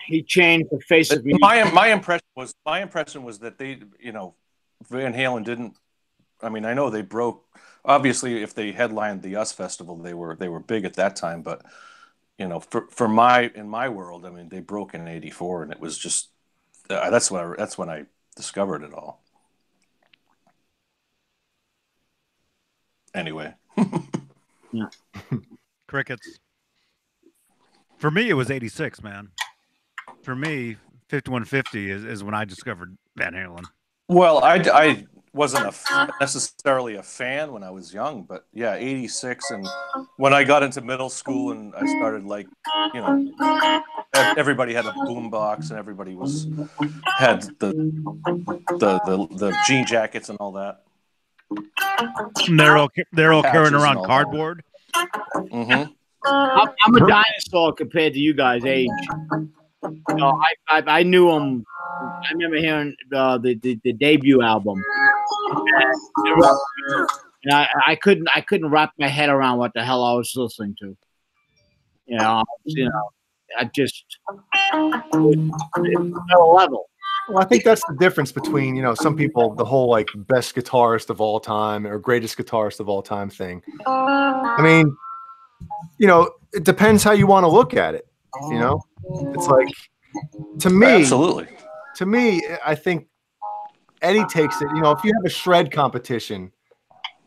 he changed the face of music. My impression was that they, Van Halen didn't. I mean, I know they broke. Obviously, if they headlined the US Festival, they were big at that time. But in my world, I mean, they broke in '84, and it was just that's when I discovered it all. Anyway, yeah. Crickets. For me, it was '86, man. For me, 5150 is when I discovered Van Halen. Well, I wasn't necessarily a fan when I was young, but yeah, '86, and when I got into middle school and I started, like, everybody had a boombox and everybody had the jean jackets and all that. And they're all carrying around cardboard. Mm-hmm. I'm a dinosaur compared to you guys' age. I knew him. I remember hearing the debut album, and I couldn't wrap my head around what the hell I was listening to. I just another level. Well, I think that's the difference between some people, the whole like best guitarist of all time or greatest guitarist of all time thing. I mean, it depends how you want to look at it. It's like, to me, absolutely. To me, I think Eddie takes it. If you have a shred competition,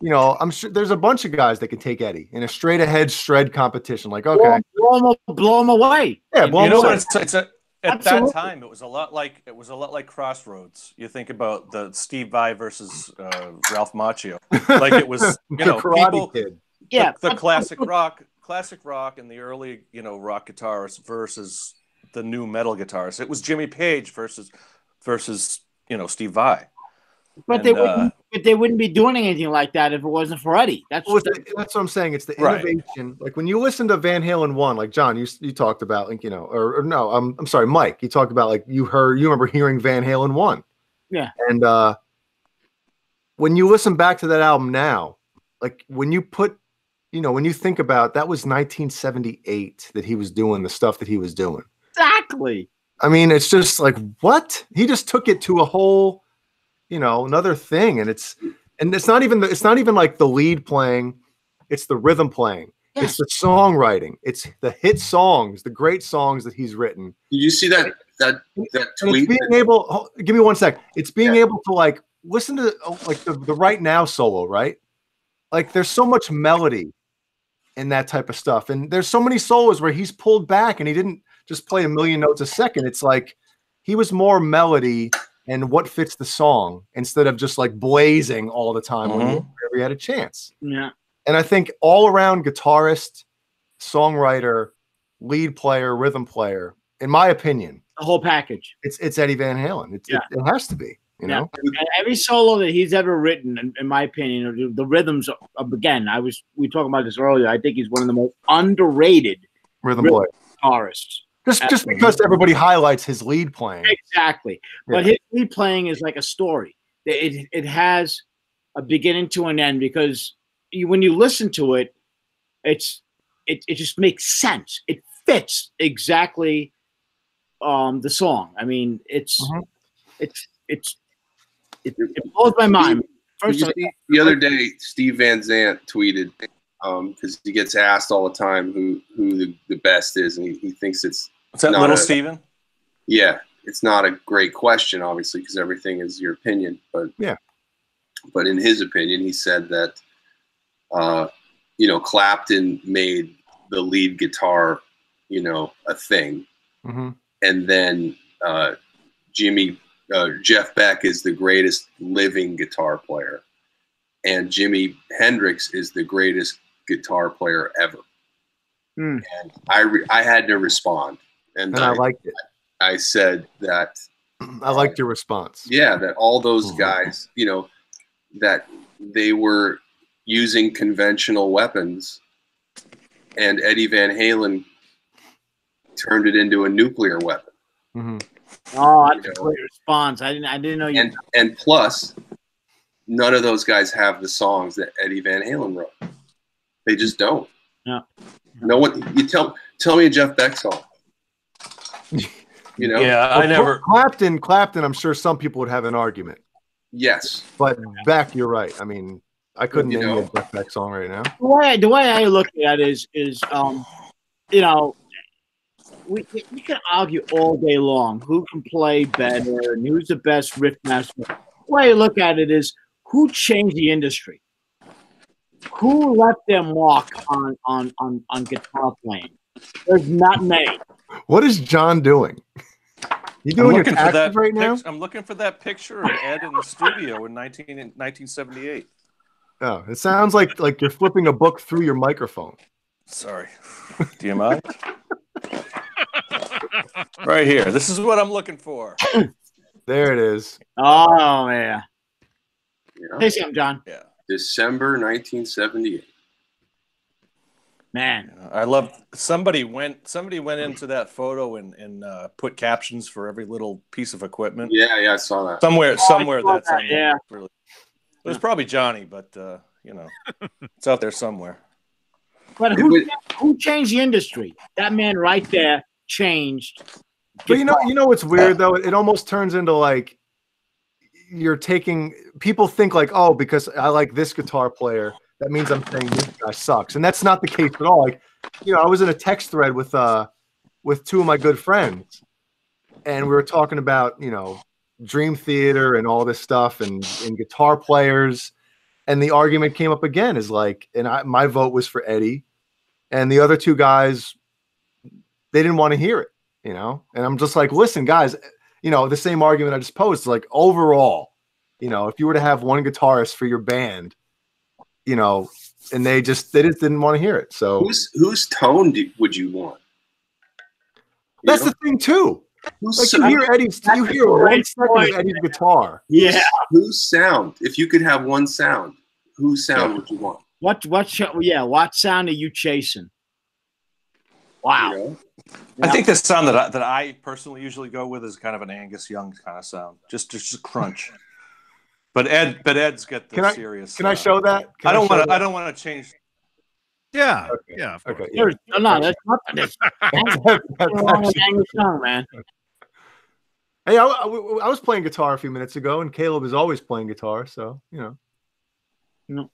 you know, I'm sure there's a bunch of guys that can take Eddie in a straight ahead shred competition. Like, okay, blow him away. Yeah, blow You him know away. what? At that time, it was a lot like Crossroads. You think about the Steve Vai versus Ralph Macchio. Like it was, you know, people. Kid. Yeah, the classic rock, and the early, you know, rock guitarists versus the new metal guitarists. It was Jimmy Page versus you know, Steve Vai. But they wouldn't be doing anything like that if it wasn't for Eddie. That's what I'm saying. It's the innovation. Like when you listen to Van Halen 1, like John, you talked about, like, you know, or no, I'm sorry, Mike, you talked about, like, you remember hearing Van Halen 1. Yeah. And when you listen back to that album now, like when you think about, that was 1978 that he was doing the stuff that he was doing. Exactly. I mean, it's just like, what? He just took it to a whole, you know, another thing. And it's not even like the lead playing, it's the rhythm playing. Yes. It's the songwriting. It's the hit songs, the great songs that he's written. Did you see that tweet? It's being able, give me one sec. It's being able to, like, listen to like the Right Now solo, right? Like there's so much melody in that type of stuff. And there's so many solos where he's pulled back and he didn't just play a million notes a second. It's like he was more melody and what fits the song instead of just like blazing all the time whenever he had a chance. Yeah. And I think all around guitarist, songwriter, lead player, rhythm player, in my opinion, the whole package. It's Eddie Van Halen. It has to be, you know. And every solo that he's ever written, in my opinion, the rhythms again, we talked about this earlier. I think he's one of the most underrated rhythm player guitarists. Just because everybody highlights his lead playing. Exactly. Yeah. But his lead playing is like a story. It has a beginning to an end, because when you listen to it, it just makes sense. It fits exactly the song. I mean, it blows my mind. The other day, Steve Van Zandt tweeted, because he gets asked all the time who the best is, and he thinks it's that Little Steven? Yeah, it's not a great question, obviously, because everything is your opinion. But yeah, but in his opinion, he said that you know, Clapton made the lead guitar, you know, a thing, and then Jeff Beck is the greatest living guitar player, and Jimi Hendrix is the greatest guitar player ever. And I had to respond, and I liked it. I said that I liked your response. Yeah, that all those guys, you know, that they were using conventional weapons, and Eddie Van Halen turned it into a nuclear weapon. Oh, that's a great response. I didn't know you. And plus, none of those guys have the songs that Eddie Van Halen wrote. They just don't. Yeah. No one. You tell me a Jeff Beck song. You know. Yeah, I never. Clapton. I'm sure some people would have an argument. Yes. But Beck, you're right. I mean, I couldn't name a Jeff Beck song right now. The way I look at it is you know, we can argue all day long who can play better and who's the best riff master. The way I look at it is who changed the industry, who left their mark on guitar playing. There's not many. What is John doing? You doing your taxes right now? I'm looking for that picture of Ed in the studio in 1978. Oh, it sounds like you're flipping a book through your microphone. Sorry. Do you mind? Right here. This is what I'm looking for. There it is. Oh, yeah. Hey, Sam, John. Yeah. December 1978. Man, I love. Somebody went into that photo and put captions for every little piece of equipment. Yeah, I saw that. Somewhere that's on yeah. Really. It was probably Johnny, but you know, it's out there somewhere. But who changed the industry? That man right there changed. But you know what's weird though? It almost turns into like you're taking people think like, oh, because I like this guitar player, that means I'm saying this guy sucks, and that's not the case at all. Like, you know, I was in a text thread with two of my good friends, and we were talking about, you know, Dream Theater and all this stuff and guitar players, And the argument came up again is like, and my vote was for Eddie, and the other two guys, they didn't want to hear it, you know? And I'm just like, listen, guys, you know, the same argument I just posed, like overall, you know, if you were to have one guitarist for your band, you know, and they just didn't want to hear it. So whose tone would you want? That's the thing too. Like you hear Eddie's, you hear 1 second of Eddie's guitar. Yeah. Whose sound? If you could have one sound, whose sound would you want? What sound are you chasing? Wow. You know? I think the sound that I personally usually go with is kind of an Angus Young kind of sound, just a crunch. But Ed's got the serious. Can I show that? I don't want to change. Yeah. Okay. Yeah. Okay. No, that's nothing. That's Angus Young, man. Hey, I was playing guitar a few minutes ago, and Caleb is always playing guitar, so you know. No.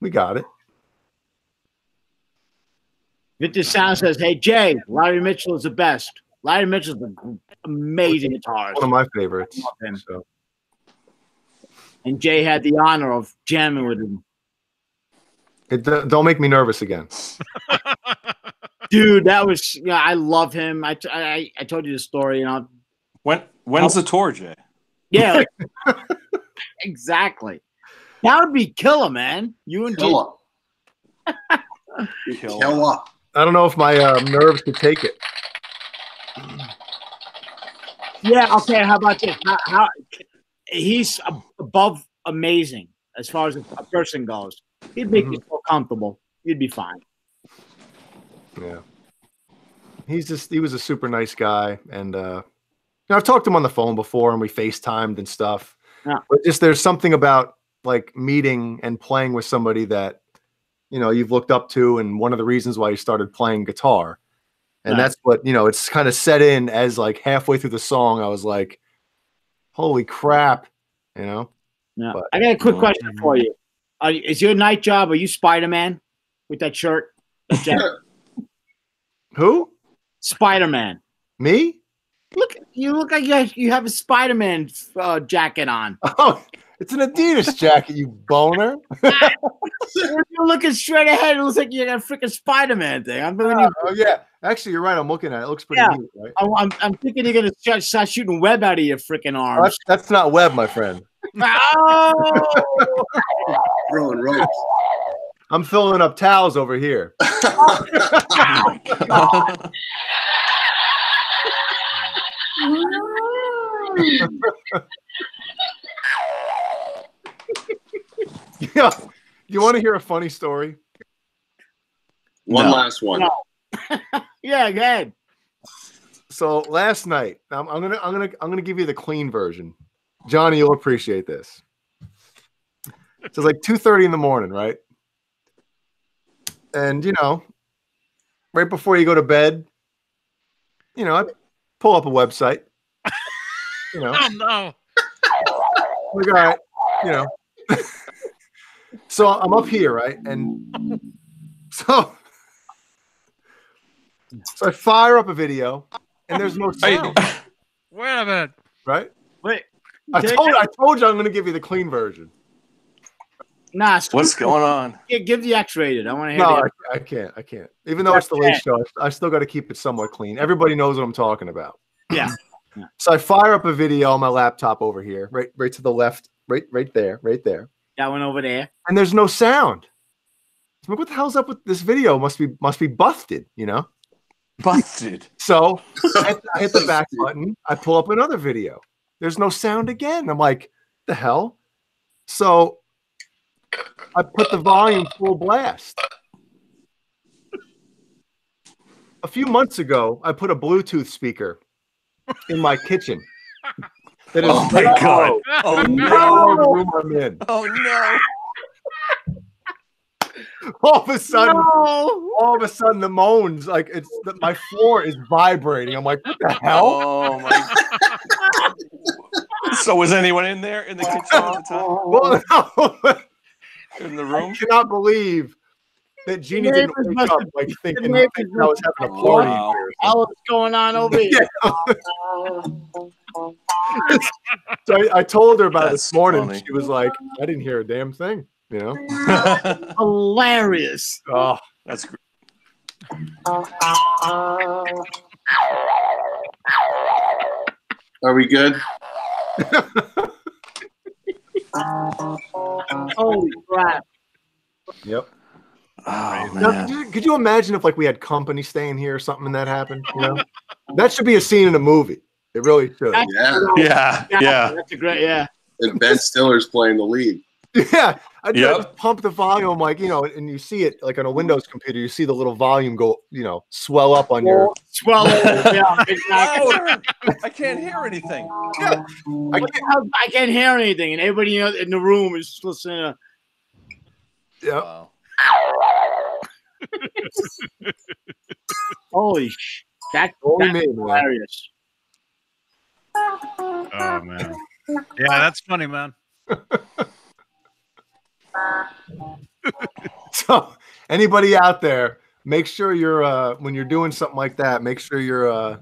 We got it. Victor Sound says, "Hey Jay, Larry Mitchell is the best. Larry Mitchell's an amazing guitarist. One of my favorites. Love him. So. And Jay had the honor of jamming with him. Don't make me nervous again, dude. That was I love him. I told you the story, and when's the tour, Jay? Yeah, exactly. That would be killer, man. You and Killer. Killer. I don't know if my nerves could take it. Yeah. Okay. How about this? How he's above amazing as far as a person goes. He'd make you feel comfortable. You'd be fine. Yeah. He was a super nice guy, and I've talked to him on the phone before, and we FaceTimed and stuff. Yeah. But just there's something about like meeting and playing with somebody that you've looked up to, and one of the reasons why you started playing guitar. And that's what, it's kind of set in as like halfway through the song. I was like, holy crap, Yeah. But, I got a quick question for you. Is your night job, are you Spider-Man with that shirt? Who? Spider-Man. Me? You look like you have a Spider-Man jacket on. Oh, it's an Adidas jacket, you boner. You're looking straight ahead. It looks like you got a freaking Spider-Man thing. Oh, yeah. Actually, you're right. I'm looking at it. It looks pretty neat, right? I'm thinking you're going to start shooting web out of your freaking arms. That's not web, my friend. Oh! Throwing ropes. I'm filling up towels over here. Oh, my God. Yeah. You want to hear a funny story? One last one. No. Yeah, go ahead. So last night, I'm gonna give you the clean version. Johnny, you'll appreciate this. So it's like 2:30 in the morning, right? And right before you go to bed, I pull up a website. Oh no. Like, all right, So I'm up here, right? And so I fire up a video, and there's no sound. Wait a minute. Right? Wait. I told you I'm going to give you the clean version. Nah. What's going on? Give the X-rated. I want to hear. No, I can't. Even though it's the late show, I still got to keep it somewhat clean. Everybody knows what I'm talking about. Yeah. So I fire up a video on my laptop over here, right to the left, right there. That one over there. And there's no sound. I'm like, what the hell's up with this video? Must be busted, Busted. So I hit the back button. I pull up another video. There's no sound again. I'm like, the hell? So I put the volume full blast. A few months ago, I put a Bluetooth speaker in my kitchen. That is my God. Oh no! The room I'm in. Oh no! All of a sudden, the moans, like my floor is vibrating. I'm like, what the hell? Oh my! So was anyone in there in the kitchen at the time? Well, no. In the room? I cannot believe that Jeannie didn't wake up like thinking I was having a party. Wow. What's going on over here? So I told her about it this morning. Funny. She was like, I didn't hear a damn thing. You know, Hilarious. oh, That's great. Are we good? Holy crap. yep. Oh Now, man. could you imagine if like we had company staying here or something and that happened? You know, that should be a scene in a movie. It really should. Yeah. Yeah. That's a great, yeah. And Ben Stiller's playing the lead. Yeah, I Yep. just pump the volume, like, you know, and you see it like on a Windows computer. You see the little volume go, you know, swell up on your. Swell over, yeah, exactly. Louder. I can't hear anything. I can't hear anything, and everybody in the room is just listening. Yep. Wow. Holy that's Only me, man. hilarious. Oh man. Yeah, that's funny, man. So, anybody out there, make sure you're when you're doing something like that, make sure your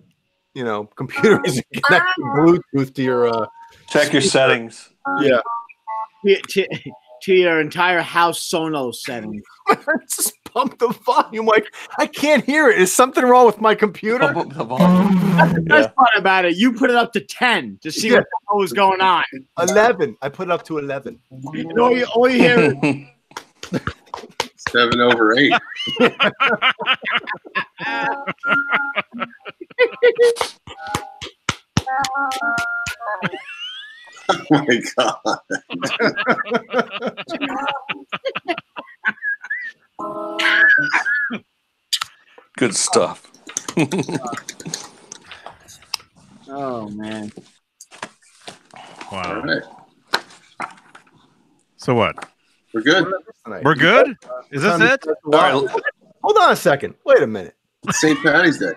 you know, computer is connected Bluetooth to your Check your settings. yeah. To your entire house Sonos setting. Just pump the volume. Like, I can't hear it. Is something wrong with my computer? That's the best part about it. You put it up to 10 to see what the hell was going on. 11. I put it up to 11. And all you hear is 7 over 8. Oh my God. Good stuff. oh man. Wow. All right. So what? We're good. We're good? Is this it? All right. Hold on a second. Wait a minute. It's St. Patty's Day.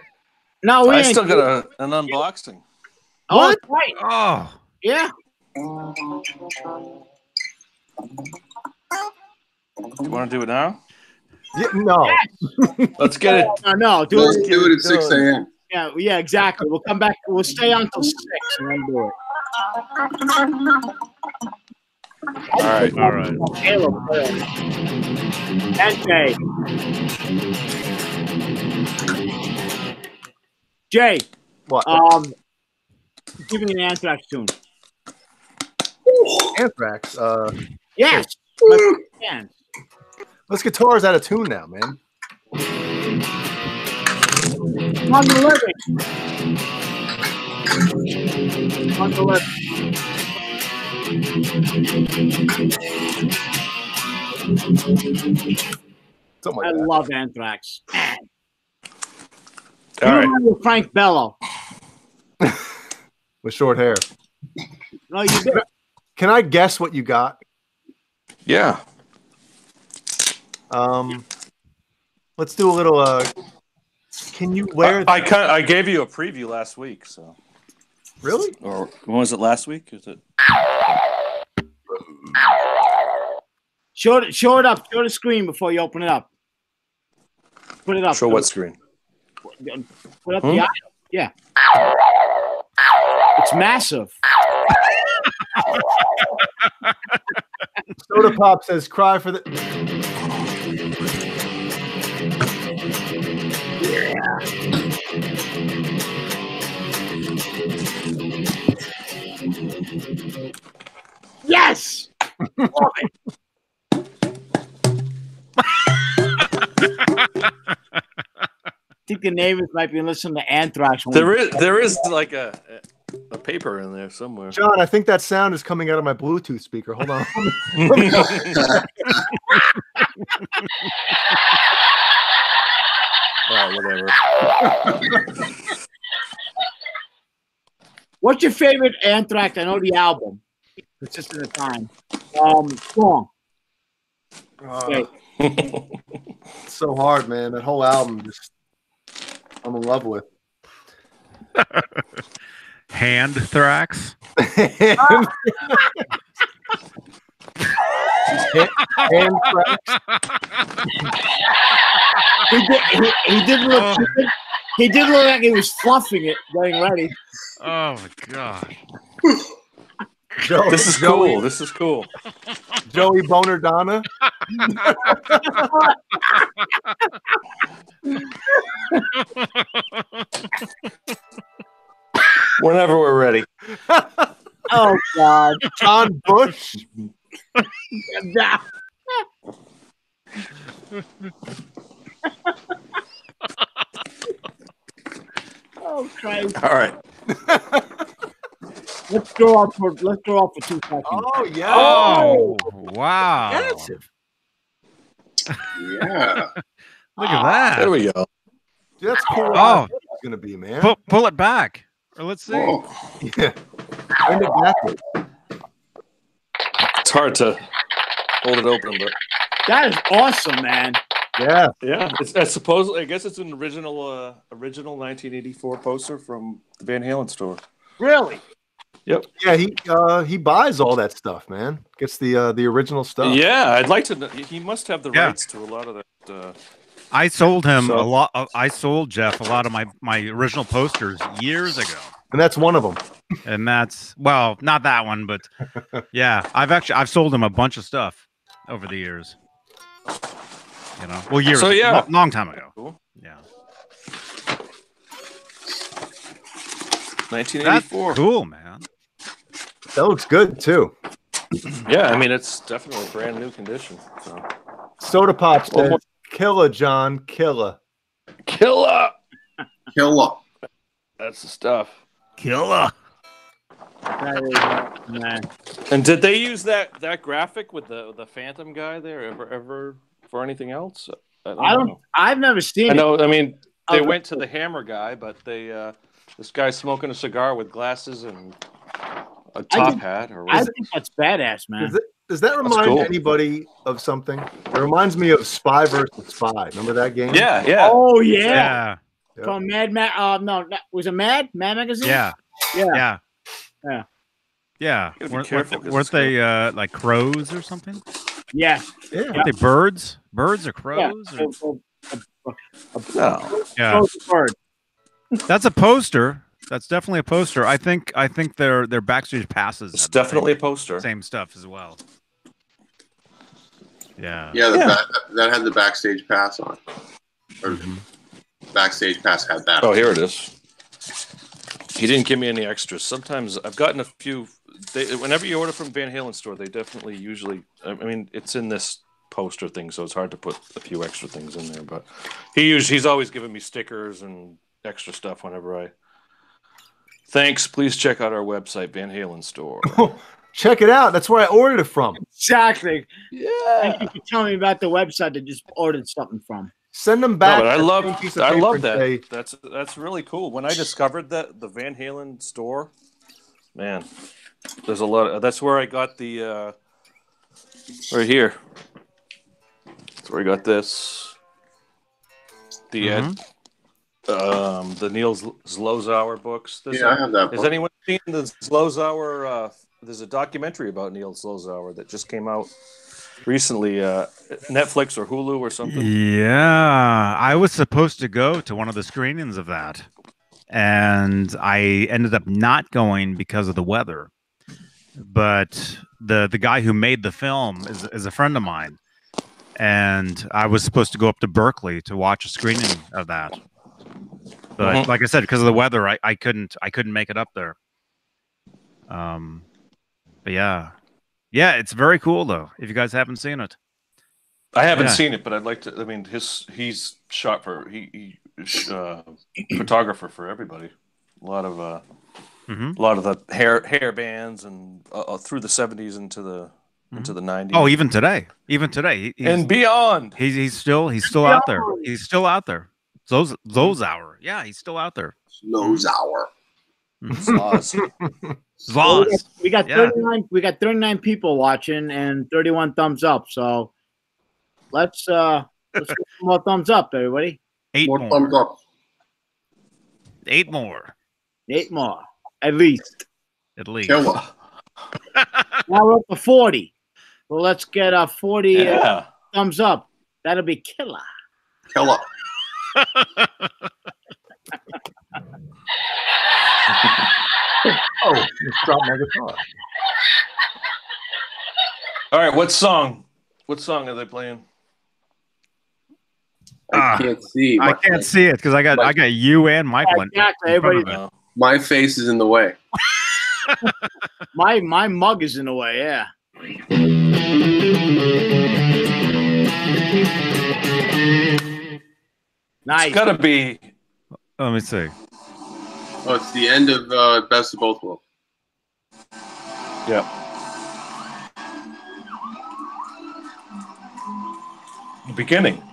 No, we I ain't. still got an unboxing. Oh, that's right. Oh. Yeah. You want to do it now? Yeah, no. Let's get it. No, do Let's it. do it at 6 a.m. Yeah, exactly. We'll come back. We'll stay on till 6 and then do it. All right. All right. Caleb, and Jay. Jay, What? give me an Anthrax tune. Anthrax. Yes. This guitar's out of tune now, man. On the living. On the living. Something I like that. love Anthrax. All You right. remember Frank Bello? With short hair. No, you did. Can I guess what you got? Yeah. Let's do a little. Can you wear? I gave you a preview last week, so. Really? Or when was it last week? Is it? Show it up. Show the screen before you open it up. Put it up. Show what screen? Put up the item. Yeah. It's massive. Soda Pop says, "Cry for the." Yes. Love it. I think the neighbors might be listening to Anthrax. There is like a paper in there somewhere. John, I think that sound is coming out of my Bluetooth speaker. Hold on. All right, whatever. What's your favorite Anthrax? I know the album. Consistent of Time. Song. Okay. It's so hard, man. That whole album, just I'm in love with. Hand thrax. Hand cracks. He did look like he was fluffing it, getting ready. Oh my god. This is cool. This is cool. Joey Boner Donna. Whenever we're ready. Oh God. John Bush. Oh Christ. All right. Let's go off for 2 seconds. Oh yeah. Oh, wow. Yes. Yeah. Look at that. There we go. Dude, that's cool. Oh. It's gonna be, man. Pull it back. Or let's see. Oh. Yeah. Bend it backwards. It's hard to hold it open, but That is awesome, man. Yeah. yeah, it's supposedly. I guess it's an original 1984 poster from the Van Halen store. Really? Yep. Yeah, he buys all that stuff, man. Gets the original stuff. Yeah, I'd like to know. He must have the Yeah. rights to a lot of that. I sold him So- a lot. I sold Jeff a lot of my original posters years ago. And that's one of them. And that's, well, not that one, but yeah, I've sold him a bunch of stuff over the years. You know, well, years. So, yeah. long time ago. Cool. Yeah, 1984. that's cool, man. That looks good too. Yeah, I mean it's definitely brand new condition. So. Soda Pop One says, more- "Killer, John, killer." Killer. Killer. That's the stuff. Killer. That is, man. And did they use that graphic with the Phantom guy there ever for anything else? I don't. I've never seen I it. know. I mean, they Oh, went to the Hammer guy, but they this guy smoking a cigar with glasses and a top hat. Or I what? think that's badass, man. Does that remind cool. anybody of something? It reminds me of Spy versus Spy. Remember that game? Yeah, yeah. Oh yeah. Yeah. Yep. From Mad no, was it Mad Magazine? Yeah. Yeah. Yeah. Yeah. Yeah. Gotta be careful 'cause Weren't it's they like crows or something? Yeah. Yeah. Weren't they birds? Birds or crows? Yeah. Or- No. Yeah. Bird. That's a poster. That's definitely a poster. I think their backstage passes. It's have the definitely a poster. same stuff as well. Yeah. Yeah, Yeah. that had the backstage pass on. Or backstage pass had that. Oh, here it is. He didn't give me any extras. Sometimes I've gotten a few. Whenever you order from Van Halen store, they definitely usually. I mean, it's in this poster thing, so it's hard to put a few extra things in there. But he's always giving me stickers and extra stuff whenever I. Thanks. Please check out our website, Van Halen store. Check it out. That's where I ordered it from. Exactly. Yeah. Thank you for telling me about the website that just ordered something from. Send them No, back. but I that love same piece of paper and that. say, That's really cool. When I discovered the Van Halen store, man, there's a lot. That's where I got the right here. That's where I got this. The Neil Zlozauer books. Yeah, I have that Has book. anyone seen the Zlozauer? There's a documentary about Neil Zlozauer that just came out recently, Netflix or Hulu or something. Yeah, I was supposed to go to one of the screenings of that, and I ended up not going because of the weather. But the guy who made the film is a friend of mine, and I was supposed to go up to Berkeley to watch a screening of that. But like I said, because of the weather, I couldn't make it up there. But yeah, it's very cool though. If you guys haven't seen it, I haven't Yeah. seen it, but I'd like to. I mean, he's shot for photographer for everybody. A lot of the hair bands and through the 70s into the 90s. Oh, even today, he's, and beyond. he's still out there. He's still out there. Zlozauer. Yeah, he's still out there. Zlozauer. Zlaz. Zlaz. We got Yeah. 39. We got 39 people watching and 31 thumbs up. So let's get some more thumbs up, everybody. Eight More more. thumbs up. 8 more, 8 more, at least. at least. Killer. Now we're up to 40. Well, let's get 40 Yeah. thumbs up. That'll be killer. Killer. "Oh, just dropped my guitar." All right, what song? What song are they playing? I can't see. I can't see it because I got you and Michael. Exactly. Everybody, my face is in the way. my mug is in the way. Yeah. Nice. It's gotta be. Let me see. Oh, it's the end of Best of Both Worlds. Yeah. The beginning.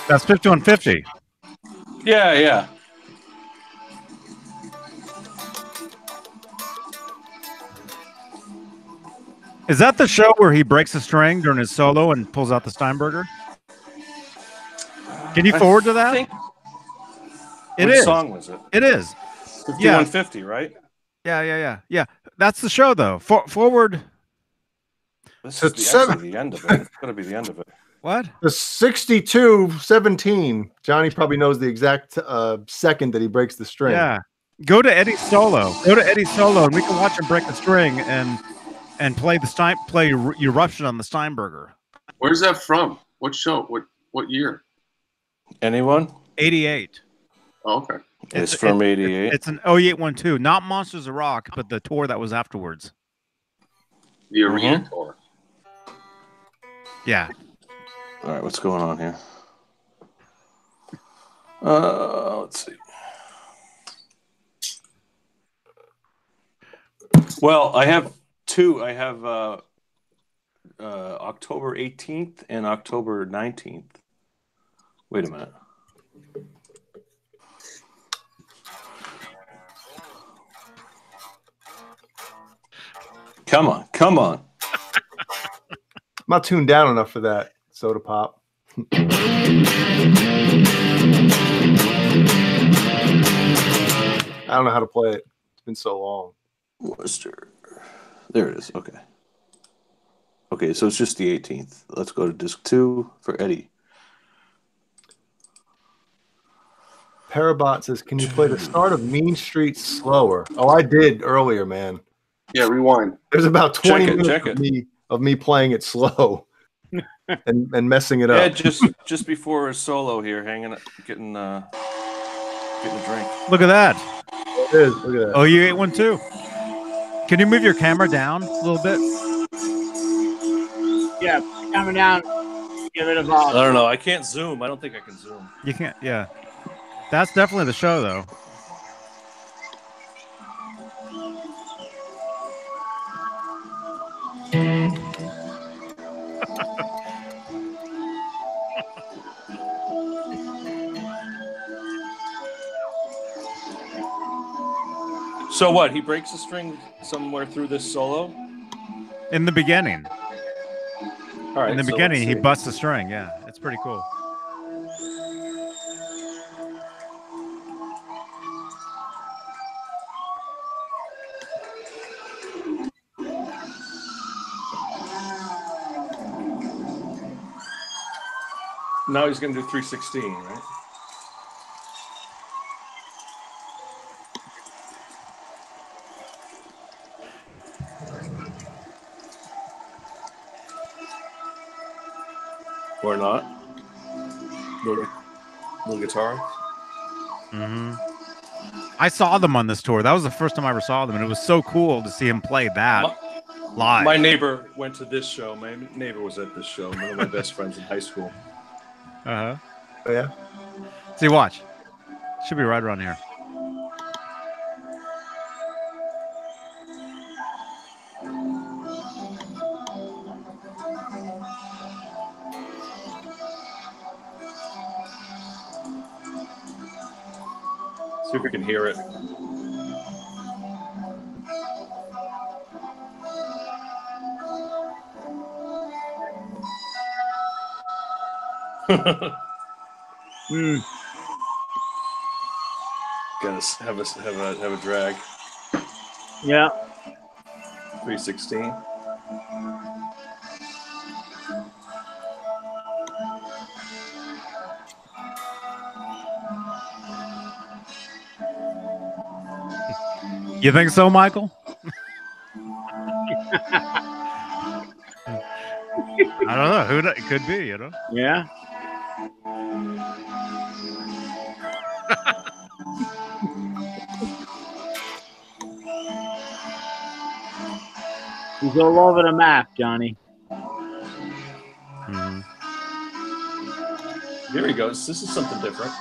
That's 5150. Yeah, yeah. Is that the show where he breaks a string during his solo and pulls out the Steinberger? Can you forward to that? It is. What song was it? It is. 5150, right? Yeah. That's the show, though. Forward. This is actually the end of it. It's going to be the end of it. What? The 62-17. Johnny probably knows the exact second that he breaks the string. Yeah. Go to Eddie's solo. Go to Eddie's solo, and we can watch him break the string and play Eruption on the Steinberger. Where's that from? What show? What year? Anyone? 88. Oh, okay. It's from 88. It's an 0812, not Monsters of Rock, but the tour that was afterwards. The arena tour. Yeah. All right, what's going on here? Let's see. Well, I have two. I have October 18th and October 19th. Wait a minute. Come on. I'm not tuned down enough for that soda pop. I don't know how to play it. It's been so long. Worcester. There it is. Okay. Okay, so it's just the 18th. Let's go to disc 2 for Eddie. Parabot says, can you play the start of Mean Street slower? Oh, I did earlier, man. Yeah, rewind. There's about 20 minutes of me playing it slow and messing it up. Yeah, just before his solo here, getting a drink. Look at that. It is. Look at that. Oh, you 812. Can you move your camera down a little bit? Yeah, camera down. Get rid of I don't know. I can't zoom. I don't think I can zoom. You can't. Yeah, that's definitely the show, though. So what? He breaks the string somewhere through this solo? In the beginning. All right. In the beginning, he busts the string. Yeah, it's pretty cool. Now he's going to do 316, right? Or not. Little guitar. Mm-hmm. I saw them on this tour. That was the first time I ever saw them, and it was so cool to see him play that live. My neighbor went to this show. My neighbor was at this show. One of my best friends in high school. Uh-huh. Oh, yeah? See, watch. Should be right around here. See if we can hear it. Gotta have a drag. Yeah. 316. You think so, Michael? I don't know who it could be. You know. Yeah. He's all over the map, Johnny. Mhm. Here he goes. This is something different.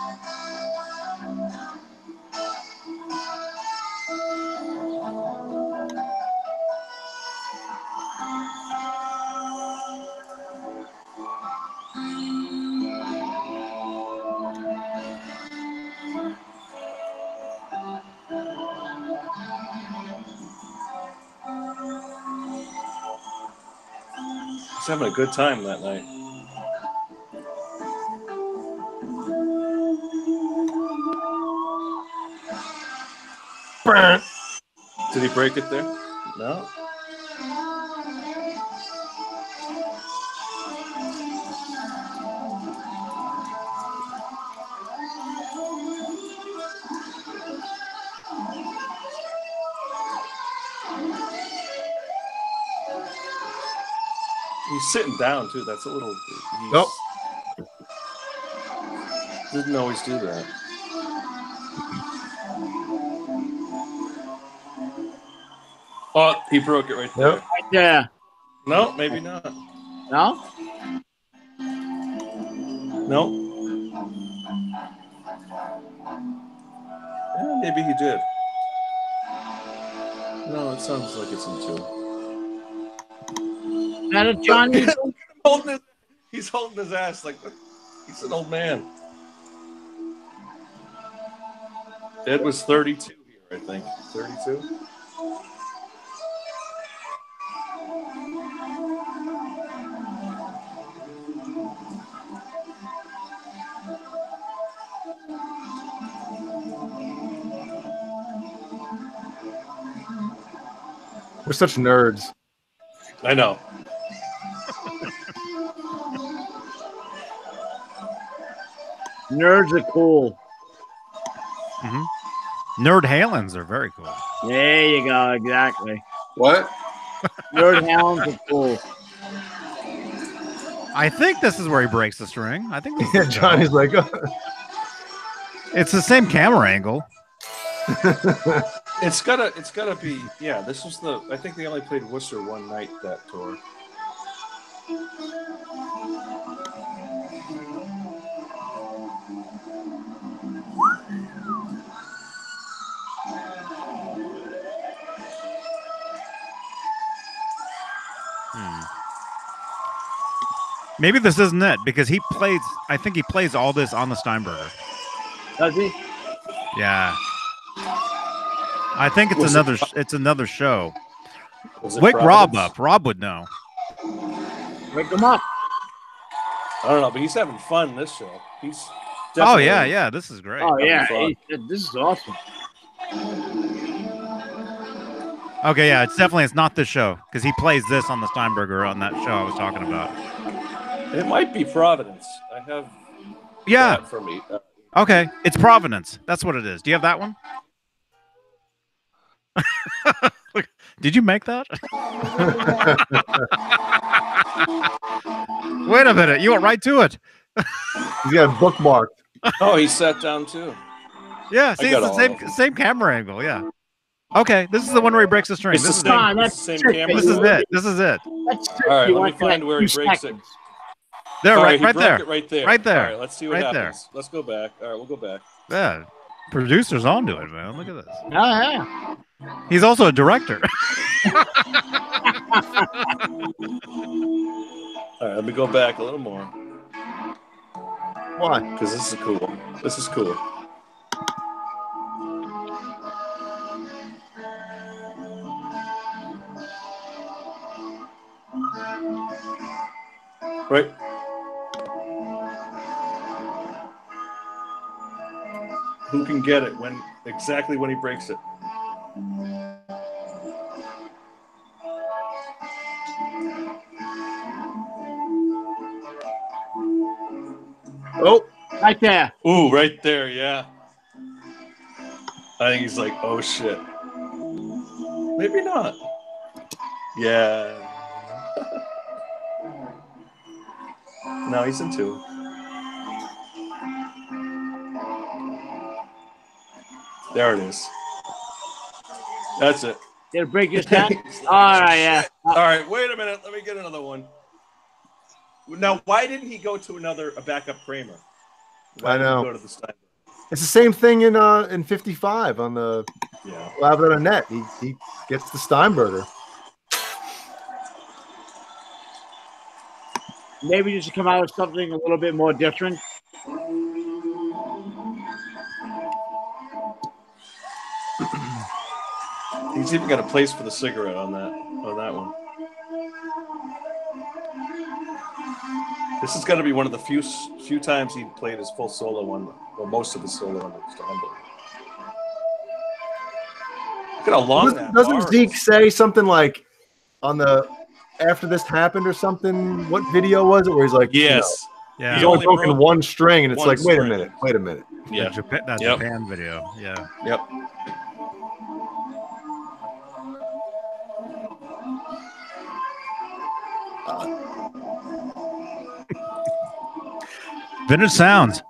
He's having a good time that night. Did he break it there? No. He's sitting down too. That's a little. Nope. Didn't always do that. Oh, he broke it right there. Yep. Right there. No, maybe not. No? No. Yeah, maybe he did. No, it sounds like it's in two. Is that it, Johnny? He's holding his ass like he's an old man. It was 32 here, I think. 32? We're such nerds. I know. Nerds are cool. Nerd Halens are very cool. There you go. Exactly. What? Nerd hounds are cool. I think this is where he breaks the string. I think. This Yeah, is Johnny's like, It's the same camera angle. It's gotta be. Yeah, this was the. I think they only played Worcester one night that tour. Maybe this isn't it because he plays. I think he plays all this on the Steinberger. Does he? Yeah. I think it's another. It's another show. Wake Rob up. Rob would know. Wake him up. I don't know, but he's having fun this show. He's. Oh yeah, yeah. This is great. Oh yeah, this is awesome. Okay, yeah. It's not this show because he plays this on the Steinberger on that show I was talking about. It might be Providence. I have. Yeah. That for me. Okay, it's Providence. That's what it is. Do you have that one? Did you make that? Wait a minute. You went right to it. he's got it bookmarked. Oh, he sat down too. Yeah, see, it's the same camera angle. Yeah. Okay, this is the one where he breaks the string. It's This is the same camera. This is it. This is it. That's All right, let me find where he breaks it. There, All right he broke there. it right there. Right there. All right, let's see what Right happens. there. Let's go back. All right, we'll go back. Yeah. Producer's onto it, man. Look at this. Oh yeah. He's also a director. All right, let me go back a little more. Why? Because this is cool. This is cool. Right. Who can get it exactly when he breaks it? Oh, right there. Ooh, right there, yeah. I think he's like, oh shit. Maybe not. Yeah. No, he's in 2. There it is. That's it. Did it break your stat? All right, yeah. All right, wait a minute. Let me get another one. Now, why didn't he go to a backup Kramer? Why I know. Did he go to the Steinberg? It's the same thing in 55 on the Lavender Net. He gets the Steinberger. Maybe you should come out with something a little bit more different. He's even got a place for the cigarette on that one. This is going to be one of the few times he played his full solo one, or most of his solo on the Steinberg. Look at how long that Doesn't bar Zeke is. say something like on the after this happened or something? What video was it where he's like, Yes. Yeah. he's only broken one string, and it's one like, wait a string. minute. Yeah. That Yep. Japan video. Yeah. Yep. Vintage sounds.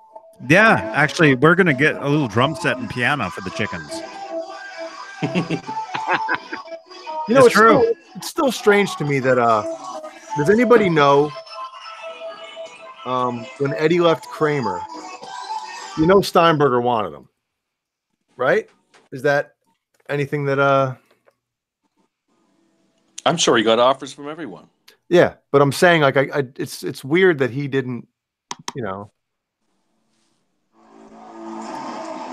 Yeah, actually, we're gonna get a little drum set and piano for the chickens. You know, It's true. It's still strange to me that does anybody know when Eddie left Kramer, you know Steinberger wanted him, right? Is that anything that I'm sure he got offers from everyone. yeah, but I'm saying like it's weird that he didn't, you know.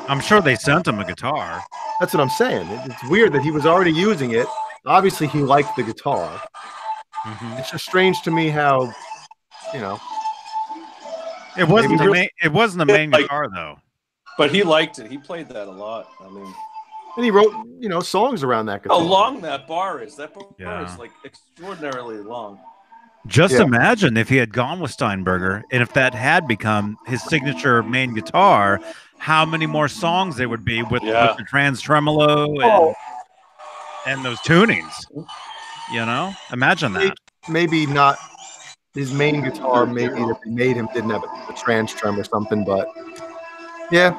I'm sure they sent him a guitar. That's what I'm saying. It's weird that he was already using it. Obviously he liked the guitar. Mhm. It's just strange to me how, you know. It wasn't Maybe the main. It wasn't the main like- guitar though. But he liked it. He played that a lot. I mean, And he wrote, you know, songs around that guitar. how long that bar is. That bar Yeah. is like extraordinarily long. Just Yeah. imagine if he had gone with Steinberger, and if that had become his signature main guitar, how many more songs there would be with the trans tremolo and those tunings. You know, imagine that. Maybe not his main guitar. Maybe if they made him didn't have a trans trem or something, but yeah,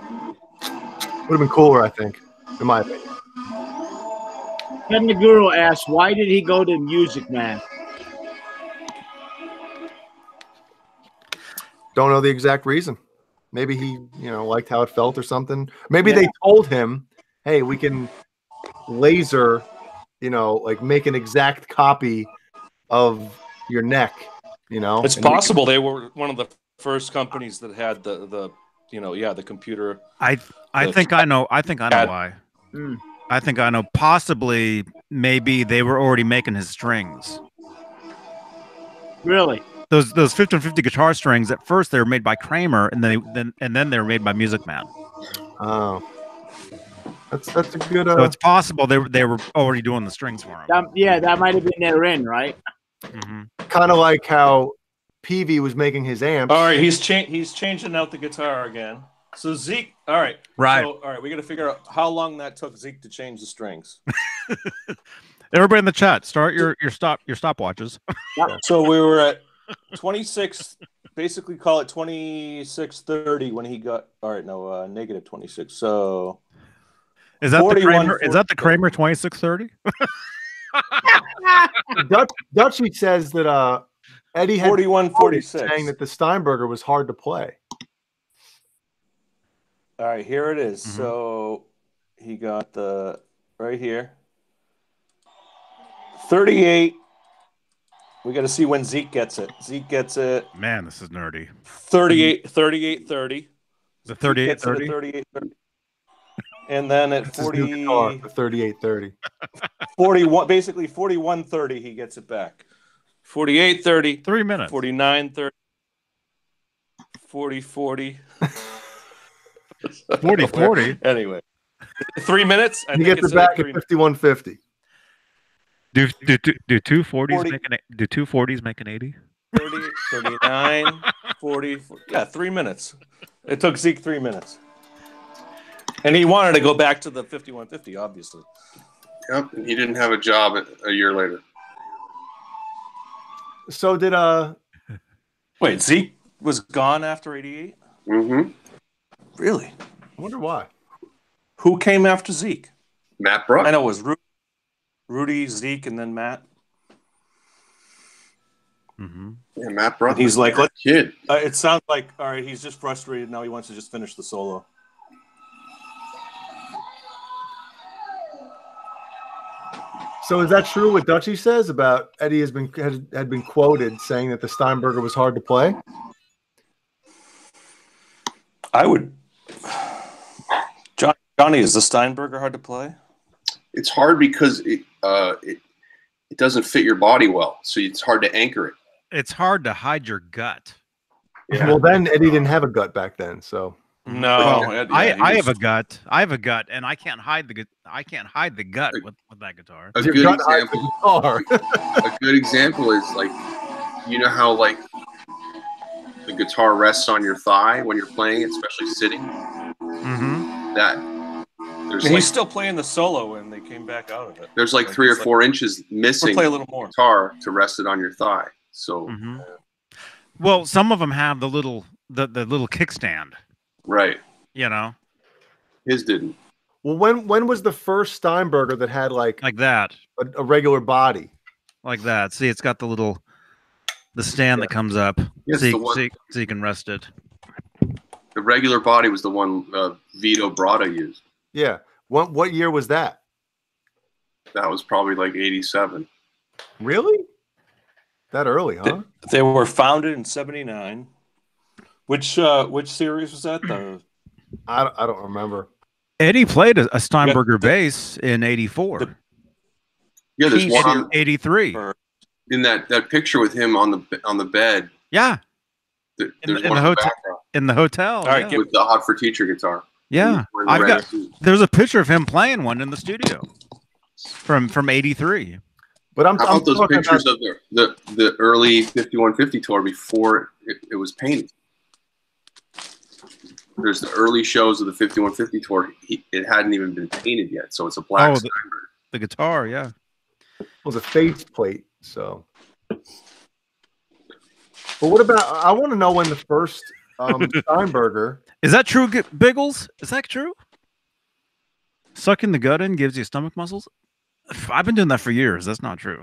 would have been cooler, I think, in my opinion. Ken the Guru asks, why did he go to Music Man? Don't know the exact reason. Maybe he, you know, liked how it felt or something. Maybe they told him, "Hey, we can laser, you know, like make an exact copy of your neck." You know, It's And we possible they were one of the first companies that had the the computer. I think I know why. Mm. I think I know. Possibly, maybe they were already making his strings. Really? Those 1550 guitar strings. At first, they were made by Kramer, and then they were made by Music Man. Oh, that's a good. So it's possible they were already doing the strings for him. That might have been their in, right? Kind of like how Peavy was making his amps. All right, he's changing out the guitar again. So Zeke, all right, Right. So, all right, we got to figure out how long that took Zeke to change the strings. Everybody in the chat, start your stopwatches. So we were at 26, basically call it 26:30 when he got. All right, no, negative 26. So Is that the 41, Kramer? Is that the Kramer 2630? Dutchie says that Eddie had 41:46. saying that the Steinberger was hard to play. All right, here it is. So he got the right here. 38. We got to see when Zeke gets it. Zeke gets it. Man, this is nerdy. 38:30. The 38:30. 38:30. And then at It's his new guitar, the 3830. 41, basically 41:30, he gets it back. 48:30. 3 minutes. 49:30. 40:40. 40:40. Anyway, 3 minutes. I He think gets it's it back at 3 5150. Do 240s 40. make an 240s make an 80? 30, 39, 40. Yeah, 3 minutes. It took Zeke 3 minutes. And he wanted to go back to the 5150, obviously. Yep, and he didn't have a job a year later. So did Wait, Zeke was gone after '88? Mm-hmm. Really? I wonder why. Who came after Zeke? Matt Bruck. I know it was Rudy, Zeke, and then Matt. Mm-hmm. Yeah, Matt Bruck. He's like, a kid. It sounds like, all right, he's just frustrated now. He wants to just finish the solo. So is that true what Dutchie says about Eddie had been quoted saying that the Steinberger was hard to play? I would. Johnny, is the Steinberger hard to play? It's hard because it doesn't fit your body well, so it's hard to anchor it. It's hard to hide your gut. Yeah. Well, then Eddie didn't have a gut back then, so. No, I have a gut. I have a gut, and I can't hide the gut with that guitar. A good example is like, you know how like the guitar rests on your thigh when you're playing it, especially sitting. Mm-hmm. He's still playing the solo when they came back out of it. There's like 3 or 4 inches missing. Play a little more guitar to rest it on your thigh. So, well, some of them have the little kickstand. Right. You know, his didn't. Well, when was the first Steinberger that had like that a regular body? Like that. See, it's got the stand that comes up, yes, so you can rest it. The regular body was the one Vito Bratta used. Yeah. What year was that? That was probably like 87. Really? That early, huh? They were founded in '79. Which series was that? I don't remember. Eddie played a Steinberger bass in '84. Yeah, there's one in '83. In that picture with him on the bed. Yeah. There's in one the hotel. In the hotel. All right, with the Hot for Teacher guitar. Yeah, there's a picture of him playing one in the studio from '83. But I'm those pictures of the early 5150 tour before it was painted. There's the early shows of the 5150 tour. It hadn't even been painted yet, so it's a black Steinberger. The guitar, yeah. It was a face plate, so. But what about? I want to know when the first Steinberger. Is that true, Biggles? Is that true? Sucking the gut in gives you stomach muscles? I've been doing that for years. That's not true.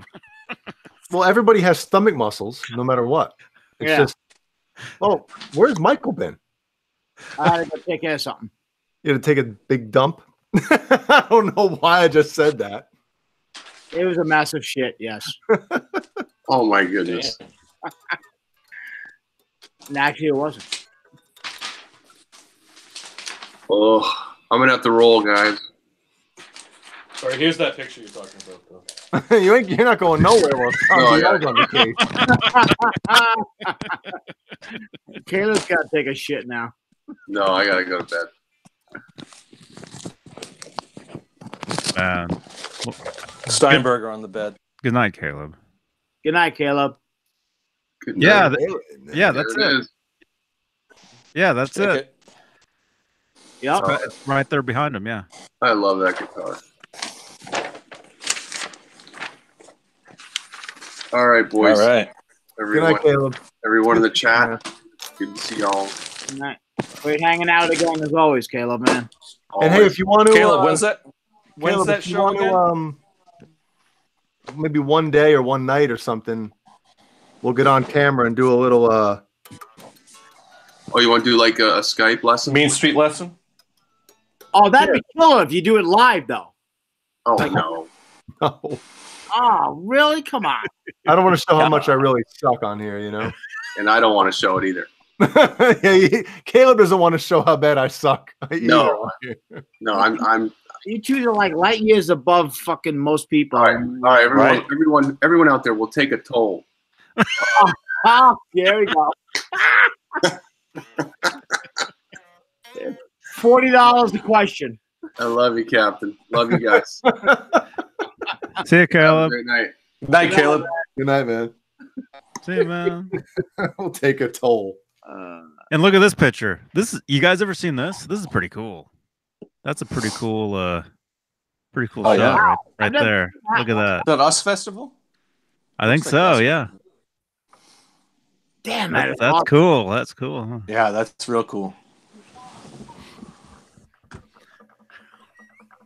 Well, everybody has stomach muscles, no matter what. It's just. Oh, where's Michael been? I had to go take care of something. You had to take a big dump? I don't know why I just said that. It was a massive shit, yes. Oh, my goodness. And actually, it wasn't. Oh, I'm going to have to roll, guys. All right, here's that picture you're talking about, though. You're not going nowhere while Tommy on the case. Caleb's got to take a shit now. No, I got to go to bed. Steinberger on the bed. Good night, Caleb. Good night, Caleb. Good night. Yeah, that's it. Yeah, that's it. Yep. It's right there behind him, yeah. I love that guitar. All right, boys. All right. Everyone, good night, Caleb. Everyone in the chat. Good to see y'all. Good night. We're hanging out again as always, Caleb, man. And hey, if you want to, Caleb, when's that show again? Maybe one day or one night or something, we'll get on camera and do a little. Oh, you want to do like a Skype lesson? Mean Street lesson? Oh, that'd be killer if you do it live, though. Oh, no. No. Oh, really? Come on. I don't want to show how much I really suck on here, you know? And I don't want to show it either. Caleb doesn't want to show how bad I suck. No. No, I'm. You two are like light years above fucking most people. All right, everyone out there will take a toll. There we go. $40 a question. I love you, Captain. Love you guys. See you, Caleb. Great night. Night, Caleb. Good night, man. See you, man. We'll take a toll. And look at this picture. You guys ever seen this? This is pretty cool. That's a pretty cool shot right there. Look at that. Is that Us Festival? I think so, yeah. Damn, man. That's cool. That's cool. Huh? Yeah, that's real cool.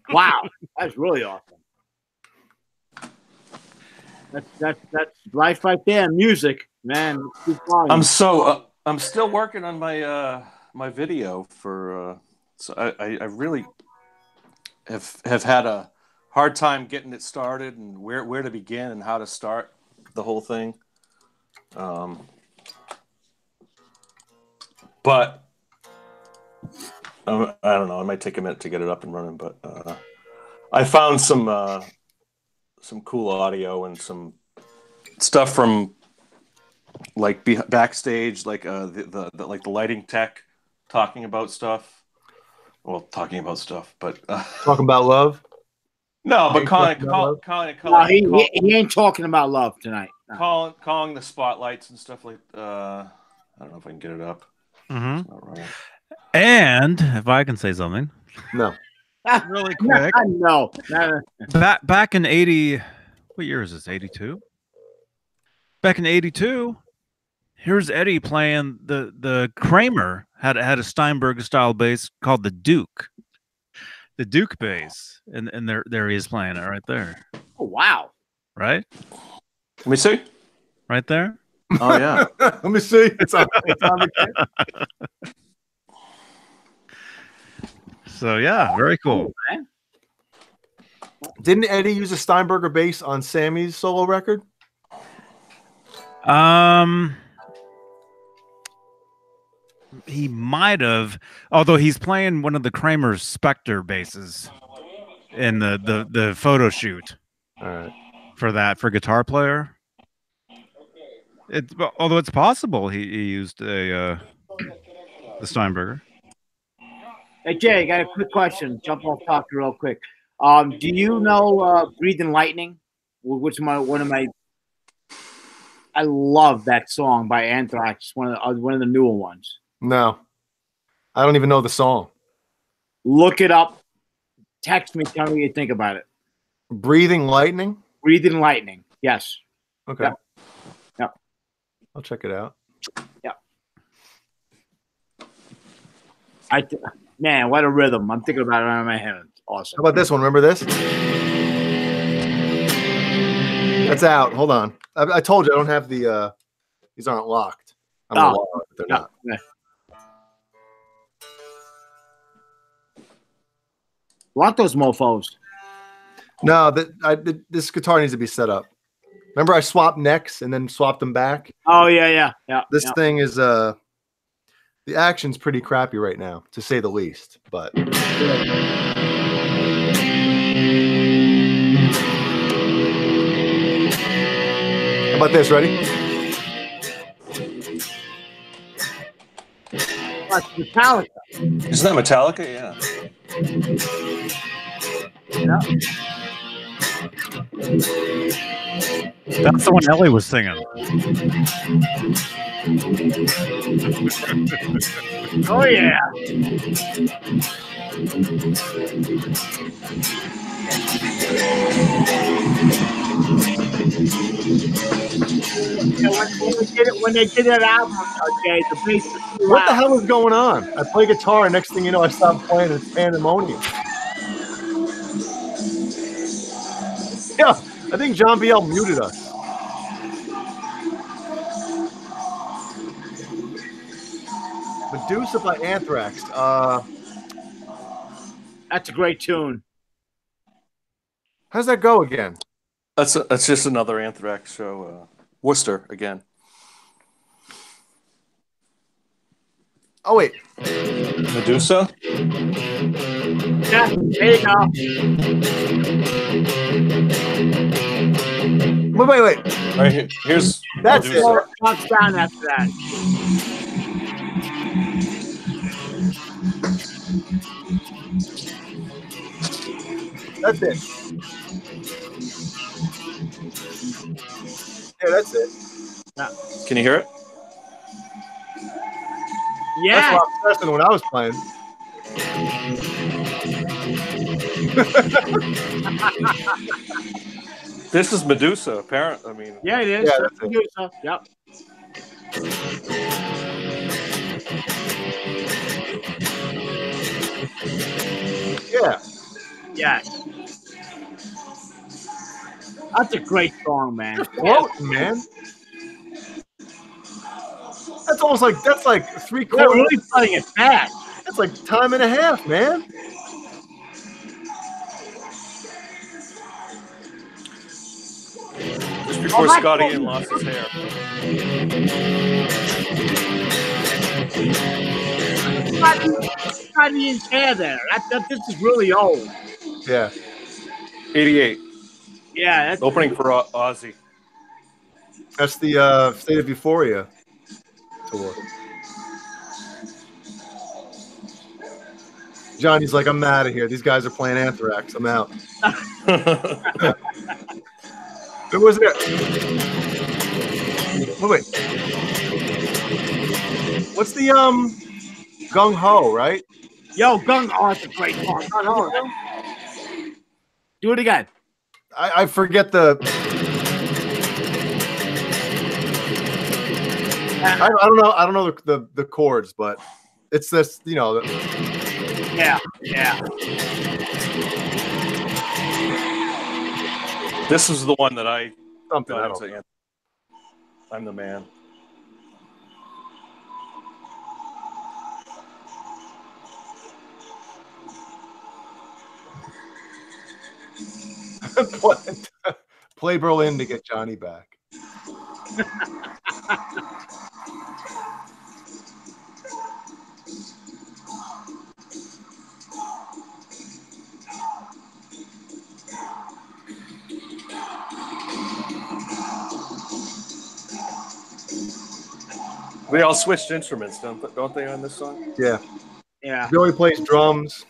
Wow, that's really awesome. That's life right there. Music, man. I'm still working on my my video for. So I really have had a hard time getting it started and where to begin and how to start the whole thing. But I don't know. It might take a minute to get it up and running, but I found some cool audio and some stuff from like backstage, like the lighting tech talking about stuff. Well, talking about stuff, but Talking about love. no, but he ain't talking about love tonight. No. calling the spotlights and stuff like. I don't know if I can get it up. Mm-hmm. It's not right. And if I can say something, No. really quick. No. Back in 80, what year is this? 82. Back in 82, here's Eddie playing the Kramer had a Steinberg style bass called the Duke bass, and there he is playing it right there. Oh wow! Right? Let me see. Right there. Oh yeah. Let me see. It's on the So yeah, very cool. Didn't Eddie use a Steinberger bass on Sammy's solo record? He might have, although he's playing one of the Kramer's Spectre basses in the photo shoot. All right. For Guitar Player. Although it's possible he used the Steinberger. Hey Jay, I got a quick question. Jump off topic real quick. Do you know "Breathing Lightning"? Which one of my I love that song by Anthrax. One of the newer ones. No, I don't even know the song. Look it up. Text me. Tell me what you think about it. Breathing Lightning. Breathing Lightning. Yes. Okay. Yep. I'll check it out. Yep. Man, what a rhythm! I'm thinking about it in my head. It's awesome. How about this one? Remember this? That's out. Hold on. I told you I don't have the. These aren't locked. I'm locked, but they're not. Yeah. Lock those mofos. No, this guitar needs to be set up. Remember, I swapped necks and then swapped them back. Oh yeah. This thing is the action's pretty crappy right now, to say the least. But how about this? Ready? That's Metallica. Isn't that Metallica? Yeah. Yeah. That's the one Ellie was singing. Oh yeah. When they did that album, okay, the bass was too What the loud. hell is going on? I play guitar, and next thing you know, I stop playing. It's pandemonium. Yeah, I think John BL muted us. Medusa by Anthrax. That's a great tune. How's that go again? That's just another Anthrax show. Worcester again. Oh wait, Medusa. Yeah, there you go. wait. Right here, here's That's Medusa. it. Knocks down after that. That's it. Yeah, that's it. Can you hear it? Yeah. That's what I was pressing when I was playing. This is Medusa, apparently. I mean, Yeah, it is. Yeah, that's it. Medusa. Yep. Yeah. Yeah. That's a great song, man. You're floating, man. That's almost like that's like three They're quarters. really playing it fast. That's like time and a half, man. Just before Scotty Ian lost his hair. Scotty Ian's hair there. This is really old. Yeah. 88. Yeah, that's Opening for Ozzy. That's the State of Euphoria tour. Johnny's like, I'm out of here. These guys are playing Anthrax. I'm out. Who was there? Wait. What's the Gung Ho, right? Yo, Gung Ho, that's a great song. Gung Ho. Do it again. I forget the. I don't know. I don't know the chords, but it's this. You know. Yeah. This is the one that I Something. got into. I'm the man. Play Berlin to get Johnny back. They all switched instruments, don't they, on this song? Yeah. Yeah. Billy plays drums.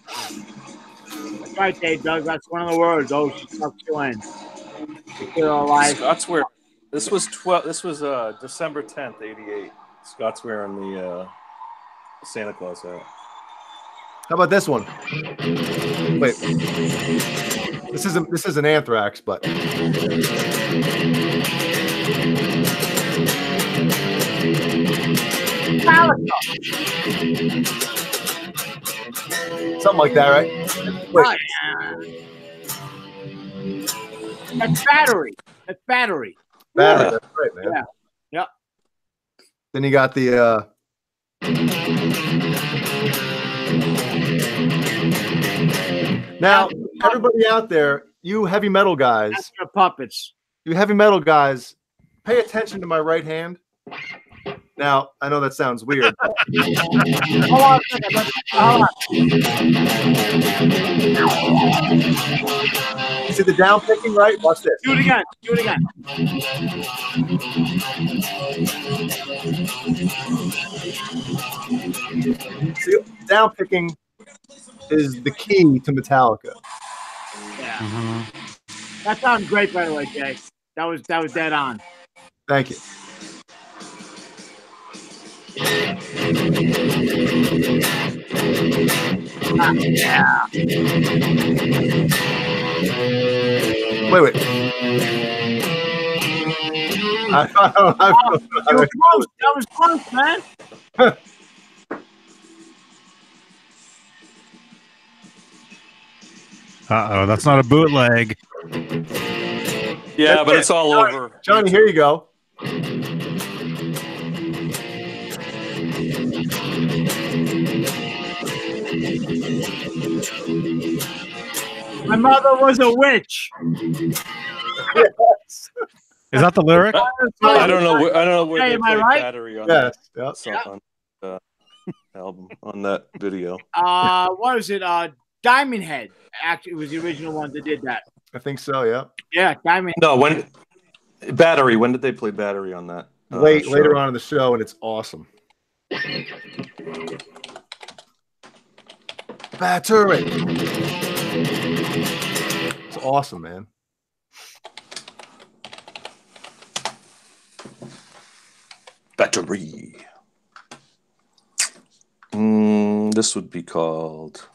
That's right, Dave Doug. That's one of the words. Oh, she sucks you in. You're alive. Scott's wearing. This was December 10th, '88. Scott's wearing the Santa Claus hat. How about this one? Wait. This isn't Anthrax, but something like that, right? Wait. That's Battery. That's Battery. Battery, that's right, man. Yeah. Yep. Then you got the now everybody out there, you heavy metal guys, That's the puppets. you heavy metal guys, pay attention to my right hand. Now, I know that sounds weird. But Hold on a second. Hold on. see the down picking, right? Watch this. Do it again. Do it again. See, down picking is the key to Metallica. Yeah. That sounds great, by the way, Jay. That was dead on. Thank you. Yeah. Wait. That was close, man. Uh-oh, that's not a bootleg. Yeah, but it's all over. Johnny, here you go. My mother was a witch. Yes. Is that the lyric? I don't know where Hey, they am I played right? Battery on Yes. that Yep. song, on album, on that video. What is it? Diamond Head. Actually, it was the original one that did that. I think so, yeah. Yeah, Diamond. No, when Battery. When did they play Battery on that? Later on in the show, and it's awesome. Battery. It's awesome, man. Battery. This would be called.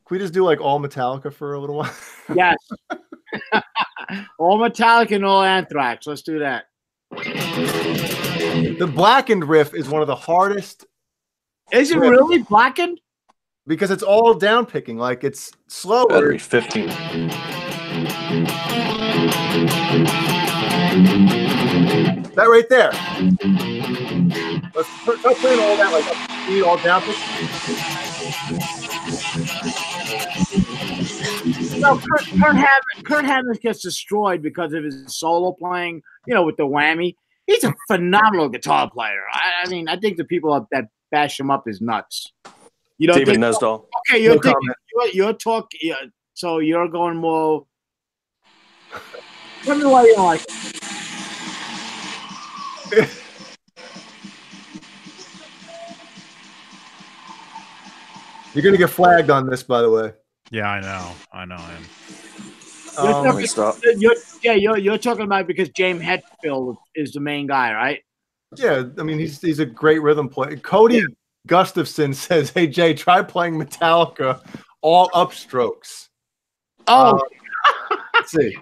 Can we just do like all Metallica for a little while? Yes. All Metallica and all Anthrax. Let's do that. The blackened riff is one of the hardest. Is it really blackened? Because it's all down picking, like it's slower. Better be 15. That right there. Let's try playing all that like a speed, all down pick. No, Kurt Hammond gets destroyed because of his solo playing, with the whammy. He's a phenomenal guitar player. I mean, I think the people that bash him up is nuts. You don't David think, Nesdall. Okay, you're talking. Yeah, so you're going more. Tell me why you don't like it. You're gonna get flagged on this, by the way. Yeah, I know. I know him. You're talking about because James Hetfield is the main guy, right? Yeah, I mean he's a great rhythm player. Cody Gustafson says, "Hey Jay, try playing Metallica all upstrokes." Oh, let's see.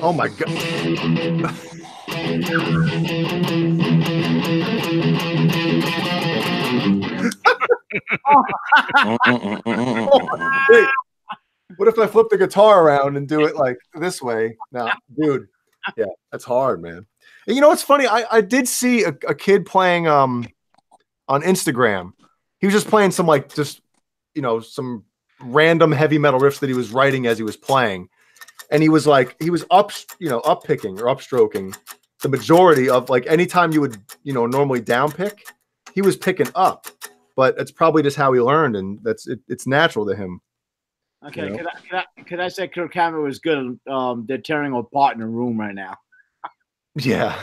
Oh my god. Wait, what if I flip the guitar around and do it like this way? No, dude. Yeah, that's hard, man. And you know what's funny? I did see a kid playing on Instagram. He was just playing some some random heavy metal riffs that he was writing as he was playing. And he was up picking or upstroking the majority of like anytime you would, normally down pick, he was picking up. But it's probably just how he learned, and it's natural to him. Okay, could I say Kirk Hammett was good? They're tearing apart in a room right now. Yeah.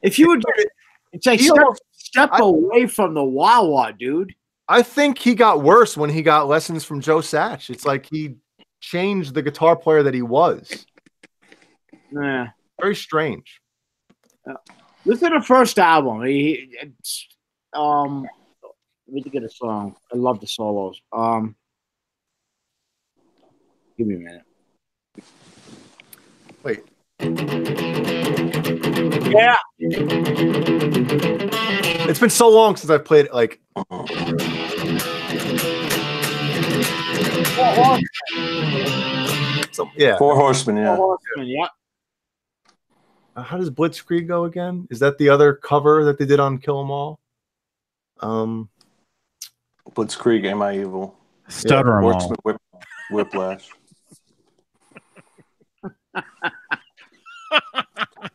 If you would, it's like step away from the wah-wah, dude. I think he got worse when he got lessons from Joe Satch. It's like he changed the guitar player that he was. Yeah. Very strange. Listen to the first album. Let me get a song. I love the solos. Give me a minute. Wait. Yeah. It's been so long since I've played it. Like. Four Horsemen. Yeah. Four Horsemen. Yeah. How does Blitzkrieg go again? Is that the other cover that they did on Kill 'Em All? Blitzkrieg, Am I Evil? Stutter 'Em All. Whiplash.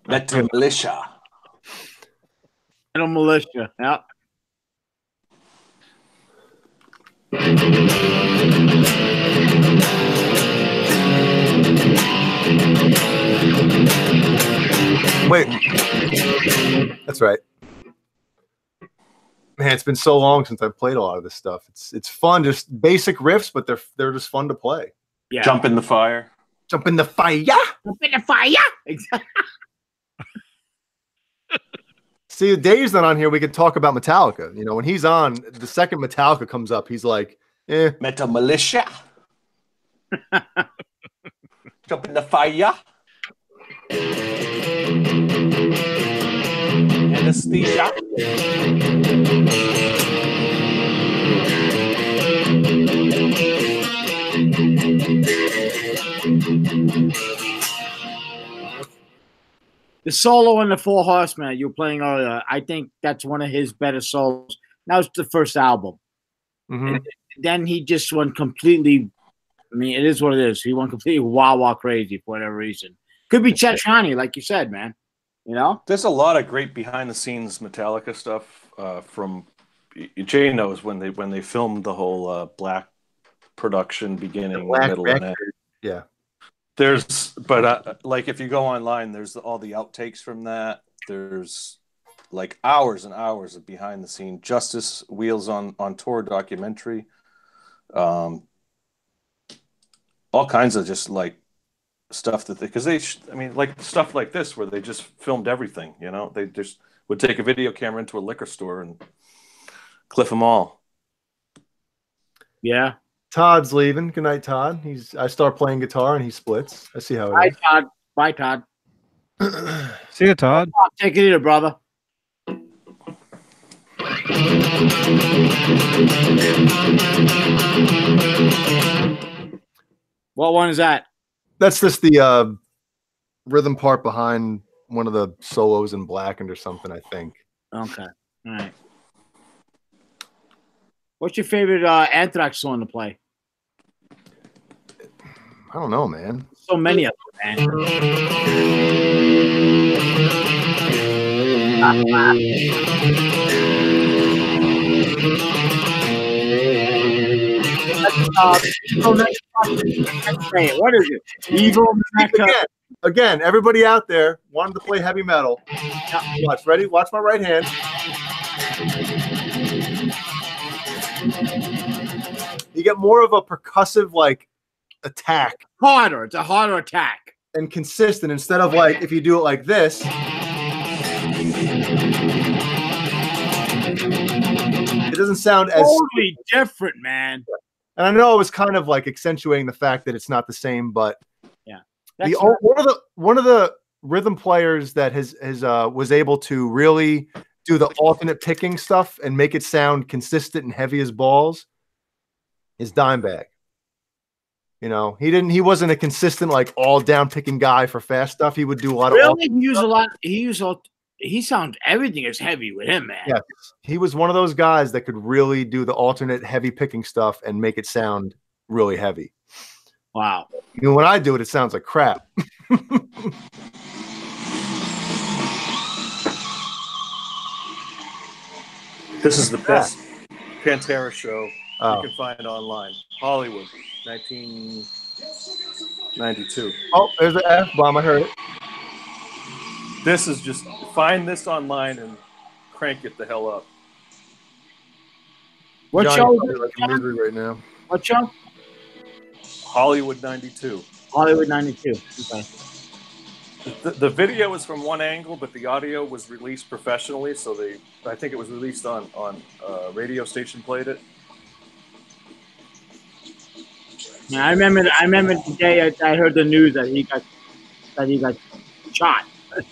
Metal Militia. Metal Militia. Yeah. Wait, that's right. Man, it's been so long since I've played a lot of this stuff. It's fun, just basic riffs, but they're just fun to play. Yeah. Jump in the Fire. Jump in the fire. Jump in the fire. Exactly. See, Dave's not on here. We could talk about Metallica. When he's on, the second Metallica comes up, he's like, Metal Militia. Jump in the fire. Anesthesia. The solo in the Four Horsemen you were playing earlier, I think that's one of his better solos. That was the first album. Mm-hmm. And then he just went completely, I mean, it is what it is. He went completely wah-wah crazy for whatever reason. Could be Chet Shani, like you said, man. There's a lot of great behind-the-scenes Metallica stuff from Jay knows when they filmed the whole Black production beginning, middle, and end. Yeah. Like if you go online, there's all the outtakes from that. There's like hours and hours of behind the scene Justice Wheels on Tour documentary. All kinds of just like stuff like stuff like this where they just filmed everything, they just would take a video camera into a liquor store and cliff them all. Yeah. Todd's leaving. Good night, Todd. I start playing guitar and he splits. I see how it is. Todd. Bye, Todd. See you, Todd. Take it easy, brother. What one is that? That's just the rhythm part behind one of the solos in Blackened or something, I think. Okay. All right. What's your favorite Anthrax song to play? I don't know, man. So many of them, what is it? Evil Mecca. Again, everybody out there wanted to play heavy metal. Watch, ready? Watch my right hand. You get more of a percussive like attack. Harder. It's a harder attack. And consistent instead of like if you do it like this. It doesn't sound as totally different, man. And I know it was kind of like accentuating the fact that it's not the same, but yeah, one of the rhythm players that was able to really do the alternate picking stuff and make it sound consistent and heavy as balls is Dimebag. You know, he wasn't a consistent like all down picking guy for fast stuff. He would do a lot of he sounds everything is heavy with him, man. Yes. He was one of those guys that could really do the alternate heavy picking stuff and make it sound really heavy. Wow. You know, when I do it, it sounds like crap. This is the best Pantera show you can find online. Hollywood, 1992. Oh, there's an F-bomb. I heard it. This is just, find this online and crank it the hell up. What Johnny, show? like misery right now. What show? Hollywood 92. Hollywood 92. Okay. The video is from one angle, but the audio was released professionally, so I think it was released on a radio station played it. Yeah, I remember the day I heard the news that he got shot.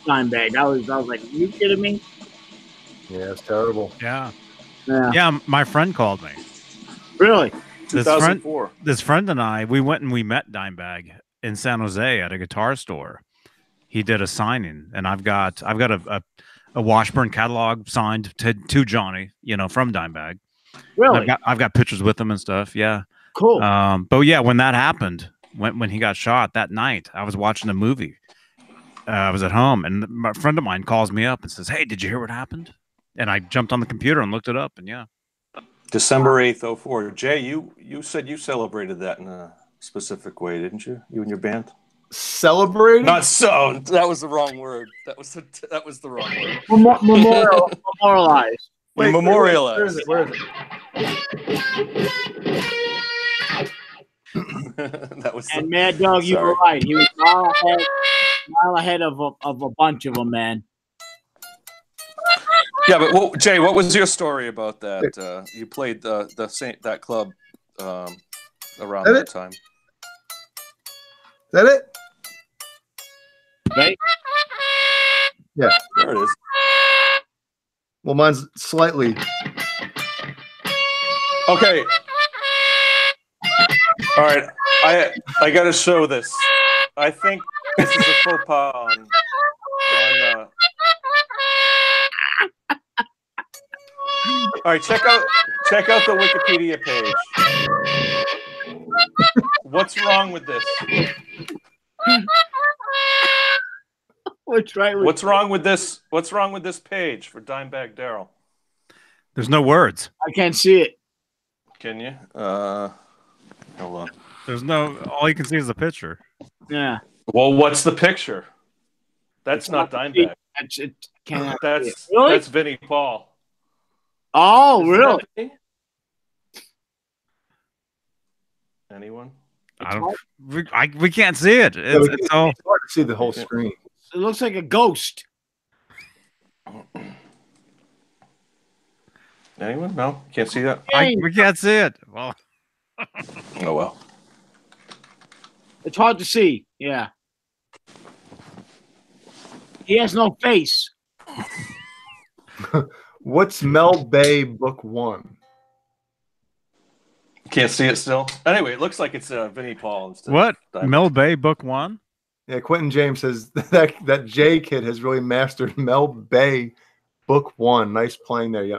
Dimebag. I was like, are you kidding me? Yeah, it's terrible. Yeah, my friend called me. Really? 2004. This friend and I, we went and we met Dimebag in San Jose at a guitar store. He did a signing, and I've got a Washburn catalog signed to Johnny, you know, from Dimebag. Really? I've got pictures with him and stuff. Yeah. Cool. But yeah, when that happened, when he got shot that night, I was watching a movie. I was at home, and my friend of mine calls me up and says, "Hey, did you hear what happened?" And I jumped on the computer and looked it up, and yeah. December 8th, 04. Jay, you said you celebrated that in a specific way, didn't you? You and your band? Celebrated? Not so. That was the wrong word. That was the wrong word. Memorialized. Wait, memorialized. Where is it? That was. And Mad Dog, you were right. He was mile ahead of a bunch of them, man. Yeah, but Jay, what was your story about that? You played that club around that time. Is that it? Right? Yeah. There it is. Well, mine's slightly. Okay. All right. I got to show this. I think this is a faux pas on all right, check out the Wikipedia page. What's wrong with this? What's wrong with this? What's wrong with this page for Dimebag Darrell? There's no words. I can't see it. Can you? Hold on. There's no. All you can see is the picture. Yeah. Well, what's the picture? That's not Dimebag. That's Vinnie Paul. Oh, really? Anyone? We can't see it. It's hard to see the whole screen. It looks like a ghost. Anyone? No? Can't see that? We can't see it. Well. Oh, well. It's hard to see. Yeah. He has no face. What's Mel Bay Book 1? Can't see it still. Anyway, it looks like it's Vinnie Paul instead. What? Of Mel Bay Book 1? Yeah, Quentin James says that J kid has really mastered Mel Bay Book 1. Nice playing there. Yeah,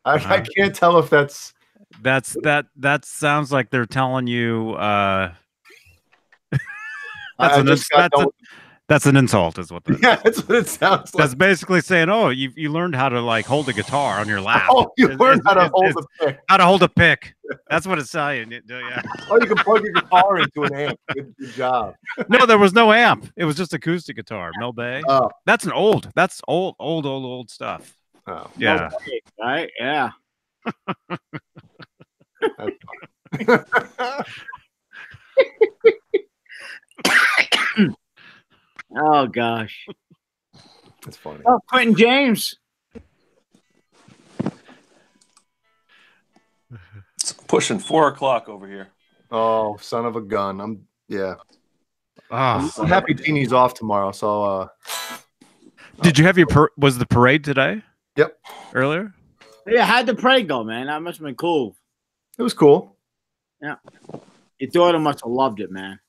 I can't tell if that's that sounds like they're telling you. That's an insult, is what that is. Yeah, that's what it sounds like. That's basically saying, oh, you learned how to like hold a guitar on your lap. Oh, you learned how to hold a pick. How to hold a pick. That's what it's saying. Yeah. Oh, you can plug your guitar into an amp. Good job. No, there was no amp. It was just acoustic guitar. Mel Bay. Oh. That's old stuff. Oh. Yeah. Okay, right? Yeah. Oh gosh, that's funny. Oh, Quentin James. It's pushing 4 o'clock over here. Oh, son of a gun! I'm Oh, I'm happy Teeny's off tomorrow. So, did you have your was the parade today? Yep. Earlier. Yeah, how'd the parade go, man? That must have been cool. It was cool. Yeah, your daughter must have loved it, man.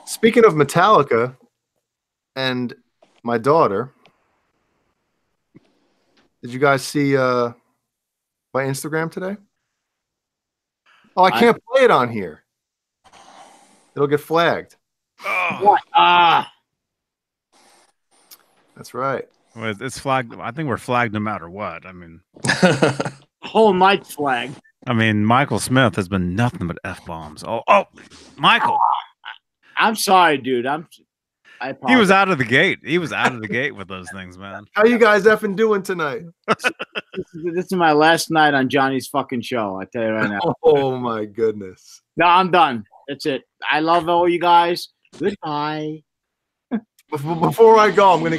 Speaking of Metallica and my daughter, did you guys see my Instagram today? Oh, I can't play it on here. It'll get flagged. Oh. What? That's right. Well, it's flagged. I think we're flagged no matter what. I mean, whole night's flagged. I mean, Michael Smith has been nothing but F-bombs. Oh, Michael. I'm sorry, dude. He was out of the gate. He was out of the gate with those things, man. How you guys effing doing tonight? This is my last night on Johnny's fucking show. I tell you right now. Oh my goodness. No, I'm done. That's it. I love all you guys. Goodbye. Before I go, I'm gonna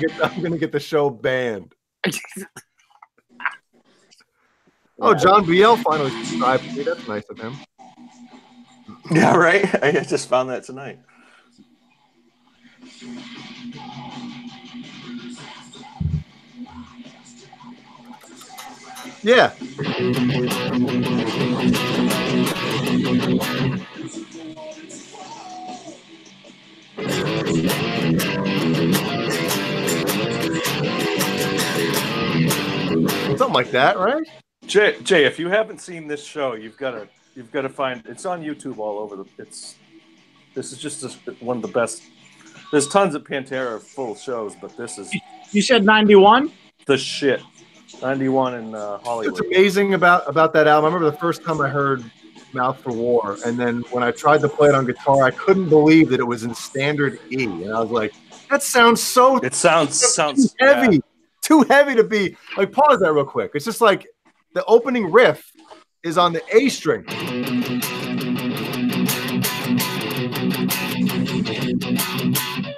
get the show banned. Oh, John BL finally subscribed to me. That's nice of him. Yeah, right. I just found that tonight. Yeah. Something like that, right? Jay, if you haven't seen this show, you've got to find it's on YouTube all over this is just one of the best. There's tons of Pantera full shows, but this is. You said 91? The shit. 91 in Hollywood. It's amazing about that album. I remember the first time I heard Mouth for War, and then when I tried to play it on guitar, I couldn't believe that it was in standard E, and I was like, "That sounds so." It sounds heavy, yeah. Too heavy to be. Like, pause that real quick. It's just like the opening riff is on the A string.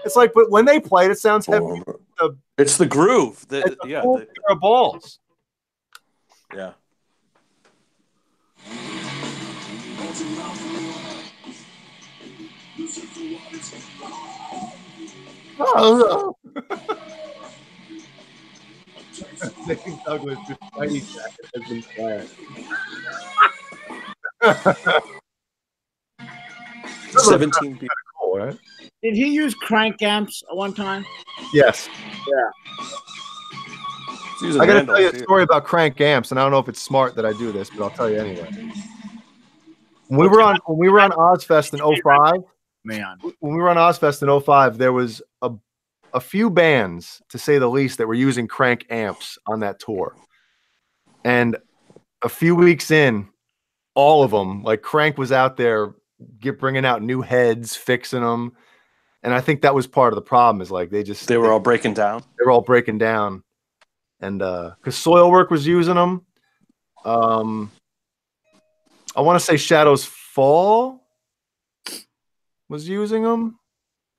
It's like, but when they play it, it sounds heavy. It's the groove. Pair of balls. Yeah. Oh, no. Dave Douglas, this tiny jacket has been flagged. 17 people. Cool, right? Did he use crank amps at one time? Yes. Yeah. I got to tell you a story about crank amps, and I don't know if it's smart that I do this, but I'll tell you anyway. When we were on Ozfest in 05, man. When we were on Ozfest in 05, there was a few bands, to say the least, that were using crank amps on that tour. And a few weeks in, all of them, like Crank was out there bringing out new heads, fixing them. And I think that was part of the problem, is like they were all breaking down. They were all breaking down. And because Soilwork was using them. I want to say Shadows Fall was using them.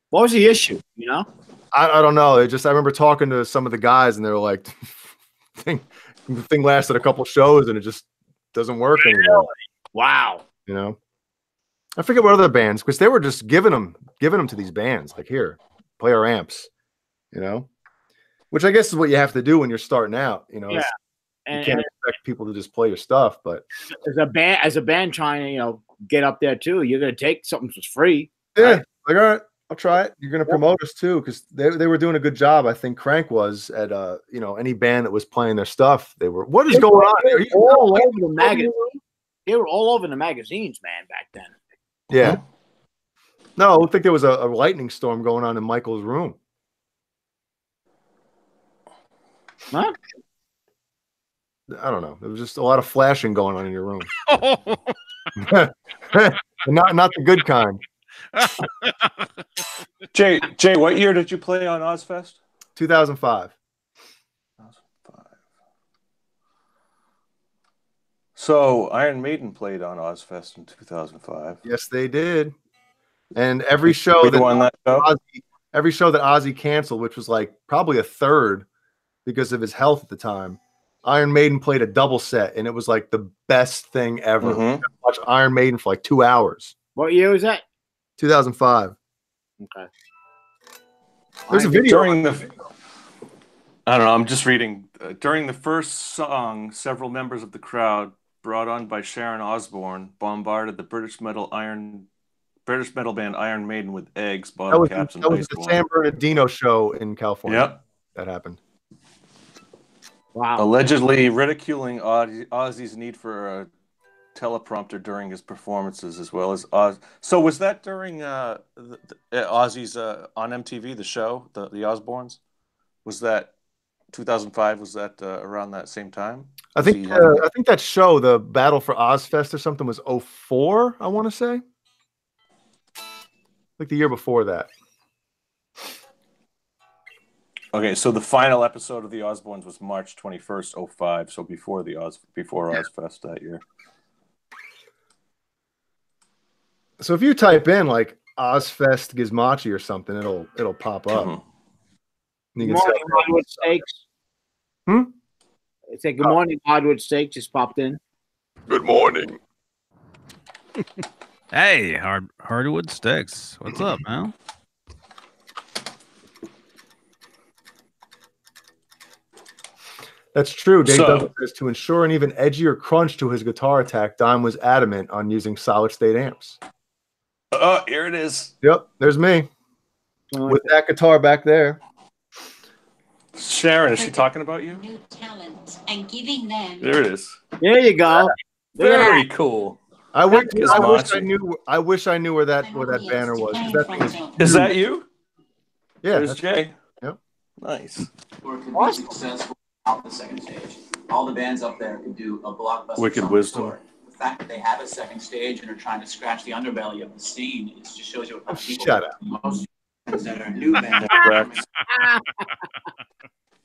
What was the issue, you know? I don't know. I remember talking to some of the guys, and they were like, the thing lasted a couple shows, and it just doesn't work anymore. Wow. You know, I forget what other bands, because they were just giving them to these bands, like, here, play our amps. you know, which I guess is what you have to do when you're starting out. You know, Yeah. you can't expect people to just play your stuff, but as a band trying to, you know, get up there too, you're gonna take something that's free. yeah, right? like, all right, I'll try it. You're gonna promote us too, because they were doing a good job. I think Crank was at you know, any band that was playing their stuff. They were. What is going on? Are you all over the magazine? They were all over the magazines, man, back then. Yeah. No, I think there was a lightning storm going on in Michael's room. Huh? I don't know. There was just a lot of flashing going on in your room. not the good kind. Jay, what year did you play on Ozfest? 2005. 2005. So Iron Maiden played on Ozfest in 2005. Yes, they did. And every show Were you on that show? every show that Ozzy canceled, which was like probably a third because of his health at the time, Iron Maiden played a double set, and it was like the best thing ever. Mhm. Watch Iron Maiden for like 2 hours. What year was that? 2005. Okay. There's a video. During the, I don't know. I'm just reading. During the first song, several members of the crowd, brought on by Sharon Osbourne, bombarded the British metal band Iron Maiden with eggs, bottle caps, and that was ice the water. San Bernardino show in California. Yep. That happened. Wow. Allegedly ridiculing Ozzy's need for a teleprompter during his performances, as well as Oz. So was that during Ozzy's on MTV, the show, the Osbournes? Was that 2005? Was that around that same time? I think that show, the Battle for Ozfest or something, was 2004, I want to say. Like the year before that. Okay, so the final episode of the Osbournes was March 21st, 2005, so before Ozfest that year. So if you type in like Ozfest Gizmachi or something, it'll pop up. Mm-hmm. Good morning, Hardwood Steaks. It's a good morning, Hardwood Steaks just popped in. Good morning. Hey, Hardwood Sticks. What's up, man? That's true. Dave Douglas says to ensure an even edgier crunch to his guitar attack, Don was adamant on using solid state amps. Oh, here it is. Yep, there's me with that guitar back there. Sharon, is she talking about you? New talent and giving them. There it is. There you go. Very cool. I wish I knew where that banner was. Is that you? Yeah, there's Jay. Yep. Nice. Or it could be successful out the second stage. All the bands up there could do a blockbuster. Wicked Wisdom. Tour. The fact that they have a second stage and are trying to scratch the underbelly of the scene, it just shows you what kind of people. Shut up. Most bands that are new bands.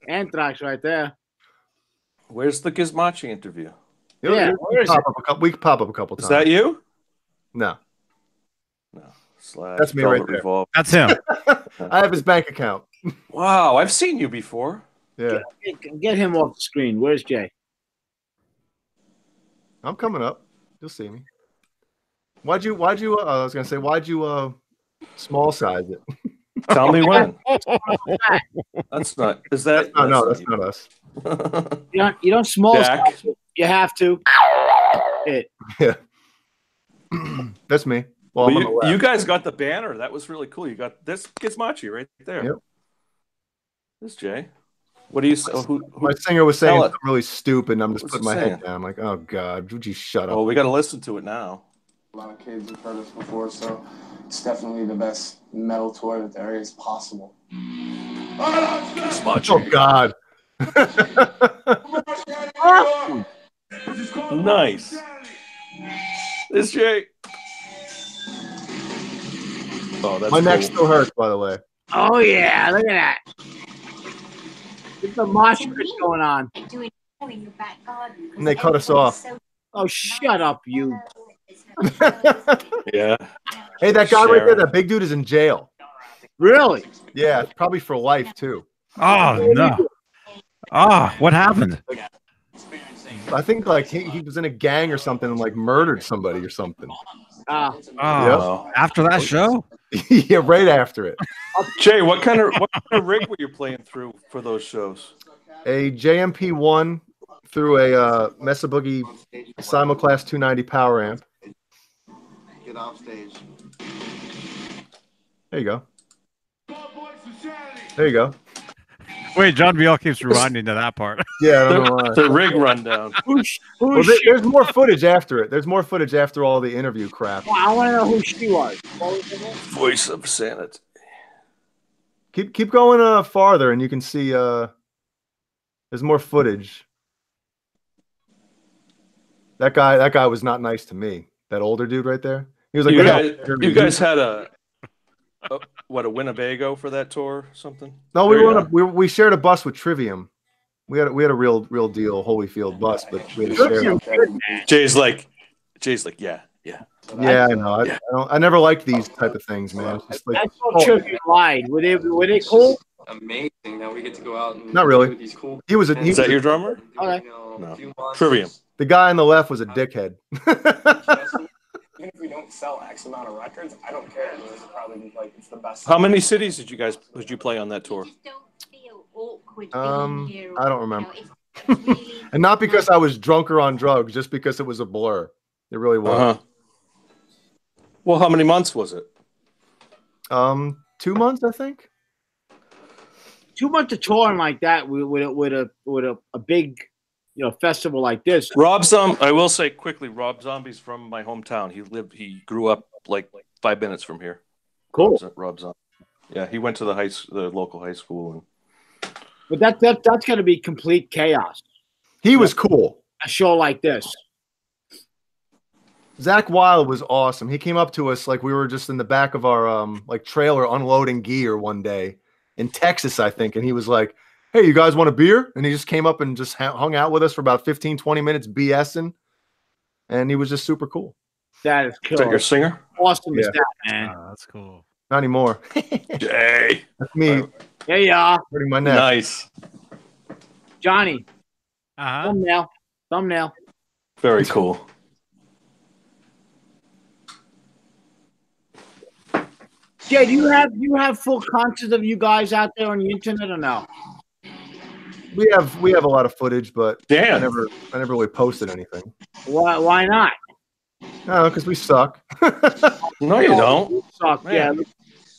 Anthrax right there. Where's the Gizmachi interview? Yeah, where is it? We can pop up a couple times. Is that you? No. Slash That's me right Velvet there. Revolver. That's him. I have his bank account. Wow, I've seen you before. Yeah. Get him off the screen. Where's Jay? I'm coming up. You'll see me. Why'd you I was gonna say, why'd you small size it? Tell me when. That's not. Is that? That's not us. You don't small Jack. size it. You have to. Yeah. That's me. Well, I'm on the Well, left. you guys got the banner. That was really cool. You got this Gizmachi right there. Yep. This Jay. What do you say? My singer was saying Tell it. something really stupid, and I'm just What's putting it my saying? head down. I'm like, oh God, would you shut up? Well, we got to listen to it now. A lot of kids have heard us before, so it's definitely the best metal tour that there is possible. Oh God. Nice. This Jay. Oh, that's My neck cool. still hurts, by the way. Oh yeah, look at that. There's a mosh pit going on. And they cut us off. Oh, shut up, you. Yeah. Hey, that guy right there, Sharon. that big dude, is in jail. Really? Yeah, probably for life too. Oh no. Oh, what happened? I think like he was in a gang or something and like murdered somebody or something. After that show? Yeah, right after it. Jay, what kind of rig were you playing through for those shows? A JMP1 through a Mesa Boogie Simulclass 290 power amp. Get off stage. There you go. There you go. Wait, John Biel keeps rewinding to that part. Yeah, I don't know why. The rig rundown. Well, there's more footage after it. There's more footage after all the interview crap. Well, I want to know who she was. What was her name? Voice of Sanity. Keep going farther, and you can see there's more footage. That guy was not nice to me. That older dude right there. He was like, you guys had a Winnebago for that tour or something? No, we shared a bus with Trivium. We had a real deal Holyfield bus, but we had to share. Jay's like, yeah. Yeah, I know. I never liked these type of things, man. It's just like, that's what Trivium lied. Were they cool? Amazing that we get to go out and not really. These cool Is that your drummer? Okay. No. Trivium. The guy on the left was a dickhead. Even if we don't sell X amount of records, I don't care. This is probably like it's the best. How many cities did you play on that tour? I don't remember. And not because I was drunk or on drugs, just because it was a blur. It really was. Well, how many months was it? 2 months, I think. 2 months of touring like that with a big, festival like this. I will say quickly, Rob Zombie's from my hometown. He grew up like 5 minutes from here. Cool. Rob Zombie. Yeah, he went to the local high school. But that's going to be complete chaos. He was cool. A show like this. Zach Wild was awesome. He came up to us like we were just in the back of our trailer unloading gear one day in Texas, I think, and he was like, "Hey, you guys want a beer?" And he just came up and just hung out with us for about 15, 20 minutes BSing, and he was just super cool. That is cool. Is that your singer? Awesome is that, man. Oh, that's cool. Not anymore. Jay. That's me. There you are. Hurting my neck. Nice. Johnny. Thumbnail. Very cool. Jay, do you have full concerts of you guys out there on the internet or no? We have a lot of footage, but damn. I never really posted anything. Why not? No, because we suck. No, you don't. You suck. Man.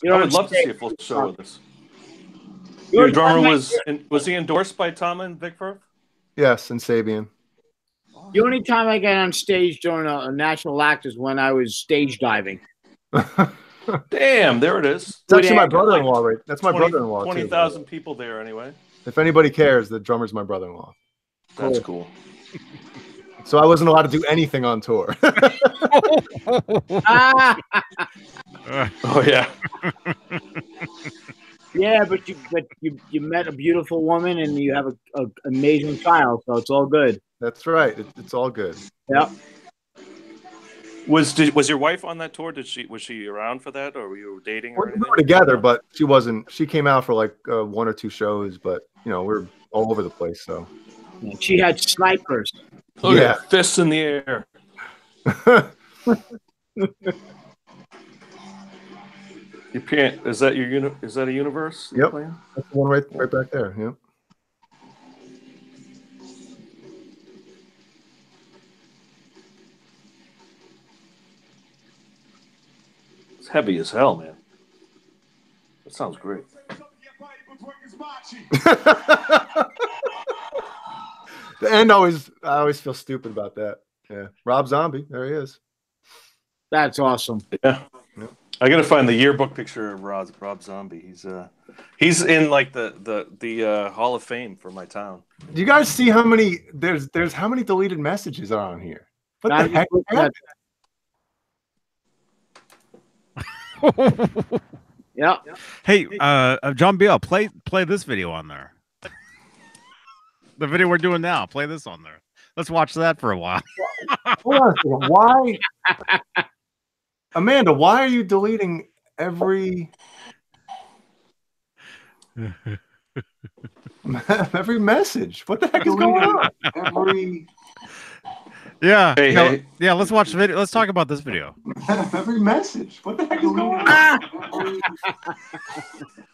Yeah. I would love to see a full show of this. Your drummer was he endorsed by Tom and Vic Firth? Yes, and Sabian. The only time I got on stage during a national act is when I was stage diving. Damn, there it is. It's actually my brother-in-law, right? That's my brother-in-law. 20,000 people there anyway. If anybody cares, the drummer's my brother-in-law. That's cool. So I wasn't allowed to do anything on tour. Oh yeah. Yeah, but you met a beautiful woman and you have an amazing child, so it's all good. That's right. It's all good. Yep. Was your wife on that tour? Was she around for that, or were you dating? Or we were together, but she wasn't. She came out for like 1 or 2 shows, but we're all over the place. So she had snipers. Look at fists in the air. You can't. Is that a universe? Yep. That's the one right back there. Yep. It's heavy as hell, man. That sounds great. The end I always feel stupid about that. Yeah. Rob Zombie, there he is. That's awesome. Yeah. I gotta find the yearbook picture of Rob Zombie. He's in like the Hall of Fame for my town. Do you guys see how many there's how many deleted messages are on here? What the heck? Yeah. Hey, John Biel, play this video on there. The video we're doing now. Play this on there. Let's watch that for a while. Hold on a second. Why, Amanda? Why are you deleting every message? What the heck is going on? Yeah. Hey, No, hey. yeah. Let's watch the video. Let's talk about this video. Every message. What the heck is going on?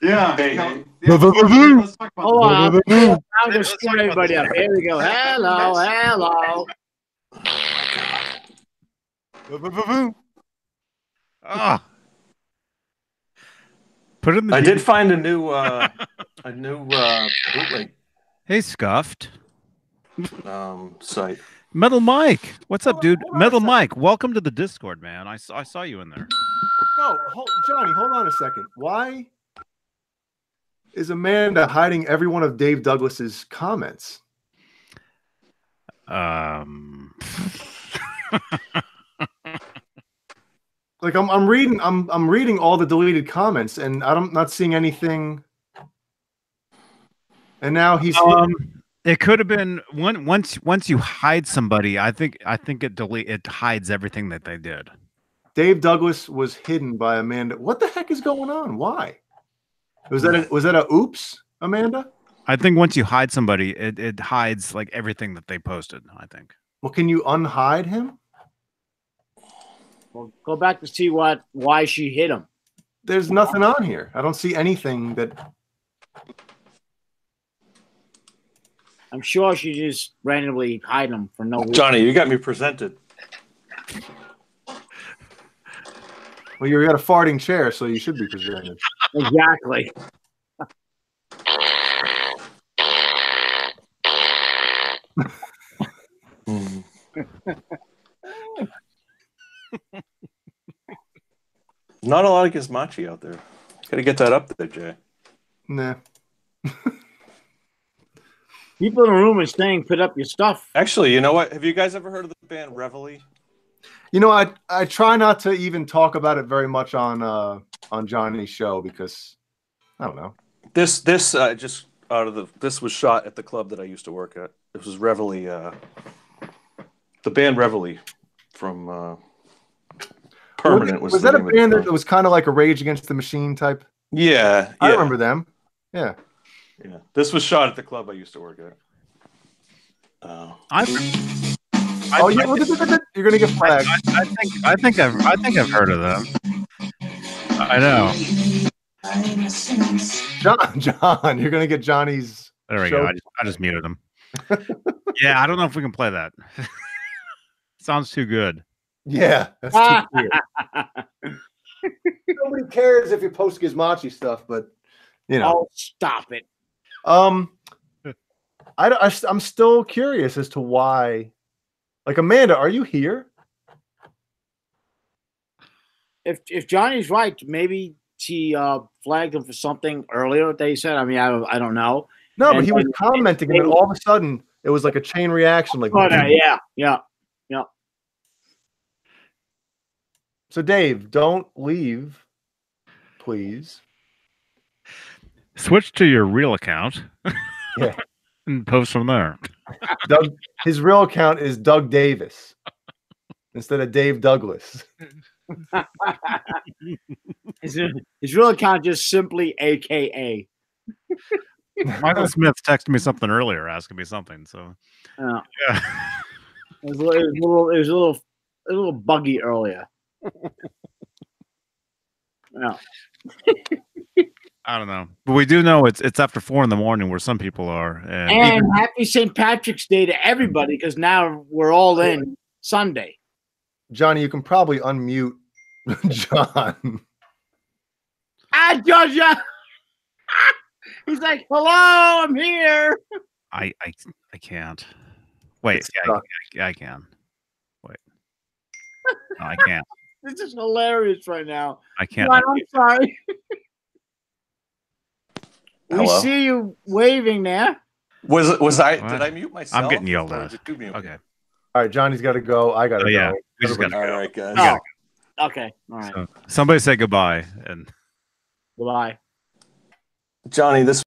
Yeah. Hey, yeah, hey. yeah, let's talk about Hold on. I'm Let's just talk screwing about everybody up. Here we go. Hello, hello. Ah. Put it in the. I did find a new bootleg Hey, Scuffed. site. Metal Mike, what's up, dude? Metal Mike, welcome to the Discord, man. I saw you in there. No, Johnny, hold on a second. Why is Amanda hiding every one of Dave Douglas's comments? Like I'm reading all the deleted comments, and I'm not seeing anything. And now he's. It could have been once you hide somebody. I think it hides everything that they did. Dave Douglas was hidden by Amanda. What the heck is going on? Why? Was that a oops, Amanda? I think once you hide somebody, it hides like everything that they posted. I think. Well, can you unhide him? Well, go back to see why she hit him. There's nothing on here. I don't see anything that. I'm sure she just randomly hide him for no reason. Johnny, you got me presented. Well, you got a farting chair, so you should be presented. Exactly. Not a lot of Gizmachi out there. Got to get that up there, Jay. Nah. People in the room are saying, "Put up your stuff." Actually, you know what? Have you guys ever heard of the band Reveille? You know, I try not to even talk about it very much on Johnny's show because I don't know. This just out of this was shot at the club that I used to work at. This was Reveille, the band Reveille from Permanent. Was that a band that was kind of like a Rage Against the Machine type? Yeah, I remember them. Yeah. Yeah, this was shot at the club I used to work at. You're gonna get flagged. I think I've heard of them. I know. John, you're gonna get Johnny's. There we go. I just muted him. Yeah, I don't know if we can play that. Sounds too good. Yeah, that's too clear. Nobody cares if you post Gizmachi stuff, but you know. Oh, stop it. I'm still curious as to why. Like, Amanda, are you here? If Johnny's right, maybe she flagged him for something earlier. They said. I mean, I don't know. No, but he was commenting, and then all of a sudden it was like a chain reaction. Like, yeah. So, Dave, don't leave, please. Switch to your real account. Yeah. And post from there. His real account is Doug Davis instead of Dave Douglas. His real account just simply AKA. Michael Smith texted me something earlier, asking me something. So yeah. It was a little buggy earlier. Yeah. I don't know, but we do know it's after 4 a.m. where some people are. And happy St. Patrick's Day to everybody because now we're all in Sunday. Johnny, you can probably unmute John. Georgia. He's like, "Hello, I'm here." I can't. Wait, I can. Wait. No, I can't. This is hilarious right now. I can't. God, I'm sorry. Hello? We see you waving there. Was I? Did I mute myself? I'm getting yelled at. Okay. All right, Johnny's got to go. I got to go. Yeah, we just got to All go. right, guys. Oh, okay. All right. So, somebody say goodbye and Goodbye. Johnny, this